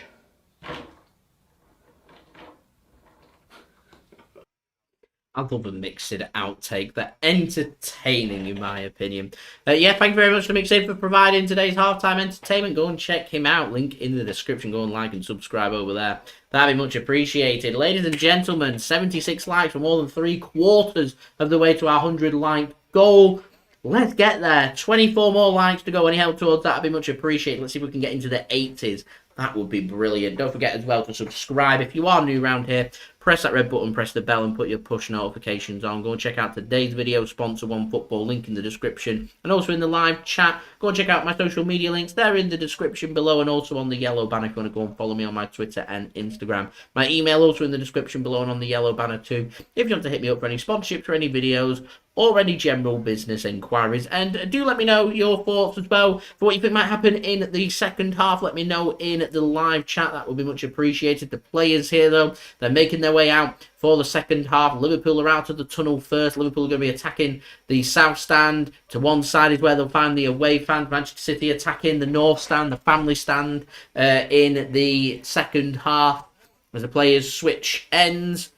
I love a Mixed outtake. They're entertaining, in my opinion. Yeah, thank you very much to Mixed for providing today's halftime entertainment. Go and check him out. Link in the description. Go and like and subscribe over there. That'd be much appreciated. Ladies and gentlemen, 76 likes for more than 3/4 of the way to our 100 like goal. Let's get there. 24 more likes to go. Any help towards that would be much appreciated. Let's see if we can get into the 80s. That would be brilliant. Don't forget as well to subscribe. If you are new around here, press that red button, press the bell, and put your push notifications on. Go and check out today's video, sponsor One Football, link in the description. And also in the live chat, go and check out my social media links. They're in the description below, and also on the yellow banner if you want to go and follow me on my Twitter and Instagram. My email also in the description below and on the yellow banner too. If you want to hit me up for any sponsorships or any videos, or any general business inquiries. And do let me know your thoughts as well for what you think might happen in the second half. Let me know in the live chat. That would be much appreciated. The players here, though, they're making their way out for the second half. Liverpool are out of the tunnel first. Liverpool are going to be attacking the south stand. To one side is where they'll find the away fans. Manchester City attacking the north stand, the family stand, in the second half as the players switch ends.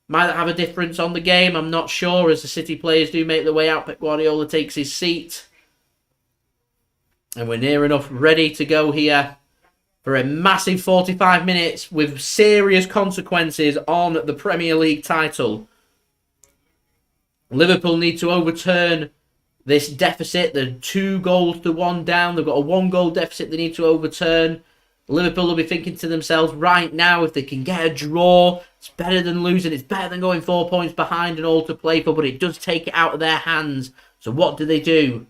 Might that have a difference on the game? I'm not sure. As the City players do make their way out, Pep Guardiola takes his seat. And we're near enough ready to go here for a massive 45 minutes with serious consequences on the Premier League title. Liverpool need to overturn this deficit. They're 2-1 down. They've got a 1-goal deficit they need to overturn. Liverpool will be thinking to themselves right now, if they can get a draw, it's better than losing. It's better than going 4 points behind and all to play for, but it does take it out of their hands. So what do?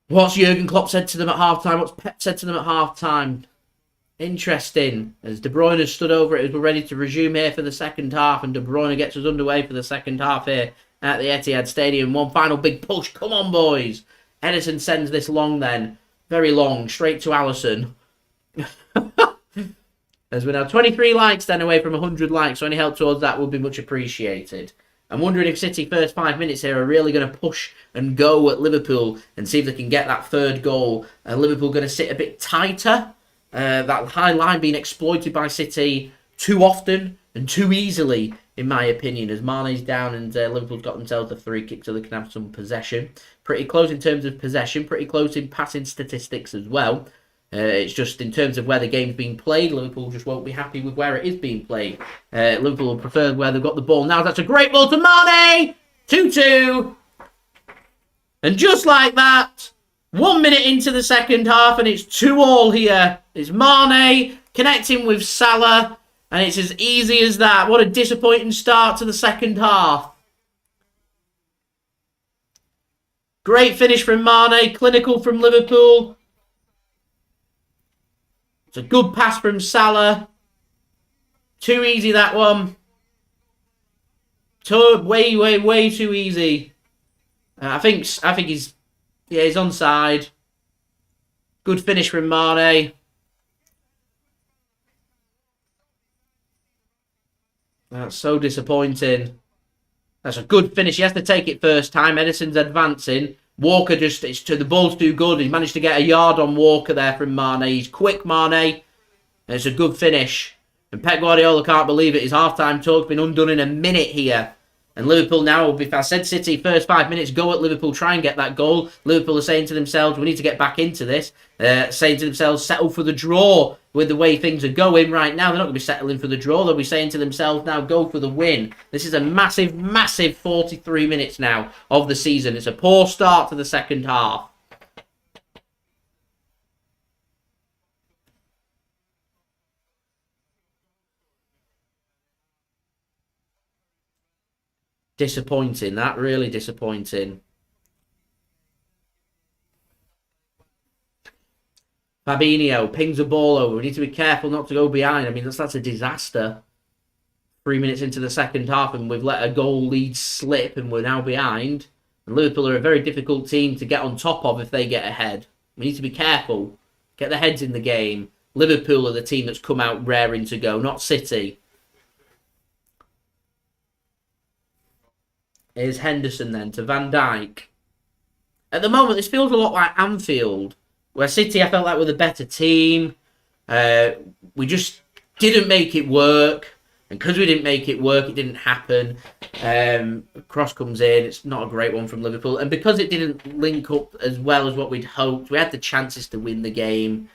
What's Jurgen Klopp said to them at half-time? What's Pep said to them at half-time? Interesting. As De Bruyne has stood over it as we're ready to resume here for the second half, and De Bruyne gets us underway for the second half here at the Etihad Stadium. One final big push. Come on, boys. Ederson sends this long then. Very long. Straight to Allison. As we're now 23 likes then away from 100 likes, so any help towards that would be much appreciated. I'm wondering if City first 5 minutes here are really going to push and go at Liverpool and see if they can get that third goal. Liverpool going to sit a bit tighter. That high line being exploited by City too often and too easily, in my opinion, as Mane's down and Liverpool's got themselves a free kick so they can have some possession. Pretty close in terms of possession, pretty close in passing statistics as well. It's just in terms of where the game's being played, Liverpool just won't be happy with where it is being played. Liverpool will prefer where they've got the ball now. That's a great ball to Mane! 2-2. And just like that, 1 minute into the second half and it's 2-2 here. It's Mane connecting with Salah and it's as easy as that. What a disappointing start to the second half. Great finish from Mane, clinical from Liverpool. It's a good pass from Salah. Too easy, that one. Way too easy. I think he's onside. Good finish from Mane. That's so disappointing. That's a good finish. He has to take it first time. Ederson's advancing. Walker the ball's too good. He managed to get a yard on Walker there from Mane. He's quick, Mane. And it's a good finish. And Pep Guardiola can't believe it. His half-time talk's been undone in a minute here. And Liverpool now, if I said City, first 5 minutes, go at Liverpool, try and get that goal. Liverpool are saying to themselves, we need to get back into this. Saying to themselves, settle for the draw with the way things are going right now. They're not going to be settling for the draw. They'll be saying to themselves, now go for the win. This is a massive, massive 43 minutes now of the season. It's a poor start to the second half. Disappointing, that really disappointing. Fabinho pings a ball over. We need to be careful not to go behind. I mean, that's a disaster. 3 minutes into the second half and we've let a goal lead slip and we're now behind. And Liverpool are a very difficult team to get on top of if they get ahead. We need to be careful. Get their heads in the game. Liverpool are the team that's come out raring to go, not City. Here's Henderson then to Van Dijk. At the moment, this feels a lot like Anfield, where City, I felt like, were the better team. We just didn't make it work. And because we didn't make it work, it didn't happen. Cross comes in. It's not a great one from Liverpool. And because it didn't link up as well as what we'd hoped, we had the chances to win the game.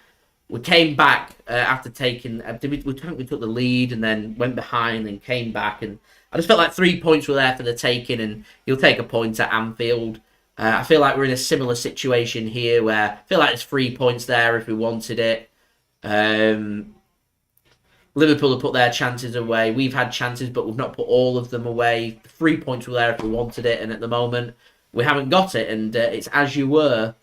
We came back after taking... we took the lead and then went behind and came back. And I just felt like 3 points were there for the taking, and you'll take a point at Anfield. I feel like we're in a similar situation here where I feel like there's 3 points there if we wanted it. Liverpool have put their chances away. We've had chances, but we've not put all of them away. 3 points were there if we wanted it, and at the moment, we haven't got it, and it's as you were.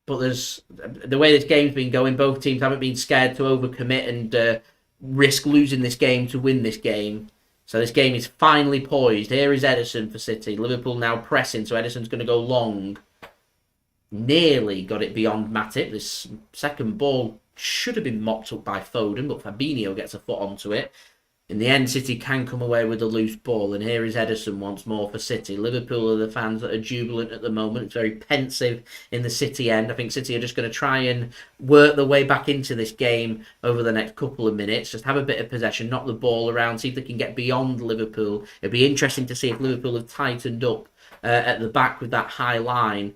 But there's the way this game's been going, both teams haven't been scared to overcommit and risk losing this game to win this game. So this game is finally poised. Here is Ederson for City. Liverpool now pressing, so Ederson's going to go long. Nearly got it beyond Matip. This second ball should have been mopped up by Foden, but Fabinho gets a foot onto it. In the end, City can come away with a loose ball, and here is Ederson once more for City. Liverpool are the fans that are jubilant at the moment. It's very pensive in the City end. I think City are just going to try and work their way back into this game over the next couple of minutes. Just have a bit of possession, knock the ball around, see if they can get beyond Liverpool. It'd be interesting to see if Liverpool have tightened up at the back with that high line.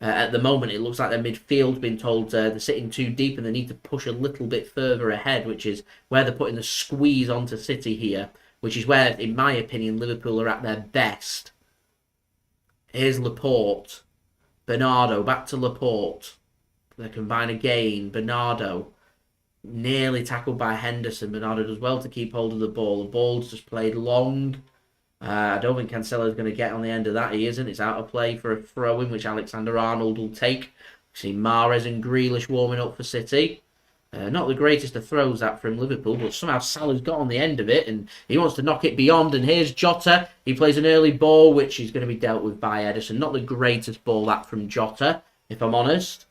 At the moment, it looks like their midfield's been told they're sitting too deep and they need to push a little bit further ahead, which is where they're putting the squeeze onto City here, which is where, in my opinion, Liverpool are at their best. Here's Laporte. Bernardo, back to Laporte. They combine again. Bernardo, nearly tackled by Henderson. Bernardo does well to keep hold of the ball. The ball's just played long. I don't think Cancelo is going to get on the end of that. He isn't. It's out of play for a throw-in, which Oleksandr-Arnold will take. We see Mahrez and Grealish warming up for City. Not the greatest of throws that from Liverpool, but somehow Salah's got on the end of it, and he wants to knock it beyond. And here's Jota. He plays an early ball, which is going to be dealt with by Ederson. Not the greatest ball that from Jota, if I'm honest.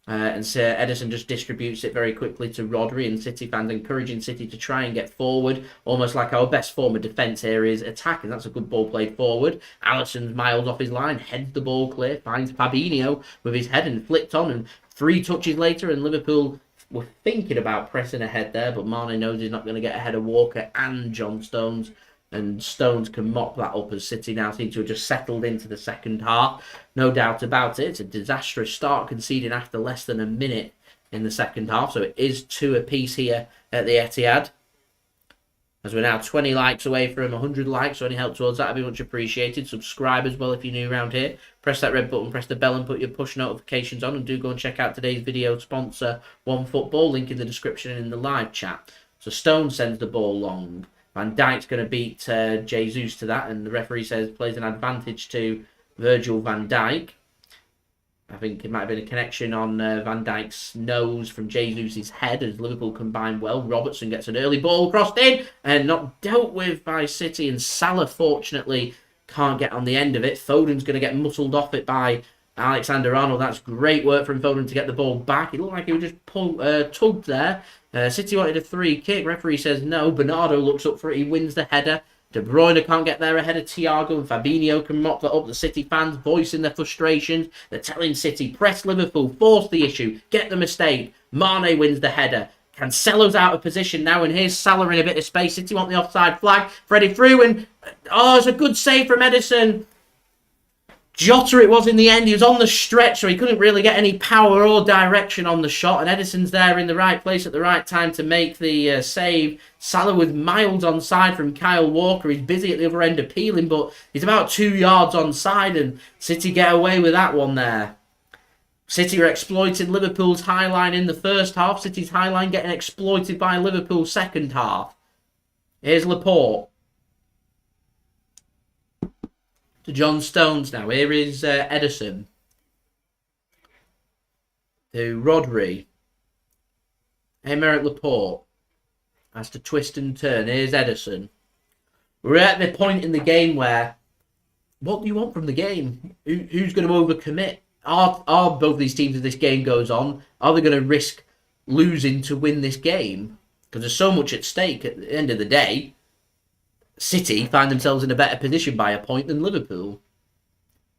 And so Ederson just distributes it very quickly to Rodri, and City fans encouraging City to try and get forward, almost like our best form of defence here is attacking. That's a good ball played forward. Alisson's miles off his line, heads the ball clear, finds Fabinho with his head and flicked on, and 3 touches later, and Liverpool were thinking about pressing ahead there, but Mane knows he's not going to get ahead of Walker and John Stones. And Stones can mop that up as City now seem to have just settled into the second half. No doubt about it. It's a disastrous start, conceding after less than a minute in the second half. So it is 2 apiece here at the Etihad. As we're now 20 likes away from 100 likes, so any help towards that would be much appreciated. Subscribe as well if you're new around here. Press that red button, press the bell and put your push notifications on. And do go and check out today's video sponsor, OneFootball. Link in the description and in the live chat. So Stones sends the ball long. Van Dijk's going to beat Jesus to that, and the referee says plays an advantage to Virgil van Dijk. I think it might have been a connection on Van Dijk's nose from Jesus' head as Liverpool combine well. Robertson gets an early ball crossed in and not dealt with by City, and Salah fortunately can't get on the end of it. Foden's going to get muscled off it by Alexander-Arnold. That's great work from Foden to get the ball back. It looked like he was just tugged there. City wanted a free kick. Referee says no. Bernardo looks up for it. He wins the header. De Bruyne can't get there ahead of Thiago, and Fabinho can mop that up. The City fans voicing their frustrations. They're telling City, press Liverpool, force the issue, get the mistake. Mane wins the header. Cancelo's out of position now, and here's Salah in a bit of space. City want the offside flag. Freddie through, and it's a good save from Ederson. Jota it was in the end. He was on the stretch, so he couldn't really get any power or direction on the shot. And Ederson's there in the right place at the right time to make the save. Salah with miles onside from Kyle Walker. He's busy at the other end appealing, but he's about 2 yards onside, and City get away with that one there. City are exploiting Liverpool's high line in the first half. City's high line getting exploited by Liverpool's second half. Here's Laporte. To John Stones now. Here is Ederson. To Rodri. Aymeric Laporte. Has to twist and turn. Here's Ederson. We're at the point in the game where, what do you want from the game? Who's going to overcommit? Are both these teams, as this game goes on, are they going to risk losing to win this game? Because there's so much at stake at the end of the day. City find themselves in a better position by a point than Liverpool.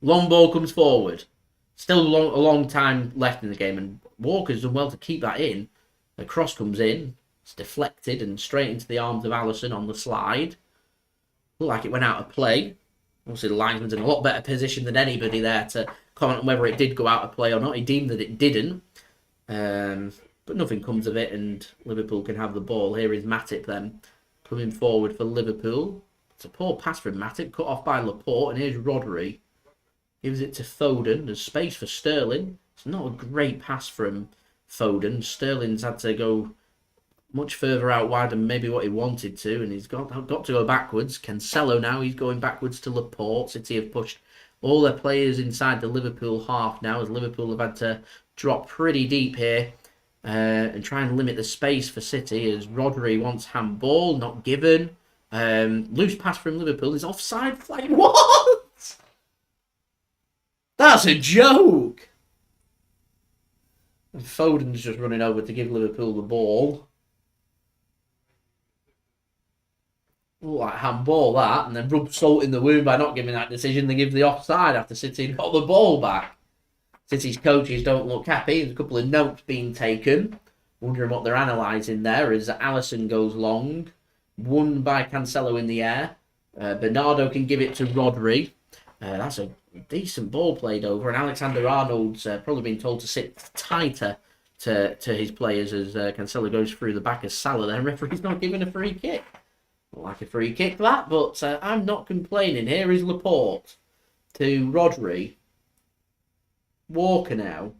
Long ball comes forward. Still a long time left in the game, and Walker's done well to keep that in. The cross comes in. It's deflected and straight into the arms of Alisson on the slide. Looked like it went out of play. Obviously the linesman's in a lot better position than anybody there to comment on whether it did go out of play or not. He deemed that it didn't. But nothing comes of it, and Liverpool can have the ball. Here is Matip then. Coming forward for Liverpool. It's a poor pass from Matip, cut off by Laporte, and here's Rodri. Gives it to Foden. There's space for Sterling. It's not a great pass from Foden. Sterling's had to go much further out wide than maybe what he wanted to, and he's got to go backwards. Cancelo now, he's going backwards to Laporte. City have pushed all their players inside the Liverpool half now, as Liverpool have had to drop pretty deep here. And try and limit the space for City as Rodri wants handball, not given. Loose pass from Liverpool is offside flag. What? That's a joke. And Foden's just running over to give Liverpool the ball. Like handball that, and then rub salt in the wound by not giving that decision. They give the offside after City got the ball back. City's coaches don't look happy. There's a couple of notes being taken. Wondering what they're analysing there as Alisson goes long. Won by Cancelo in the air. Bernardo can give it to Rodri. That's a decent ball played over. And Alexander-Arnold's probably been told to sit tighter to his players as Cancelo goes through the back of Salah. Then referee's not giving a free kick. Not like a free kick that, but I'm not complaining. Here is Laporte to Rodri. Walker now.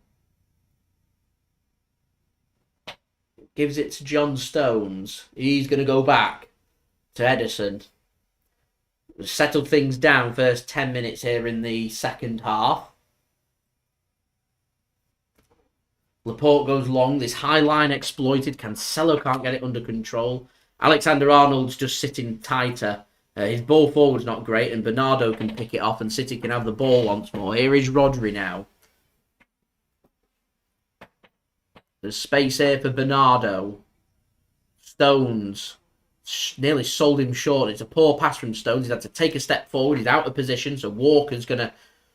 Gives it to John Stones. He's going to go back to Ederson. Settled things down first 10 minutes here in the second half. Laporte goes long. This high line exploited. Cancelo can't get it under control. Alexander-Arnold's just sitting tighter. His ball forward's not great, and Bernardo can pick it off, and City can have the ball once more. Here is Rodri now. There's space here for Bernardo. Stones nearly sold him short. It's a poor pass from Stones. He's had to take a step forward. He's out of position. So Walker's going to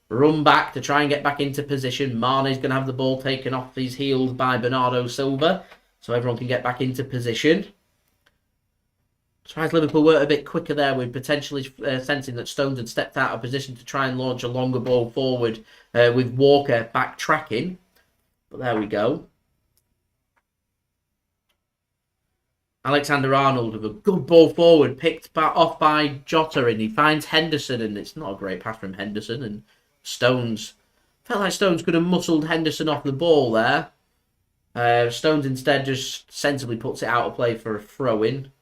run back to try and get back into position. Mane's going to have the ball taken off his heels by Bernardo Silva. So everyone can get back into position. Surprised Liverpool were a bit quicker there with potentially sensing that Stones had stepped out of position to try and launch a longer ball forward with Walker backtracking. But there we go. Alexander-Arnold with a good ball forward, picked off by Jota, and he finds Henderson, and it's not a great pass from Henderson, and Stones, felt like Stones could have muscled Henderson off the ball there. Stones instead just sensibly puts it out of play for a throw-in.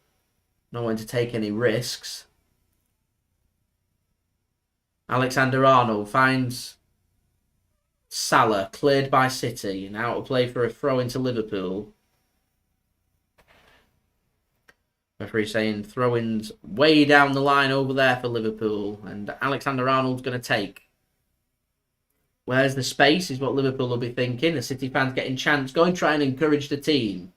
Not wanting to take any risks. Alexander-Arnold finds Salah, cleared by City, and out of play for a throw into Liverpool. Referee saying throw-ins way down the line over there for Liverpool, and Alexander-Arnold's going to take. Where's the space is what Liverpool will be thinking. The City fans getting chance. Go and try and encourage the team.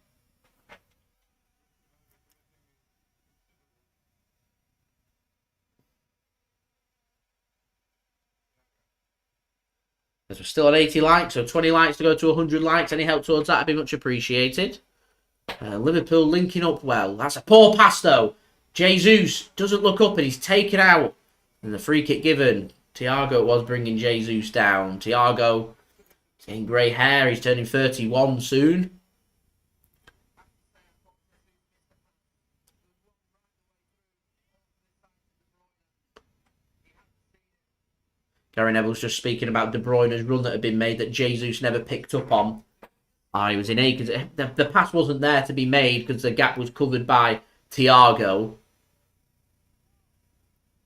As we're still at 80 likes, so 20 likes to go to 100 likes. Any help towards that would be much appreciated. Liverpool linking up well. That's a poor pass though. Jesus doesn't look up and he's taken out. And the free kick given. Thiago was bringing Jesus down. Thiago, he's getting grey hair. He's turning 31 soon. Gary Neville's just speaking about De Bruyne's run that had been made that Jesus never picked up on. He was in A because the pass wasn't there to be made because the gap was covered by Thiago.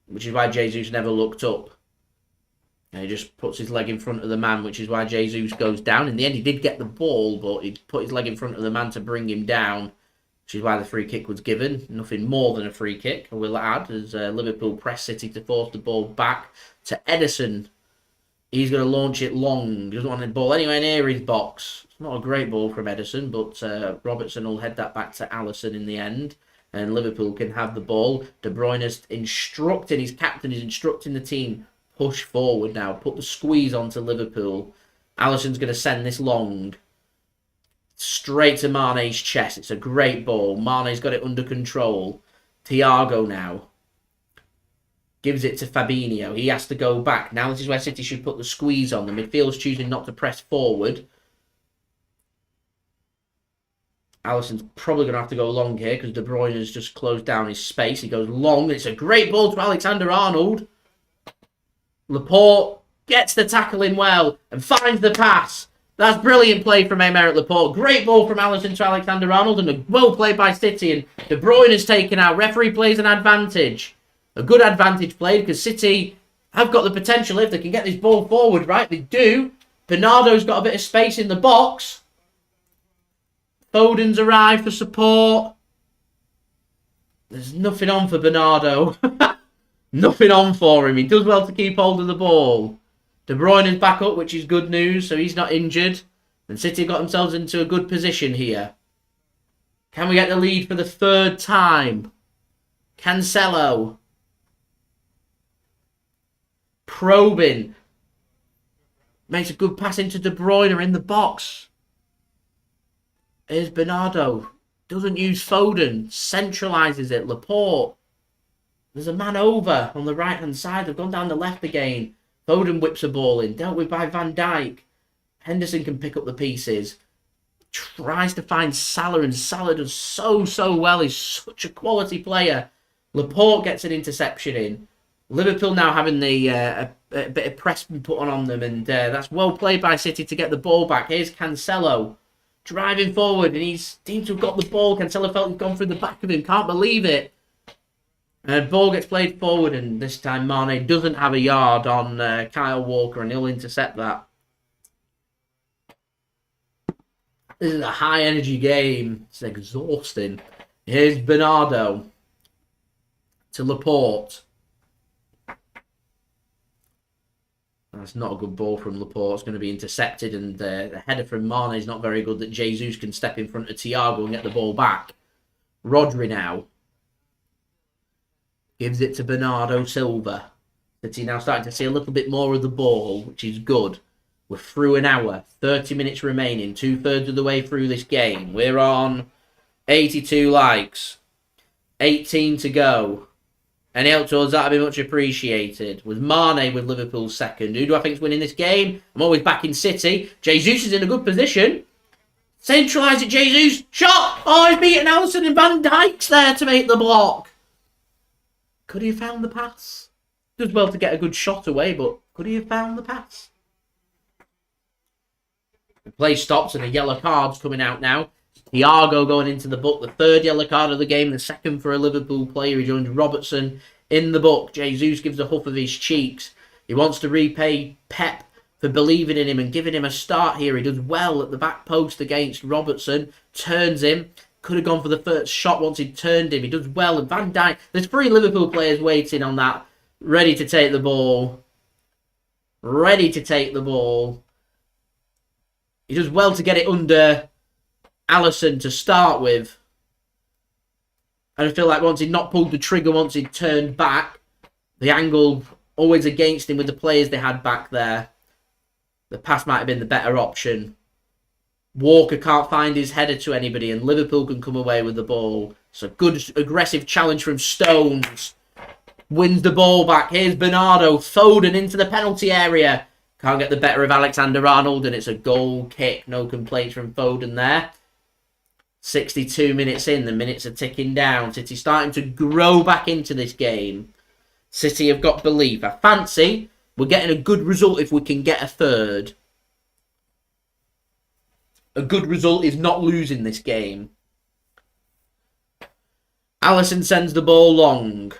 Which is why Jesus never looked up. And he just puts his leg in front of the man, which is why Jesus goes down. In the end, he did get the ball, but he put his leg in front of the man to bring him down, which is why the free kick was given. Nothing more than a free kick, I will add, as Liverpool press City to force the ball back to Ederson. He's going to launch it long. Doesn't want the ball anywhere near his box. It's not a great ball from Ederson, but Robertson will head that back to Allison in the end. And Liverpool can have the ball. De Bruyne's instructing, his captain is instructing the team, push forward now. Put the squeeze onto Liverpool. Alisson's going to send this long. Straight to Mane's chest. It's a great ball. Mane's got it under control. Thiago now. Gives it to Fabinho. He has to go back. Now this is where City should put the squeeze on. The midfield's choosing not to press forward. Alisson's probably going to have to go long here because De Bruyne has just closed down his space. He goes long. It's a great ball to Alexander-Arnold. Laporte gets the tackle in well and finds the pass. That's brilliant play from Aymeric Laporte. Great ball from Alisson to Alexander-Arnold and a well played by City. And De Bruyne is taken out. Referee plays an advantage. A good advantage played because City have got the potential if they can get this ball forward, right? They do. Bernardo's got a bit of space in the box. Foden's arrived for support. There's nothing on for Bernardo. Nothing on for him. He does well to keep hold of the ball. De Bruyne is back up, which is good news, so he's not injured. And City got themselves into a good position here. Can we get the lead for the third time? Cancelo. Probing. Makes a good pass into De Bruyne in the box. Here's Bernardo. Doesn't use Foden. Centralises it. Laporte. There's a man over on the right-hand side. They've gone down the left again. Foden whips a ball in. Dealt with by Van Dijk. Henderson can pick up the pieces. Tries to find Salah, and Salah does so well. He's such a quality player. Laporte gets an interception in. Liverpool now having the a bit of press put on them, and that's well played by City to get the ball back. Here's Cancelo driving forward, and he seems to have got the ball. Cancelo felt he'd gone through the back of him. Can't believe it. Ball gets played forward, and this time Mane doesn't have a yard on Kyle Walker, and he'll intercept that. This is a high-energy game. It's exhausting. Here's Bernardo to Laporte. That's not a good ball from Laporte. It's going to be intercepted, and the header from Mane is not very good that Jesus can step in front of Thiago and get the ball back. Rodri now gives it to Bernardo Silva. City now starting to see a little bit more of the ball, which is good. We're through an hour, 30 minutes remaining, 2/3 of the way through this game. We're on 82 likes, 18 to go. Any help towards that would be much appreciated. With Mane with Liverpool second. Who do I think is winning this game? I'm always backing City. Jesus is in a good position. Centralise it, Jesus. Shot! Oh, he's beaten Allison and Van Dijk's there to make the block. Could he have found the pass? Does well to get a good shot away, but could he have found the pass? The play stops and a yellow card's coming out now. Thiago going into the book, the third yellow card of the game, the second for a Liverpool player. He joins Robertson in the book. Jesus gives a huff of his cheeks. He wants to repay Pep for believing in him and giving him a start here. He does well at the back post against Robertson. Turns him. Could have gone for the first shot once he'd turned him. He does well. And Van Dijk, there's 3 Liverpool players waiting on that. Ready to take the ball. Ready to take the ball. He does well to get it under Allison to start with. And I feel like once he'd not pulled the trigger, once he'd turned back, the angle always against him with the players they had back there. The pass might have been the better option. Walker can't find his header to anybody and Liverpool can come away with the ball. It's a good aggressive challenge from Stones. Wins the ball back. Here's Bernardo. Foden into the penalty area. Can't get the better of Alexander-Arnold and it's a goal kick. No complaints from Foden there. 62 minutes in. The minutes are ticking down. City starting to grow back into this game. City have got belief. I fancy we're getting a good result if we can get a third. A good result is not losing this game. Allison sends the ball long.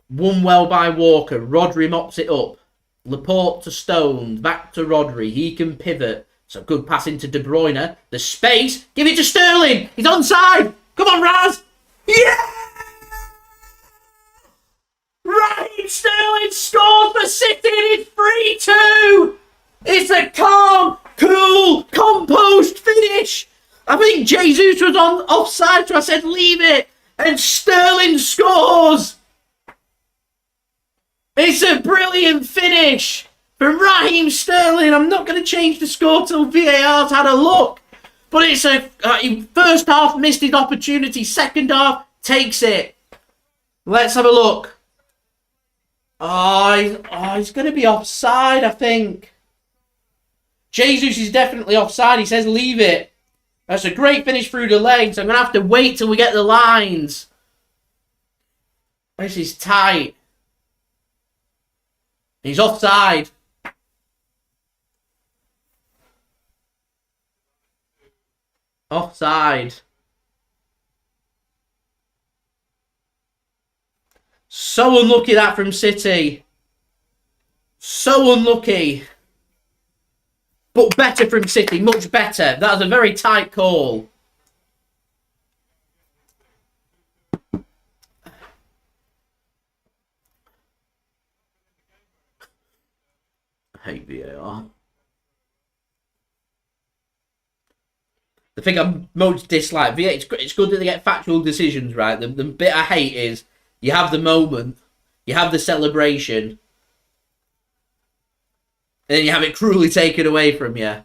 Won well by Walker. Rodri mops it up. Laporte to Stones. Back to Rodri. He can pivot. It's a good pass into De Bruyne. The space. Give it to Sterling. He's onside. Come on, Raz. Yeah! Raheem Sterling scores for City and it's 3-2. It's a calm, cool, composed finish. I think Jesus was on offside, so I said leave it. And Sterling scores. It's a brilliant finish from Raheem Sterling. I'm not going to change the score till VAR's had a look. But it's a first half missed his opportunity. Second half takes it. Let's have a look. He's going to be offside, I think. Jesus is definitely offside. He says leave it. That's a great finish through the legs. I'm going to have to wait till we get the lines. This is tight. He's offside. Offside. So unlucky that from City. So unlucky. But better from City. Much better. That was a very tight call. I hate VAR. The thing I most dislike, VAR, it's good that they get factual decisions right. The bit I hate is you have the moment, you have the celebration, and then you have it cruelly taken away from you.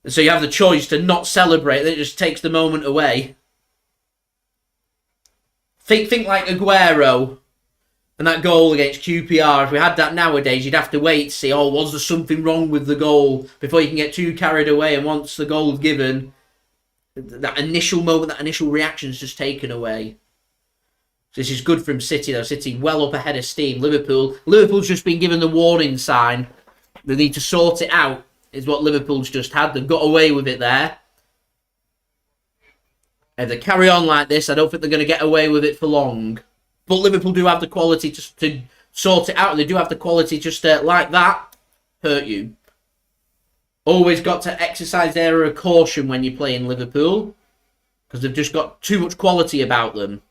And so you have the choice to not celebrate, then it just takes the moment away. Think like Aguero and that goal against QPR. If we had that nowadays, you'd have to wait to see, oh, was there something wrong with the goal before you can get too carried away. And once the goal's given, that initial moment, that initial reaction is just taken away. This is good from City, though. City well up ahead of steam. Liverpool's just been given the warning sign. They need to sort it out, is what Liverpool's just had. They've got away with it there. If they carry on like this, I don't think they're going to get away with it for long. But Liverpool do have the quality to sort it out. They do have the quality just to, like that, hurt you. Always got to exercise the area of caution when you play in Liverpool. Because they've just got too much quality about them.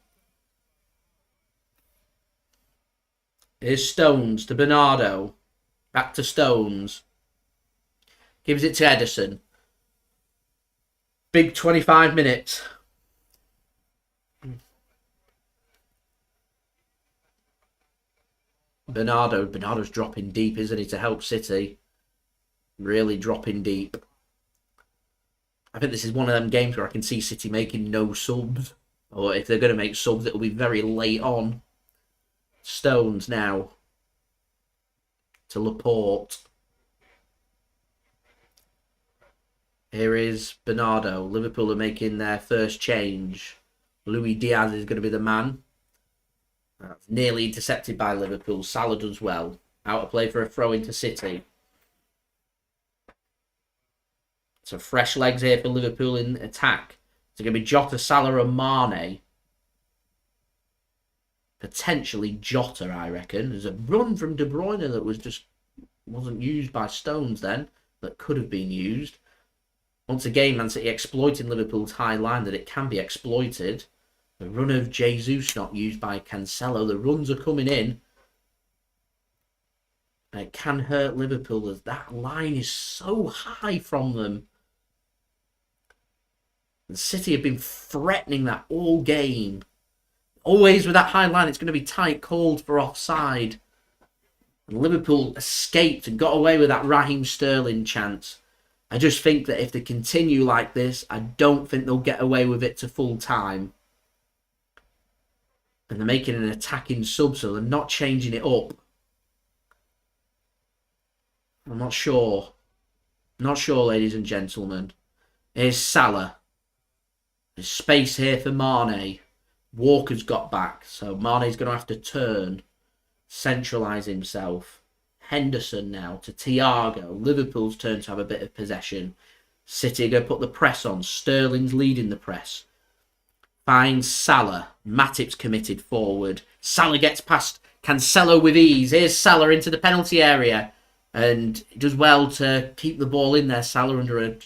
Here's Stones to Bernardo. Back to Stones. Gives it to Ederson. Big 25 minutes. Bernardo's dropping deep, isn't he, to help City? Really dropping deep. I think this is one of them games where I can see City making no subs. Or if they're going to make subs, it'll be very late on. Stones now. To Laporte. Here is Bernardo. Liverpool are making their first change. Luis Diaz is going to be the man. That's nearly intercepted by Liverpool. Salah does well. Out of play for a throw into City. So fresh legs here for Liverpool in attack. It's going to be Jota, Salah and Mane. Potentially Jota, I reckon. There's a run from De Bruyne that wasn't used by Stones then. That could have been used. Once again, Man City exploiting Liverpool's high line that it can be exploited. The run of Jesus not used by Cancelo. The runs are coming in. And it can hurt Liverpool as that line is so high from them. And City have been threatening that all game. Always with that high line, it's going to be tight called for offside. And Liverpool escaped and got away with that Raheem Sterling chance. I just think that if they continue like this, I don't think they'll get away with it to full time. And they're making an attacking sub, so they're not changing it up. I'm not sure. Not sure, ladies and gentlemen. Here's Salah. There's space here for Mane. Walker's got back, so Mane's going to have to turn. Centralise himself. Henderson now to Thiago. Liverpool's turn to have a bit of possession. City are going to put the press on. Sterling's leading the press. Finds Salah. Matip's committed forward. Salah gets past Cancelo with ease. Here's Salah into the penalty area. And he does well to keep the ball in there. Salah under an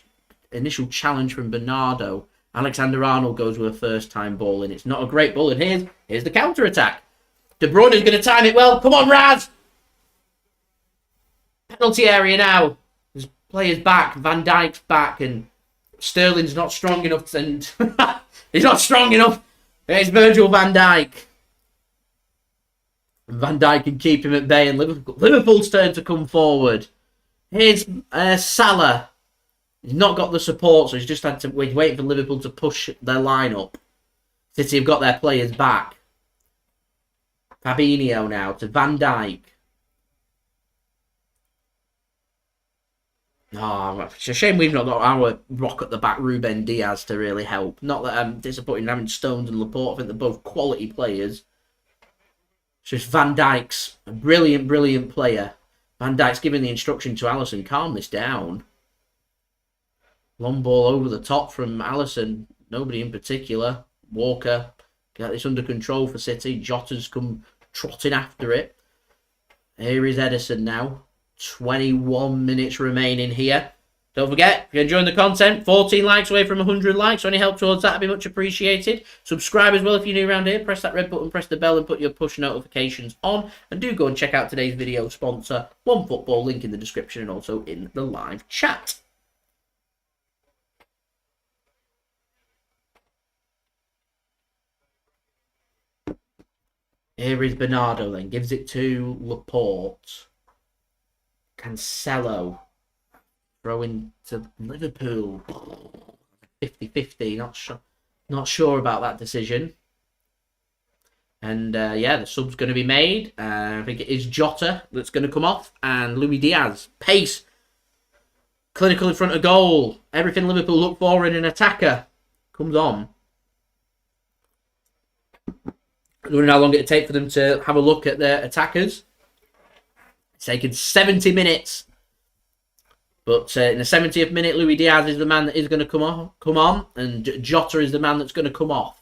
initial challenge from Bernardo. Alexander-Arnold goes with a first-time ball in. It's not a great ball. And here's the counter-attack. De Bruyne is going to time it well. Come on, Raz! Penalty area now. There's players back. Van Dijk's back. And Sterling's not strong enough. And he's not strong enough. It's Virgil Van Dijk. Van Dijk can keep him at bay. And Liverpool's turn to come forward. Here's Salah. He's not got the support, so he's just had to wait for Liverpool to push their line up. City have got their players back. Fabinho now to Van Dijk. Oh, it's a shame we've not got our rock at the back, Ruben Dias, to really help. Not that I'm disappointed in having Stones and Laporte. I think they're both quality players. It's just Van Dijk's a brilliant, brilliant player. Van Dijk's giving the instruction to Allison, calm this down. Long ball over the top from Allison. Nobody in particular. Walker. Get this under control for City. Jota's come trotting after it. Here is Ederson now. 21 minutes remaining here. Don't forget, if you're enjoying the content, 14 likes away from 100 likes. So any help towards that would be much appreciated. Subscribe as well if you're new around here. Press that red button, press the bell and put your push notifications on. And do go and check out today's video sponsor, OneFootball, link in the description and also in the live chat. Here is Bernardo then. Gives it to Laporte. Cancelo. Throwing to Liverpool. 50-50. Not sure about that decision. And yeah, the sub's going to be made. I think it is Jota that's going to come off. And Luis Diaz. Pace. Clinical in front of goal. Everything Liverpool look for in an attacker. Comes on. I don't know how long it'll take for them to have a look at their attackers. It's taken 70 minutes. But in the 70th minute, Luis Diaz is the man that is going to come on. And Jota is the man that's going to come off.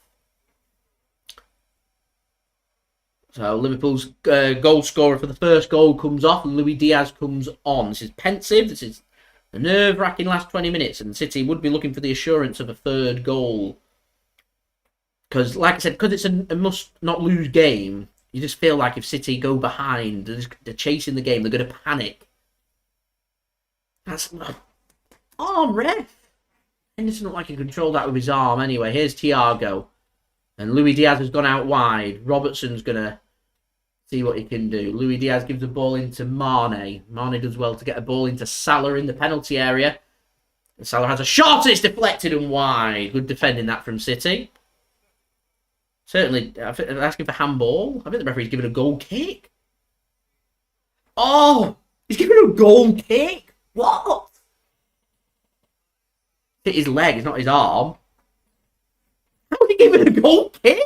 So Liverpool's goal scorer for the first goal comes off. And Luis Diaz comes on. This is pensive. This is a nerve-wracking last 20 minutes. And City would be looking for the assurance of a third goal. Because, like I said, because it's a must-not-lose game, you just feel like if City go behind, they're chasing the game, they're going to panic. That's arm ref. Henderson looked like he controlled that with his arm. Anyway, here's Thiago. And Luis Diaz has gone out wide. Robertson's going to see what he can do. Luis Diaz gives the ball into Mane. Mane does well to get a ball into Salah in the penalty area. And Salah has a shot. It's deflected and wide. Good defending that from City. Certainly, I think they're asking for handball. I think the referee's giving a goal kick. Oh! He's giving a goal kick? What? Hit his leg, it's not his arm. How is he giving a goal kick?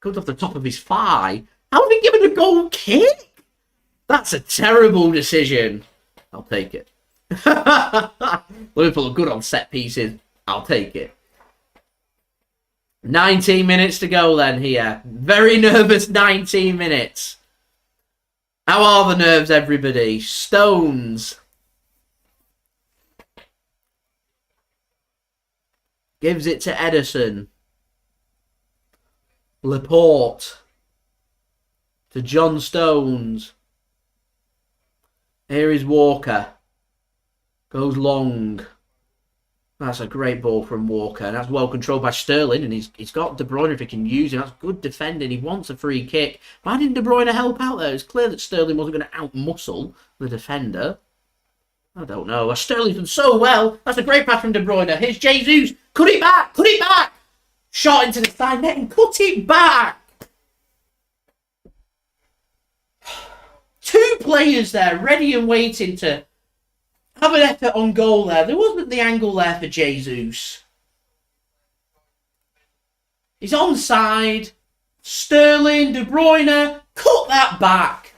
Comes off the top of his thigh. How is he giving a goal kick? That's a terrible decision. I'll take it. Liverpool are good on set pieces. I'll take it. 19 minutes to go then here. Very nervous 19 minutes. How are the nerves, everybody? Stones. Gives it to Ederson. Laporte. To John Stones. Here is Walker. Goes long. That's a great ball from Walker. And that's well controlled by Sterling. And he's got De Bruyne if he can use him. That's good defending. He wants a free kick. Why didn't De Bruyne help out there? It's clear that Sterling wasn't going to out-muscle the defender. I don't know. Sterling's done so well. That's a great pass from De Bruyne. Here's Jesus. Cut it back. Cut it back. Shot into the side net and cut it back. Two players there ready and waiting to have an effort on goal there. There wasn't the angle there for Jesus. He's onside. Sterling, De Bruyne, cut that back.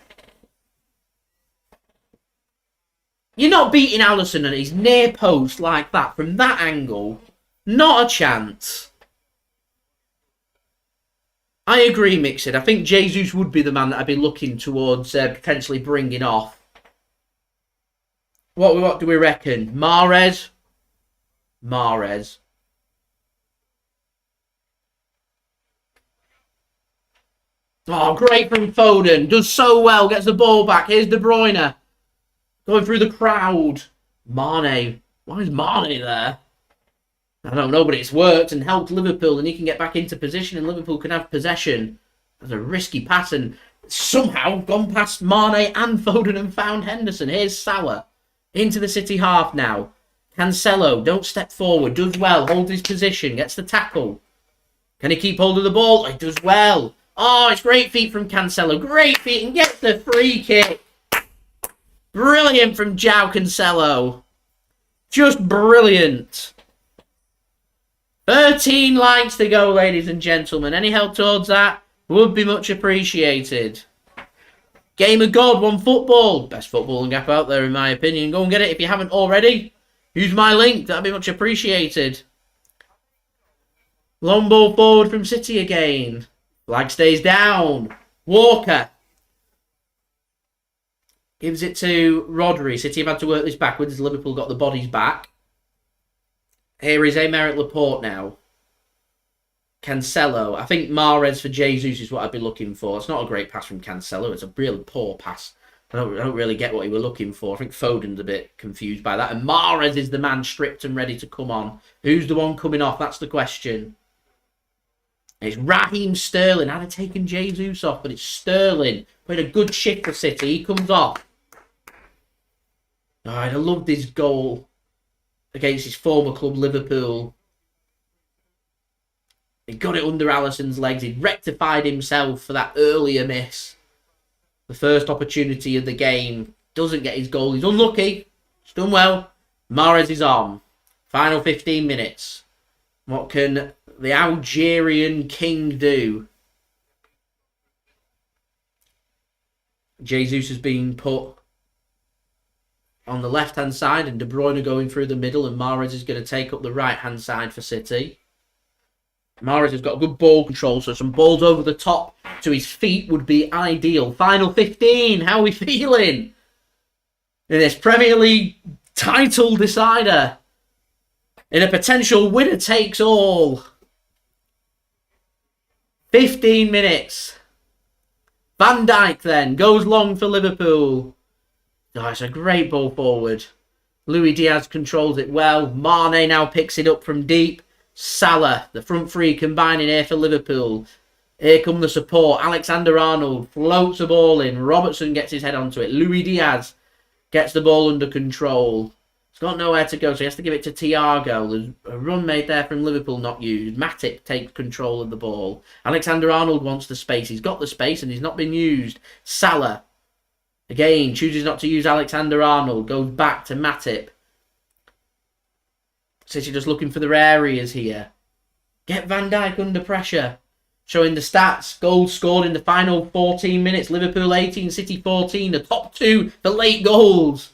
You're not beating Allison at his near post like that from that angle. Not a chance. I agree, Mixed. I think Jesus would be the man that I'd be looking towards potentially bringing off. What do we reckon? Mahrez? Mahrez. Oh, great from Foden. Does so well. Gets the ball back. Here's De Bruyne. Going through the crowd. Mane. Why is Mane there? I don't know, but it's worked and helped Liverpool, and he can get back into position and Liverpool can have possession. That's a risky pass and somehow gone past Mane and Foden and found Henderson. Here's Salah. Into the City half now. Cancelo, don't step forward. Does well. Holds his position. Gets the tackle. Can he keep hold of the ball? He does well. Oh, it's great feet from Cancelo. Great feet and gets the free kick. Brilliant from Joao Cancelo. Just brilliant. 13 likes to go, ladies and gentlemen. Any help towards that would be much appreciated. Game of God, one football. Best footballing gap out there, in my opinion. Go and get it if you haven't already. Use my link. That'd be much appreciated. Long ball forward from City again. Flag stays down. Walker. Gives it to Rodri. City have had to work this backwards as Liverpool got the bodies back. Here is Aymeric Laporte now. Cancelo. I think Mahrez for Jesus is what I'd be looking for. It's not a great pass from Cancelo. It's a real poor pass. I don't really get what he were looking for. I think Foden's a bit confused by that. And Mahrez is the man stripped and ready to come on. Who's the one coming off? That's the question. It's Raheem Sterling. I'd have taken Jesus off, but it's Sterling. Played a good shift for City. He comes off. Oh, I'd have loved his goal against his former club, Liverpool. He got it under Alisson's legs. He'd rectified himself for that earlier miss. The first opportunity of the game. Doesn't get his goal. He's unlucky. He's done well. Mahrez is on. Final 15 minutes. What can the Algerian king do? Jesus has been put on the left-hand side and De Bruyne going through the middle, and Mahrez is going to take up the right-hand side for City. Mahrez has got good ball control, so some balls over the top to his feet would be ideal. Final 15, how are we feeling in this Premier League title decider? In a potential winner-takes-all. 15 minutes. Van Dijk then goes long for Liverpool. Oh, it's a great ball forward. Luis Diaz controls it well. Mane now picks it up from deep. Salah, the front three combining here for Liverpool. Here come the support. Alexander-Arnold floats the ball in. Robertson gets his head onto it. Luis Diaz gets the ball under control. He's got nowhere to go, so he has to give it to Thiago. There's a run made there from Liverpool, not used. Matip takes control of the ball. Alexander-Arnold wants the space. He's got the space and he's not been used. Salah, again, chooses not to use Alexander-Arnold. Goes back to Matip. City just looking for their areas here. Get Van Dijk under pressure. Showing the stats. Goals scored in the final 14 minutes. Liverpool 18, City 14. The top two for late goals.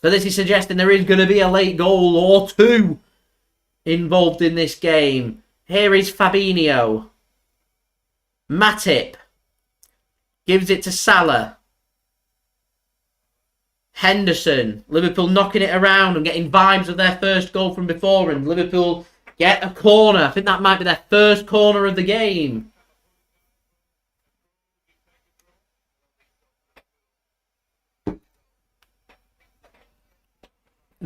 So this is suggesting there is going to be a late goal or two involved in this game. Here is Fabinho. Matip gives it to Salah. Henderson. Liverpool knocking it around and getting vibes of their first goal from before. And Liverpool get a corner. I think that might be their first corner of the game.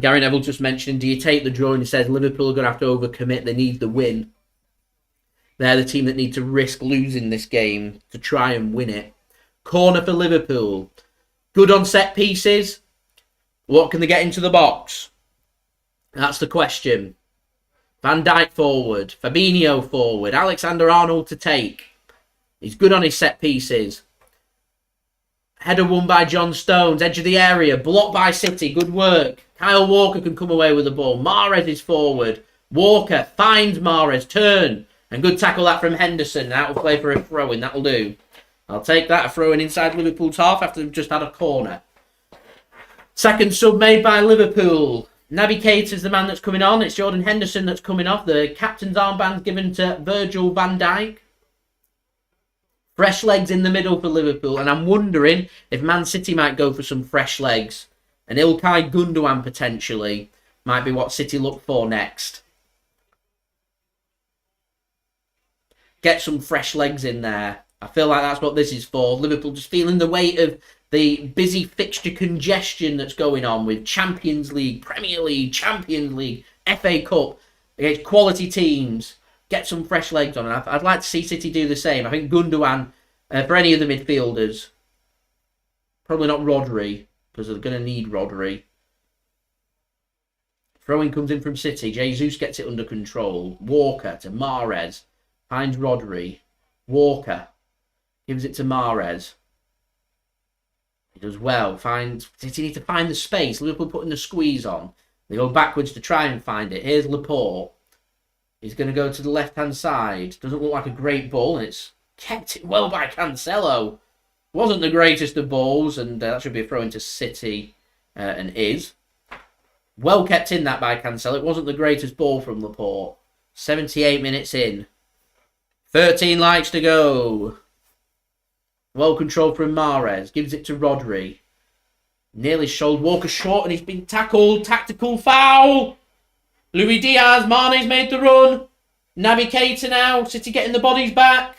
Gary Neville just mentioned, do you take the draw? And he says Liverpool are going to have to overcommit. They need the win. They're the team that need to risk losing this game to try and win it. Corner for Liverpool. Good on set pieces. What can they get into the box? That's the question. Van Dijk forward. Fabinho forward. Alexander-Arnold to take. He's good on his set pieces. Header won by John Stones. Edge of the area. Blocked by City. Good work. Kyle Walker can come away with the ball. Mahrez is forward. Walker finds Mahrez. Turn. And good tackle that from Henderson. Out of play for a throw-in. That'll do. I'll take that. A throw-in inside Liverpool's half after they've just had a corner. Second sub made by Liverpool. Naby Keita is the man that's coming on. It's Jordan Henderson that's coming off. The captain's armband given to Virgil van Dijk. Fresh legs in the middle for Liverpool. And I'm wondering if Man City might go for some fresh legs. And Ilkay Gundogan potentially might be what City look for next. Get some fresh legs in there. I feel like that's what this is for. Liverpool just feeling the weight of the busy fixture congestion that's going on with Champions League, Premier League, Champions League, FA Cup against quality teams. Get some fresh legs on. And I'd like to see City do the same. I think Gundogan, for any of the midfielders, probably not Rodri, because they're going to need Rodri. Throw-in comes in from City. Jesus gets it under control. Walker to Mahrez. Finds Rodri. Walker gives it to Mahrez. He does well. City need to find the space. Liverpool putting the squeeze on. They go backwards to try and find it. Here's Laporte. He's going to go to the left-hand side. Doesn't look like a great ball, and it's kept it well by Cancelo. Wasn't the greatest of balls, and that should be a throw into City, and is. Well kept in that by Cancelo. It wasn't the greatest ball from Laporte. 78 minutes in. 13 likes to go. Well controlled from Mahrez. Gives it to Rodri. Nearly showed Walker short, and he's been tackled. Tactical foul. Luis Diaz. Mane's made the run. Naby Keita now. City getting the bodies back.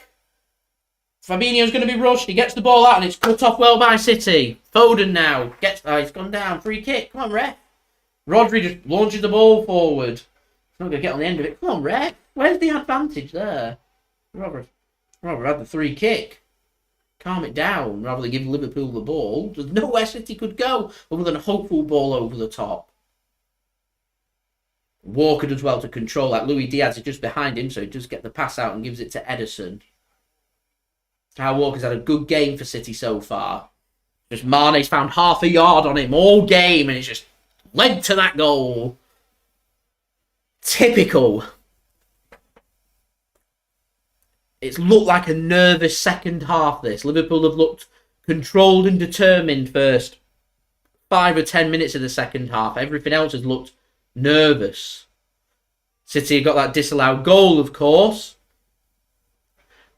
Fabinho's going to be rushed. He gets the ball out, and it's cut off well by City. Foden now. He's gone down. Free kick. Come on, ref. Rodri just launches the ball forward. He's not going to get on the end of it. Come on, ref. Where's the advantage there? Rather had the free kick. Calm it down rather than give Liverpool the ball. There's nowhere City could go other than a hopeful ball over the top. Walker does well to control that. Luis Diaz is just behind him, so he does get the pass out and gives it to Ederson. Kyle Walker's had a good game for City so far. Just Mane's found half a yard on him all game, and it's just led to that goal. Typical. It's looked like a nervous second half, this. Liverpool have looked controlled and determined first 5 or 10 minutes of the second half. Everything else has looked nervous. City got that disallowed goal, of course.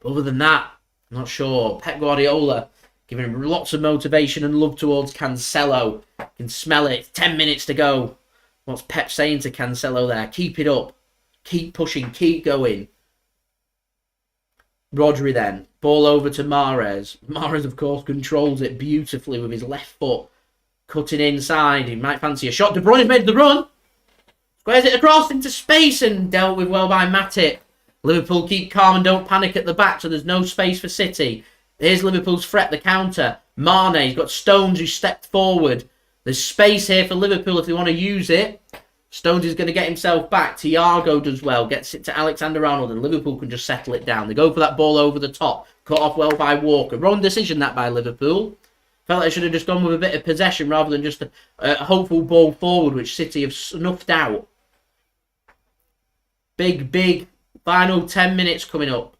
But other than that, I'm not sure. Pep Guardiola giving him lots of motivation and love towards Cancelo. You can smell it. 10 minutes to go. What's Pep saying to Cancelo there? Keep it up. Keep pushing. Keep going. Rodri then. Ball over to Mahrez. Mahrez, of course, controls it beautifully with his left foot. Cutting inside. He might fancy a shot. De Bruyne's made the run. Squares it across into space and dealt with well by Matip. Liverpool keep calm and don't panic at the back, so there's no space for City. Here's Liverpool's threat, the counter. Mane, he's got Stones who stepped forward. There's space here for Liverpool if they want to use it. Stones is going to get himself back. Thiago does well. Gets it to Alexander-Arnold and Liverpool can just settle it down. They go for that ball over the top. Cut off well by Walker. Wrong decision that by Liverpool. Felt like they should have just gone with a bit of possession rather than just a hopeful ball forward, which City have snuffed out. Big final 10 minutes coming up.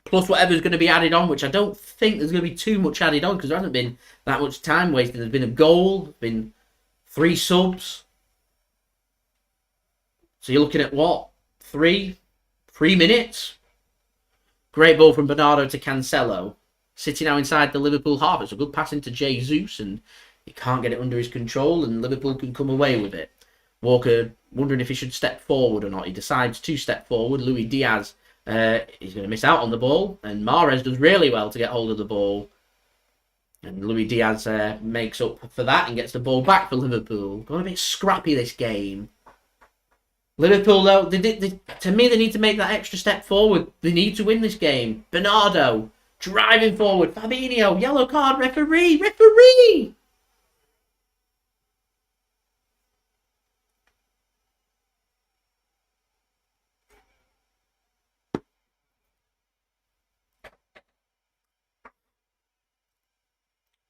Plus whatever's going to be added on, which I don't think there's going to be too much added on because there hasn't been that much time wasted. There's been a goal, been 3 subs. So you're looking at what? 3 minutes? Great ball from Bernardo to Cancelo. City now inside the Liverpool half. It's a good pass into Jesus and he can't get it under his control and Liverpool can come away with it. Walker wondering if he should step forward or not. He decides to step forward. Luis Diaz, he's going to miss out on the ball. And Mahrez does really well to get hold of the ball. And Luis Diaz makes up for that and gets the ball back for Liverpool. Going a bit scrappy this game. Liverpool, though, to me, they need to make that extra step forward. They need to win this game. Bernardo, driving forward. Fabinho, yellow card, referee!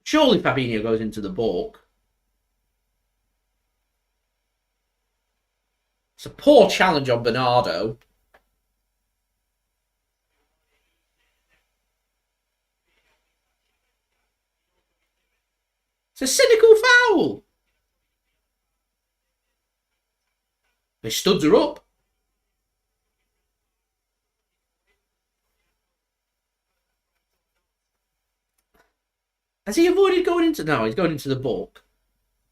Surely Fabinho goes into the balk. It's a poor challenge on Bernardo. It's a cynical foul. His studs are up. Has he avoided going into... No, he's going into the balk.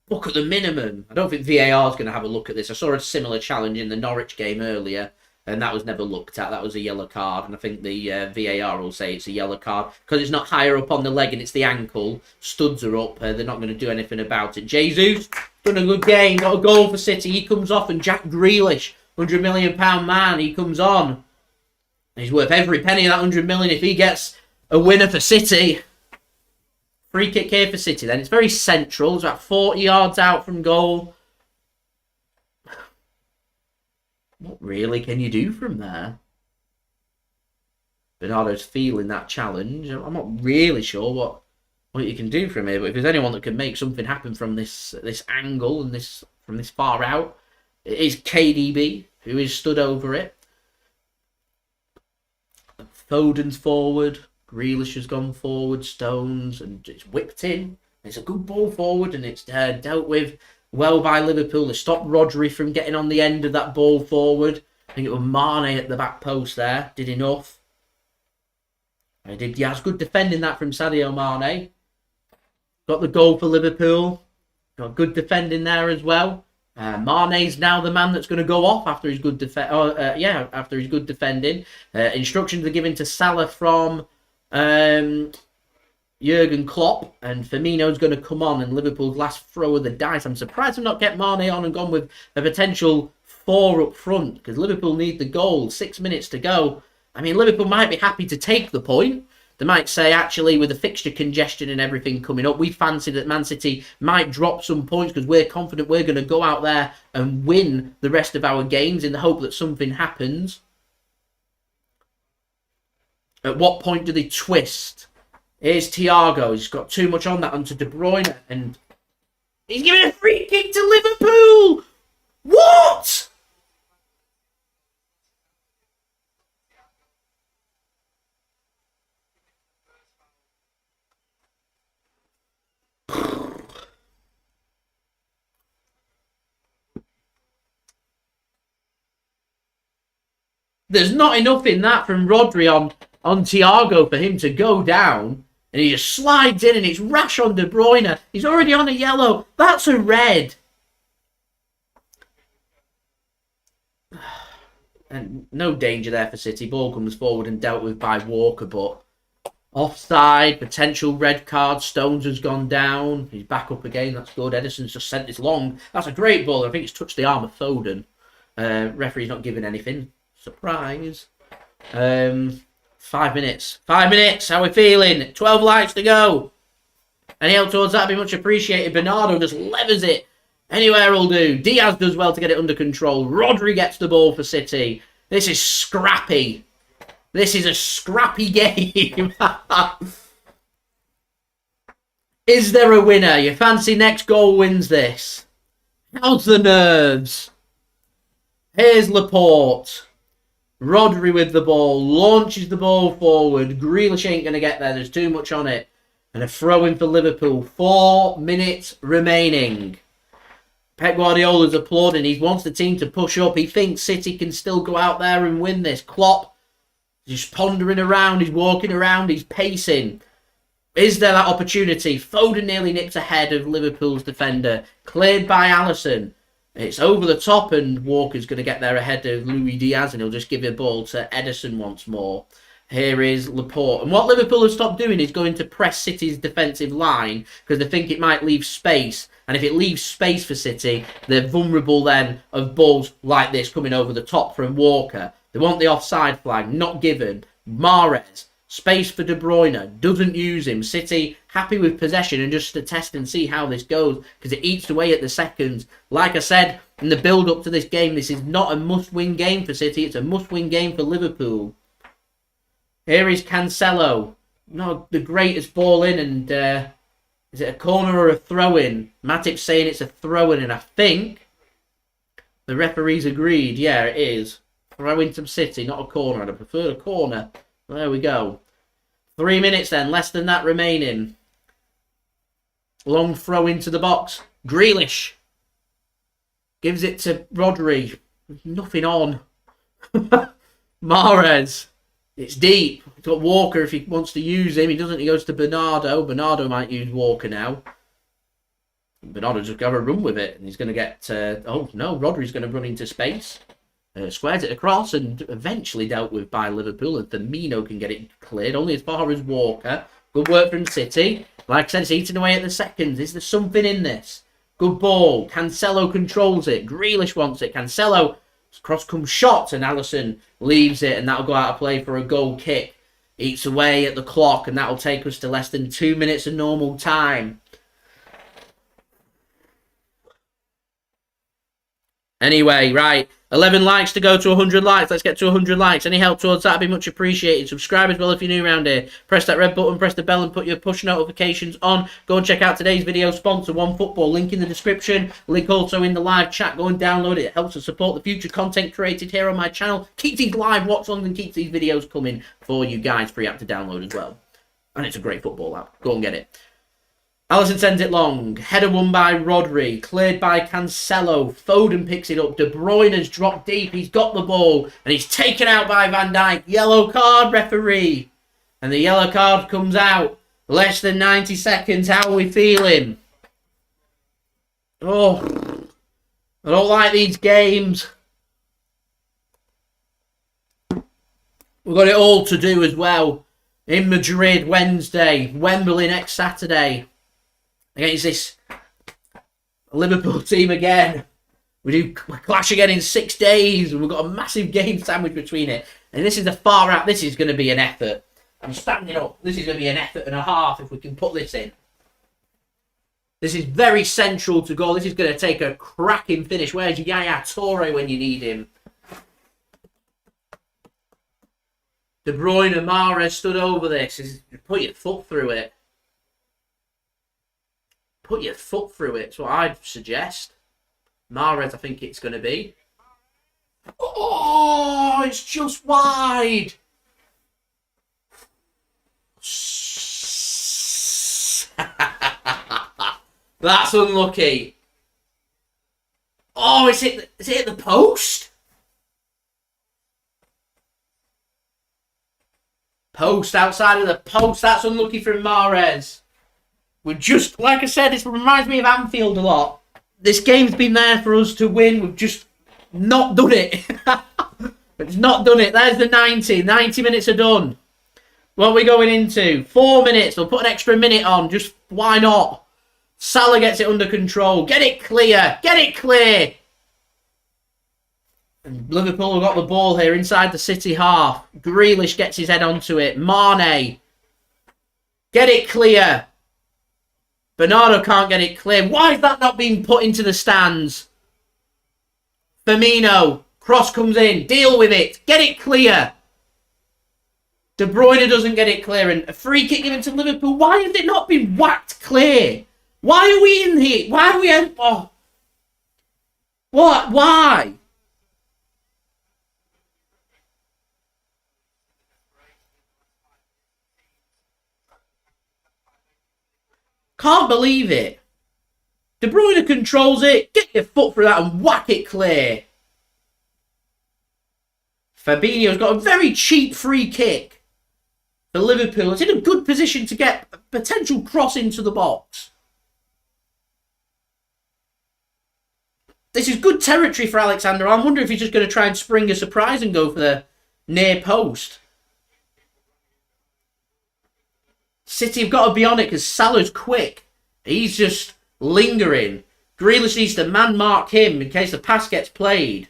Look at the minimum. I don't think VAR is going to have a look at this. I saw a similar challenge in the Norwich game earlier, and that was never looked at. That was a yellow card, and I think the VAR will say it's a yellow card because it's not higher up on the leg and it's the ankle. Studs are up. They're not going to do anything about it. Jesus, done a good game. Got a goal for City. He comes off, and Jack Grealish, £100 million man, he comes on. He's worth every penny of that £100 million if he gets a winner for City. Free kick here for City then. It's very central. It's about 40 yards out from goal. What really can you do from there? Bernardo's feeling that challenge. I'm not really sure what you can do from here, but if there's anyone that can make something happen from this angle and from this far out, it is KDB, who is stood over it. Foden's forward. Grealish has gone forward, Stones, and it's whipped in. It's a good ball forward, and it's dealt with well by Liverpool. They stopped Rodri from getting on the end of that ball forward. I think it was Mane at the back post there. Did enough. It's good defending that from Sadio Mane. Got the goal for Liverpool. Got good defending there as well. Mane's now the man that's going to go off after his good after his good defending. Instructions are given to Salah from Jurgen Klopp, and Firmino's going to come on, and Liverpool's last throw of the dice. I'm surprised they've not kept Mane on and gone with a potential 4 up front, because Liverpool need the goal. 6 minutes to go. I mean, Liverpool might be happy to take the point. They might say, actually, with the fixture congestion and everything coming up, we fancy that Man City might drop some points because we're confident we're going to go out there and win the rest of our games in the hope that something happens. At what point do they twist? Here's Thiago. He's got too much on that onto De Bruyne. And he's giving a free kick to Liverpool. What? There's not enough in that from Rodri on Thiago for him to go down. And he just slides in and it's rash on De Bruyne. He's already on a yellow. That's a red. And no danger there for City. Ball comes forward and dealt with by Walker, but offside, potential red card. Stones has gone down. He's back up again. That's good. Ederson's just sent this long. That's a great ball. I think it's touched the arm of Foden. Referee's not giving anything. Surprise. 5 minutes. 5 minutes. How are we feeling? 12 likes to go. Any help towards that would be much appreciated. Bernardo just levers it. Anywhere will do. Diaz does well to get it under control. Rodri gets the ball for City. This is scrappy. This is a scrappy game. Is there a winner? You fancy next goal wins this? How's the nerves? Here's Laporte. Rodri with the ball. Launches the ball forward. Grealish ain't going to get there. There's too much on it. And a throw-in for Liverpool. 4 minutes remaining. Pep Guardiola's applauding. He wants the team to push up. He thinks City can still go out there and win this. Klopp just pondering around. He's walking around. He's pacing. Is there that opportunity? Foden nearly nips ahead of Liverpool's defender. Cleared by Allison. It's over the top and Walker's going to get there ahead of Luis Diaz and he'll just give the ball to Ederson once more. Here is Laporte. And what Liverpool have stopped doing is going to press City's defensive line because they think it might leave space. And if it leaves space for City, they're vulnerable then of balls like this coming over the top from Walker. They want the offside flag, not given. Mahrez, space for De Bruyne, doesn't use him. City happy with possession and just to test and see how this goes because it eats away at the seconds. Like I said, in the build-up to this game, this is not a must-win game for City. It's a must-win game for Liverpool. Here is Cancelo. Not the greatest ball in and is it a corner or a throw-in? Matip's saying it's a throw-in and I think the referee's agreed. Yeah, it is. Throw-in to City, not a corner. I'd prefer a corner. There we go. 3 minutes then, less than that remaining. Long throw into the box. Grealish gives it to Rodri. Nothing on. Mahrez. It's deep. He's got Walker if he wants to use him. He doesn't. He goes to Bernardo. Bernardo might use Walker now. Bernardo just got a run with it. And he's going to get... oh, no. Rodri's going to run into space. Squares it across and eventually dealt with by Liverpool. And Firmino can get it cleared. Only as far as Walker. Good work from City. Like I said, it's eating away at the seconds. Is there something in this? Good ball. Cancelo controls it. Grealish wants it. Cancelo... cross comes shot and Allison leaves it and that'll go out of play for a goal kick. Eats away at the clock and that'll take us to less than 2 minutes of normal time. Anyway, right. 11 likes to go to 100 likes. Let's get to 100 likes. Any help towards that would be much appreciated. Subscribe as well if you're new around here. Press that red button, press the bell and put your push notifications on. Go and check out today's video sponsor, OneFootball. Link in the description. Link also in the live chat. Go and download it. It helps to support the future content created here on my channel. Keep these live watch-alongs and keep these videos coming for you guys. Free app to download as well. And it's a great football app. Go and get it. Allison sends it long. Header won by Rodri. Cleared by Cancelo. Foden picks it up. De Bruyne has dropped deep. He's got the ball. And he's taken out by Van Dijk. Yellow card, referee. And the yellow card comes out. Less than 90 seconds. How are we feeling? Oh. I don't like these games. We've got it all to do as well. In Madrid, Wednesday. Wembley next Saturday. Against this Liverpool team again. We clash again in 6 days. And we've got a massive game sandwich between it. And this is the far out. This is going to be an effort. I'm standing up. This is going to be an effort and a half if we can put this in. This is very central to goal. This is going to take a cracking finish. Where's Yaya Toure when you need him? De Bruyne and Mahrez stood over this. Put your foot through it. Put your foot through it. That's what I'd suggest. Mahrez, I think it's going to be. Oh, it's just wide. That's unlucky. Oh, is it the post? Post, outside of the post. That's unlucky from Mahrez. We're just, like I said, this reminds me of Anfield a lot. This game's been there for us to win. We've just not done it. It's not done it. There's the 90. 90 minutes are done. What are we going into? 4 minutes. We'll put an extra minute on. Just why not? Salah gets it under control. Get it clear. Get it clear. And Liverpool have got the ball here inside the City half. Grealish gets his head onto it. Mane. Get it clear. Bernardo can't get it clear. Why is that not being put into the stands? Firmino. Cross comes in. Deal with it. Get it clear. De Bruyne doesn't get it clear. And a free kick given to Liverpool. Why has it not been whacked clear? Why are we in here? Why are we in... Oh. What? Why? Can't believe it. De Bruyne controls it. Get your foot through that and whack it clear. Fabinho's got a very cheap free kick for Liverpool. It's in a good position to get a potential cross into the box. This is good territory for Alexander. I wonder if he's just going to try and spring a surprise and go for the near post. City have got to be on it because Salah's quick. He's just lingering. Grealish needs to man-mark him in case the pass gets played.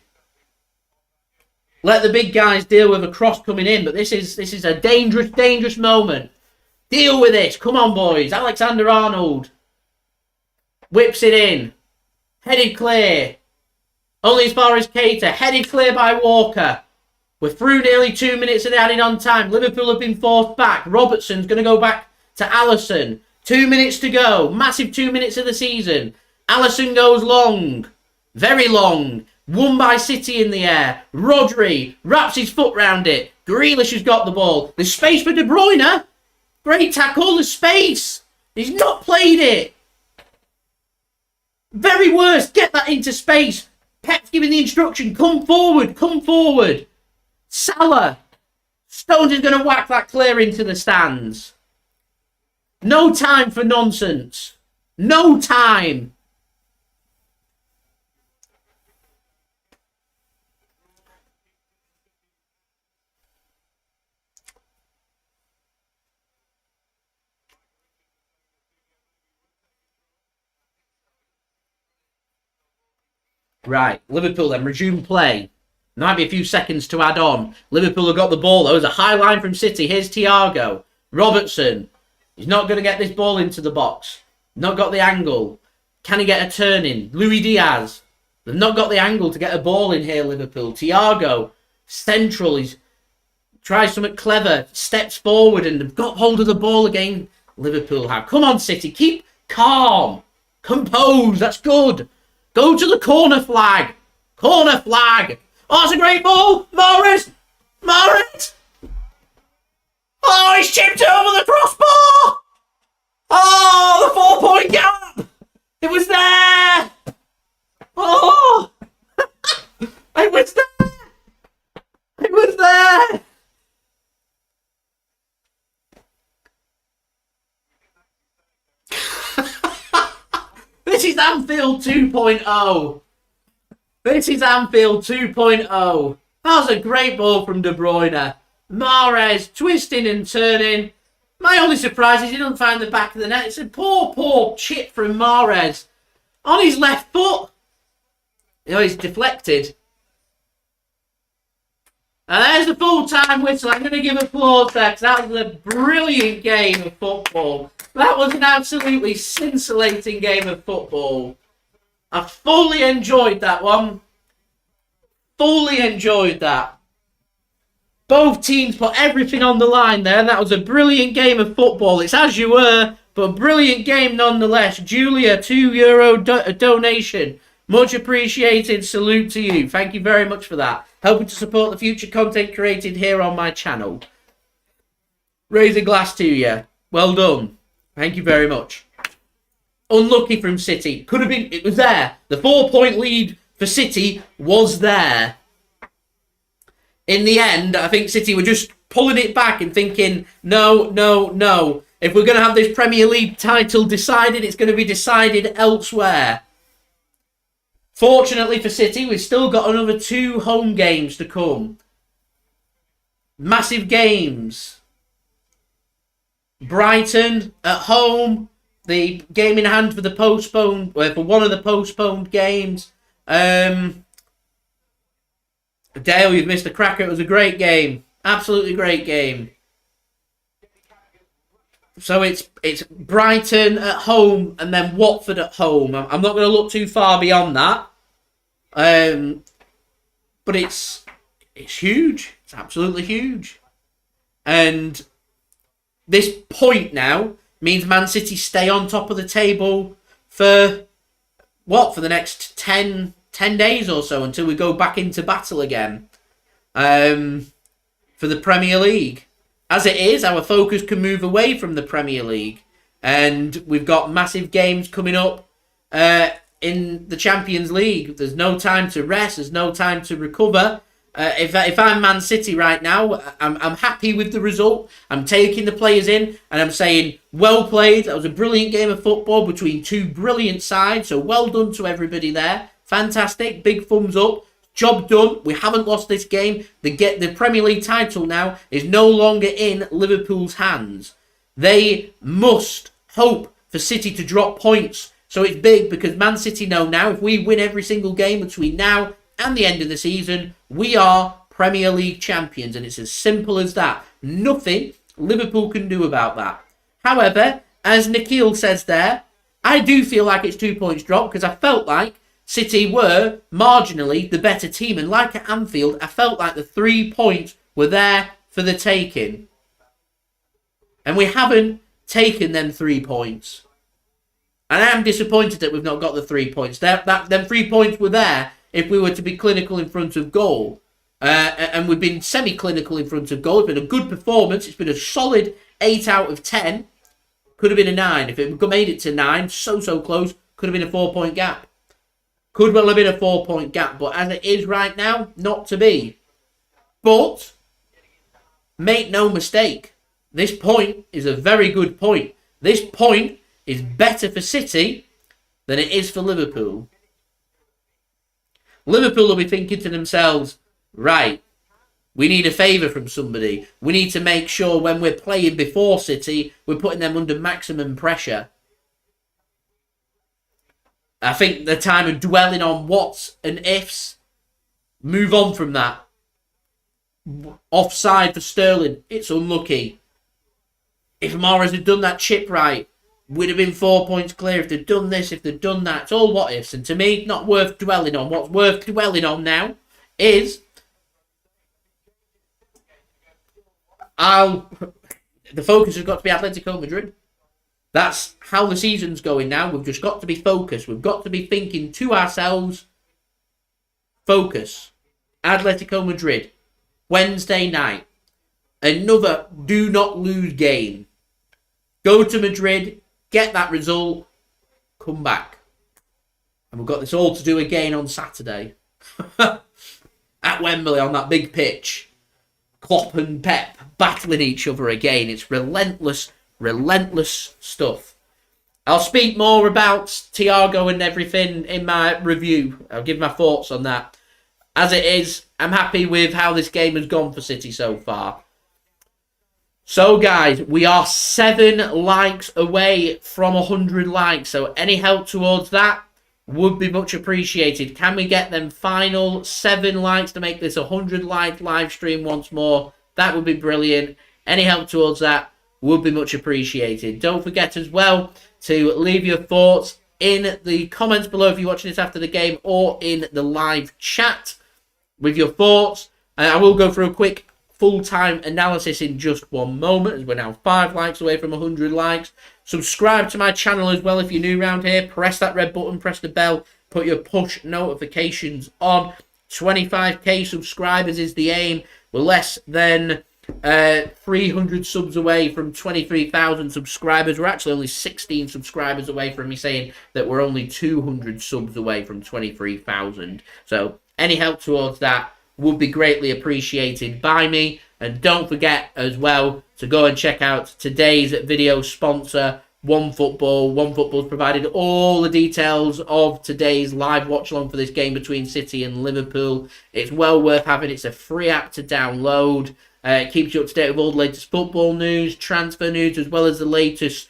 Let the big guys deal with a cross coming in, but this is a dangerous, dangerous moment. Deal with this. Come on, boys. Alexander-Arnold whips it in. Headed clear. Only as far as Keita. Headed clear by Walker. We're through nearly 2 minutes of the added on time. Liverpool have been forced back. Robertson's going to go back to Allison. 2 minutes to go. Massive 2 minutes of the season. Allison goes long. Very long. Won by City in the air. Rodri wraps his foot round it. Grealish has got the ball. There's space for De Bruyne. Great tackle. There's space. He's not played it. Very worst. Get that into space. Pep's giving the instruction. Come forward. Come forward. Salah. Stones is going to whack that clear into the stands. No time for nonsense. No time. Right, Liverpool then resume play. There might be a few seconds to add on. Liverpool have got the ball though. There's a high line from City. Here's Thiago. Robertson. He's not going to get this ball into the box. Not got the angle. Can he get a turn in? Luis Diaz. They've not got the angle to get a ball in here, Liverpool. Thiago. Central. He's tries something clever. Steps forward and they've got hold of the ball again. Liverpool have. Come on, City. Keep calm. Compose. That's good. Go to the corner flag. Corner flag. Oh, it's a great ball. Mahrez. Mahrez. Oh, he's chipped it over the crossbar. Oh, the 4-point gap. It was there. Oh. It was there. It was there. This is Anfield 2.0. This is Anfield 2.0. That was a great ball from De Bruyne. Mahrez twisting and turning. My only surprise is he doesn't find the back of the net. It's a poor, poor chip from Mahrez. On his left foot. You know, he's deflected. And there's the full-time whistle. I'm going to give applause there because that was a brilliant game of football. That was an absolutely scintillating game of football. I fully enjoyed that one. Fully enjoyed that. Both teams put everything on the line there. And that was a brilliant game of football. It's as you were, but a brilliant game nonetheless. Julia, €2 donation. Much appreciated. Salute to you. Thank you very much for that. Helping to support the future content created here on my channel. Raise a glass to you. Well done. Thank you very much. Unlucky from City. Could have been, it was there. The 4-point lead for City was there. In the end, I think City were just pulling it back and thinking, no, no, no. If we're going to have this Premier League title decided, it's going to be decided elsewhere. Fortunately for City, we've still got another 2 home games to come. massive games. Brighton at home. The game in hand for for one of the postponed games. Dale, you've missed a cracker. It was a great game. Absolutely great game. So it's Brighton at home and then Watford at home. I'm not going to look too far beyond that. But it's huge. It's absolutely huge. And this point now means Man City stay on top of the table for the next 10 days or so until we go back into battle again for the Premier League. As it is, our focus can move away from the Premier League, and we've got massive games coming up in the Champions League. There's no time to rest. There's no time to recover. If I'm Man City right now, I'm happy with the result. I'm taking the players in and I'm saying, well played. That was a brilliant game of football between two brilliant sides. So well done to everybody there. Fantastic. Big thumbs up. Job done. We haven't lost this game. The Premier League title now is no longer in Liverpool's hands. They must hope for City to drop points. So it's big because Man City know now if we win every single game between now and the end of the season, we are Premier League champions, and it's as simple as that. Nothing Liverpool can do about that. However, as Nikhil says there, I do feel like it's 2 points dropped because I felt like City were marginally the better team, and like at Anfield, I felt like the 3 points were there for the taking. And we haven't taken them 3 points. And I am disappointed that we've not got the 3 points. Them 3 points were there if we were to be clinical in front of goal. And we've been semi-clinical in front of goal. It's been a good performance. It's been a solid 8 out of 10. Could have been a 9. If it made it to 9, so close, could have been a 4-point gap. Could well have been a 4-point gap. But as it is right now, not to be. But, make no mistake, this point is a very good point. This point is better for City than it is for Liverpool. Liverpool will be thinking to themselves, right, we need a favour from somebody. We need to make sure when we're playing before City, we're putting them under maximum pressure. I think the time of dwelling on what's and ifs, move on from that. Offside for Sterling, it's unlucky. If Mahrez had done that chip right, we'd have been 4 points clear. If they'd done this, if they'd done that, it's all what ifs. And to me, not worth dwelling on. What's worth dwelling on now is the focus has got to be Atletico Madrid. That's how the season's going now. We've just got to be focused. We've got to be thinking to ourselves, focus. Atletico Madrid, Wednesday night. Another do not lose game. Go to Madrid, get that result, come back. And we've got this all to do again on Saturday. At Wembley on that big pitch. Klopp and Pep battling each other again. It's relentless stuff. I'll speak more about Thiago and everything in my review. I'll give my thoughts on that. As it is, I'm happy with how this game has gone for City so far. So guys, we are 7 likes away from 100 likes. So any help towards that would be much appreciated. Can we get them final 7 likes to make this a 100 like live stream once more? That would be brilliant. Any help towards that would be much appreciated. Don't forget as well to leave your thoughts in the comments below if you're watching this after the game, or in the live chat with your thoughts. I will go through a quick full-time analysis in just one moment, as we're now 5 likes away from 100 likes. Subscribe to my channel as well if you're new around here. Press that red button, press the bell, put your push notifications on. 25k subscribers is the aim. We're less than 300 subs away from 23,000 subscribers. We're actually only 16 subscribers away from me saying that we're only 200 subs away from 23,000. So any help towards that would be greatly appreciated by me. And don't forget as well to go and check out today's video sponsor, OneFootball. OneFootball's provided all the details of today's live watch along for this game between City and Liverpool. It's well worth having. It's a free app to download. Keeps you up to date with all the latest football news, transfer news, as well as the latest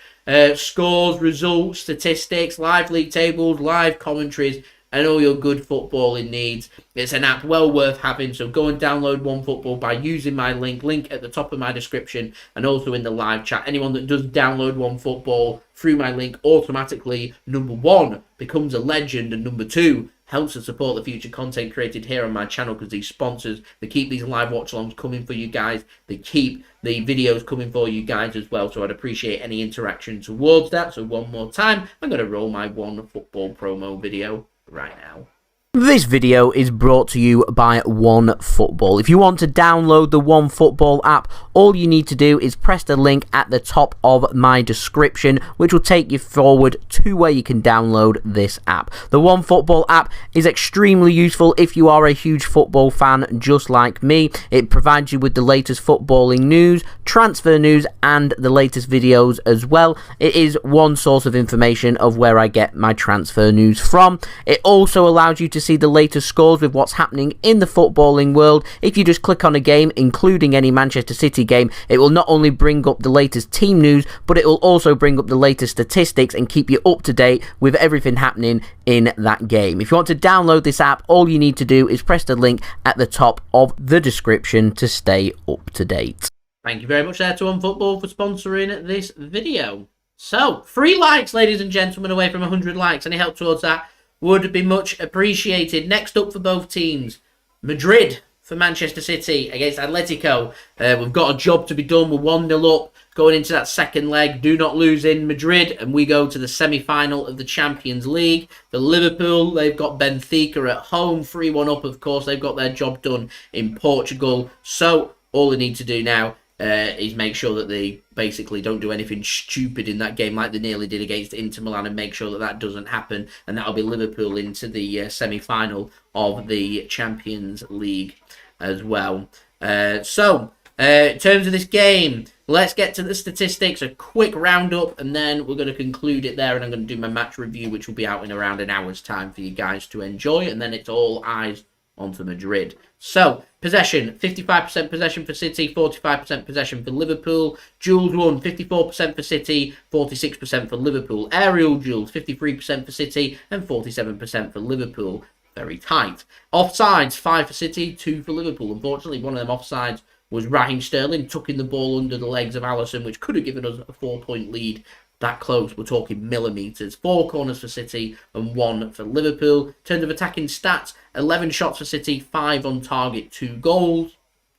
scores, results, statistics, live league tables, live commentaries, and all your good footballing needs. It's an app well worth having, so go and download OneFootball by using my link at the top of my description and also in the live chat. Anyone that does download OneFootball through my link automatically, number one, becomes a legend, and number two, helps to support the future content created here on my channel, because these sponsors, they keep these live watch-alongs coming for you guys. They keep the videos coming for you guys as well, so I'd appreciate any interaction towards that. So one more time, I'm going to roll my OneFootball promo video right now. This video is brought to you by OneFootball. If you want to download the OneFootball app, all you need to do is press the link at the top of my description, which will take you forward to where you can download this app. The OneFootball app is extremely useful if you are a huge football fan just like me. It provides you with the latest footballing news, transfer news, and the latest videos as well. It is one source of information of where I get my transfer news from. It also allows you to see the latest scores with what's happening in the footballing world. If you just click on a game, including any Manchester City game, it will not only bring up the latest team news, but it will also bring up the latest statistics and keep you up to date with everything happening in that game. If you want to download this app, all you need to do is press the link at the top of the description to stay up to date. Thank you very much there to OneFootball for sponsoring this video. So, 3 likes, ladies and gentlemen, away from 100 likes. Any help towards that would be much appreciated. Next up for both teams, Madrid for Manchester City against Atletico. We've got a job to be done. We're 1-0 up going into that second leg. Do not lose in Madrid, and we go to the semi-final of the Champions League. For Liverpool, they've got Benfica at home, 3-1 up, of course. They've got their job done in Portugal. So all they need to do now is make sure that they basically don't do anything stupid in that game like they nearly did against Inter Milan, and make sure that that doesn't happen, and that'll be Liverpool into the semi-final of the Champions League as well. In terms of this game, let's get to the statistics, a quick roundup, and then we're going to conclude it there, and I'm going to do my match review, which will be out in around an hour's time for you guys to enjoy, and then it's all eyes onto Madrid. So, possession, 55% possession for City, 45% possession for Liverpool. Duels won, 54% for City, 46% for Liverpool. Aerial duels, 53% for City and 47% for Liverpool. Very tight. Offsides, 5 for City, 2 for Liverpool. Unfortunately, one of them offsides was Raheem Sterling tucking the ball under the legs of Allison, which could have given us a 4-point lead. That close, we're talking millimetres. 4 corners for City and 1 for Liverpool. In terms of attacking stats, 11 shots for City, 5 on target, 2 goals.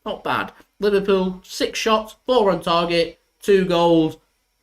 Not bad. Liverpool, 6 shots, 4 on target, 2 goals.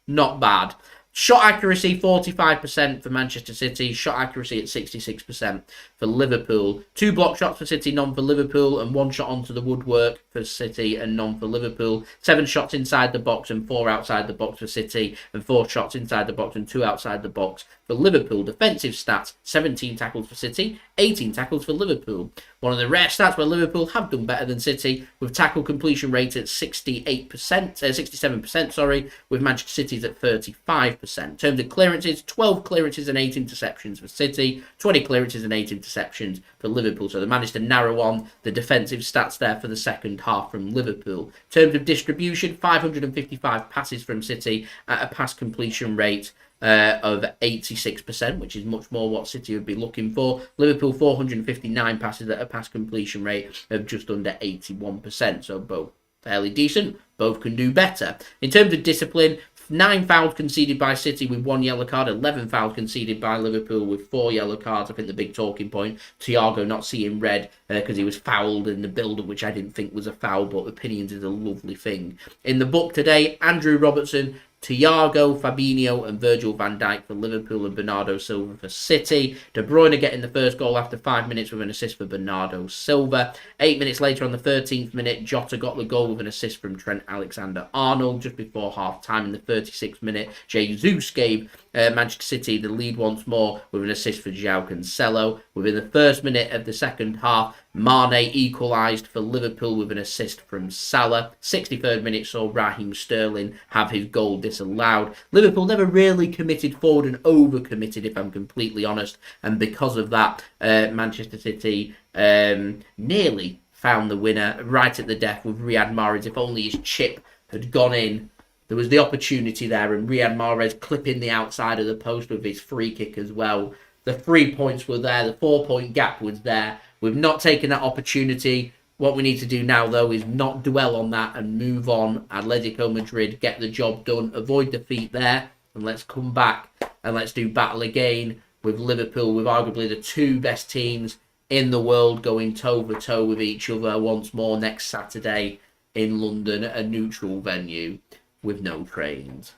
Not bad. Shot accuracy, 45% for Manchester City. Shot accuracy at 66% for Liverpool. 2 block shots for City, none for Liverpool. And 1 shot onto the woodwork for City and none for Liverpool. 7 shots inside the box and 4 outside the box for City. And 4 shots inside the box and 2 outside the box for Liverpool. Defensive stats, 17 tackles for City, 18 tackles for Liverpool. One of the rare stats where Liverpool have done better than City, with tackle completion rate at 67%, with Manchester City's at 35%. In terms of clearances, 12 clearances and 8 interceptions for City, 20 clearances and 8 interceptions for Liverpool. So they managed to narrow on the defensive stats there for the second half from Liverpool. In terms of distribution, 555 passes from City at a pass completion rate of 86%, which is much more what City would be looking for. Liverpool, 459 passes at a pass completion rate of just under 81%. So both fairly decent. Both can do better. In terms of discipline, 9 fouls conceded by City with 1 yellow card, 11 fouls conceded by Liverpool with 4 yellow cards. I think the big talking point, Thiago not seeing red because he was fouled in the build-up, which I didn't think was a foul, but opinions is a lovely thing. In the book today, Andrew Robertson, Thiago, Fabinho and Virgil van Dijk for Liverpool and Bernardo Silva for City. De Bruyne getting the first goal after 5 minutes with an assist for Bernardo Silva. 8 minutes later on the 13th minute, Jota got the goal with an assist from Trent Alexander-Arnold. Just before half-time in the 36th minute, Jesus gave Manchester City the lead once more with an assist for Joao Cancelo. Within the first minute of the second half, Mane equalised for Liverpool with an assist from Salah. 63rd minute saw Raheem Sterling have his goal disallowed. Liverpool never really committed forward and over-committed, if I'm completely honest. And because of that, Manchester City nearly found the winner right at the death with Riyad Mahrez. If only his chip had gone in. There was the opportunity there, and Riyad Mahrez clipping the outside of the post with his free kick as well. The 3 points were there. The 4-point gap was there. We've not taken that opportunity. What we need to do now, though, is not dwell on that and move on. Atletico Madrid, get the job done. Avoid defeat there. And let's come back and let's do battle again with Liverpool, with arguably the 2 best teams in the world going toe-to-toe with each other once more next Saturday in London, a neutral venue with no trains.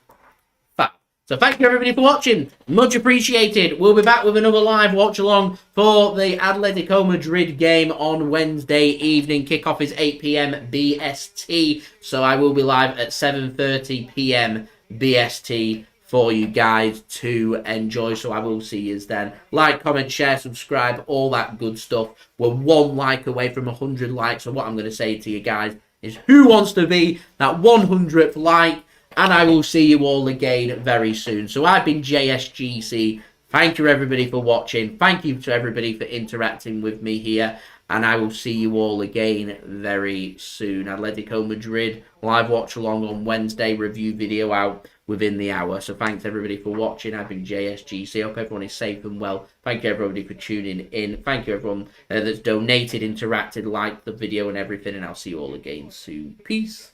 So thank you everybody for watching. Much appreciated. We'll be back with another live watch along for the Atletico Madrid game on Wednesday evening. Kickoff is 8 p.m. BST. So I will be live at 7:30 p.m. BST for you guys to enjoy. So I will see you then. Like, comment, share, subscribe, all that good stuff. We're 1 like away from 100 likes. So what I'm going to say to you guys is, who wants to be that 100th like? And I will see you all again very soon. So I've been JSGC. Thank you everybody for watching. Thank you to everybody for interacting with me here. And I will see you all again very soon. Atletico Madrid live watch along on Wednesday. Review video out within the hour. So thanks everybody for watching. I've been JSGC. Hope everyone is safe and well. Thank you everybody for tuning in. Thank you everyone that's donated, interacted, liked the video and everything. And I'll see you all again soon. Peace.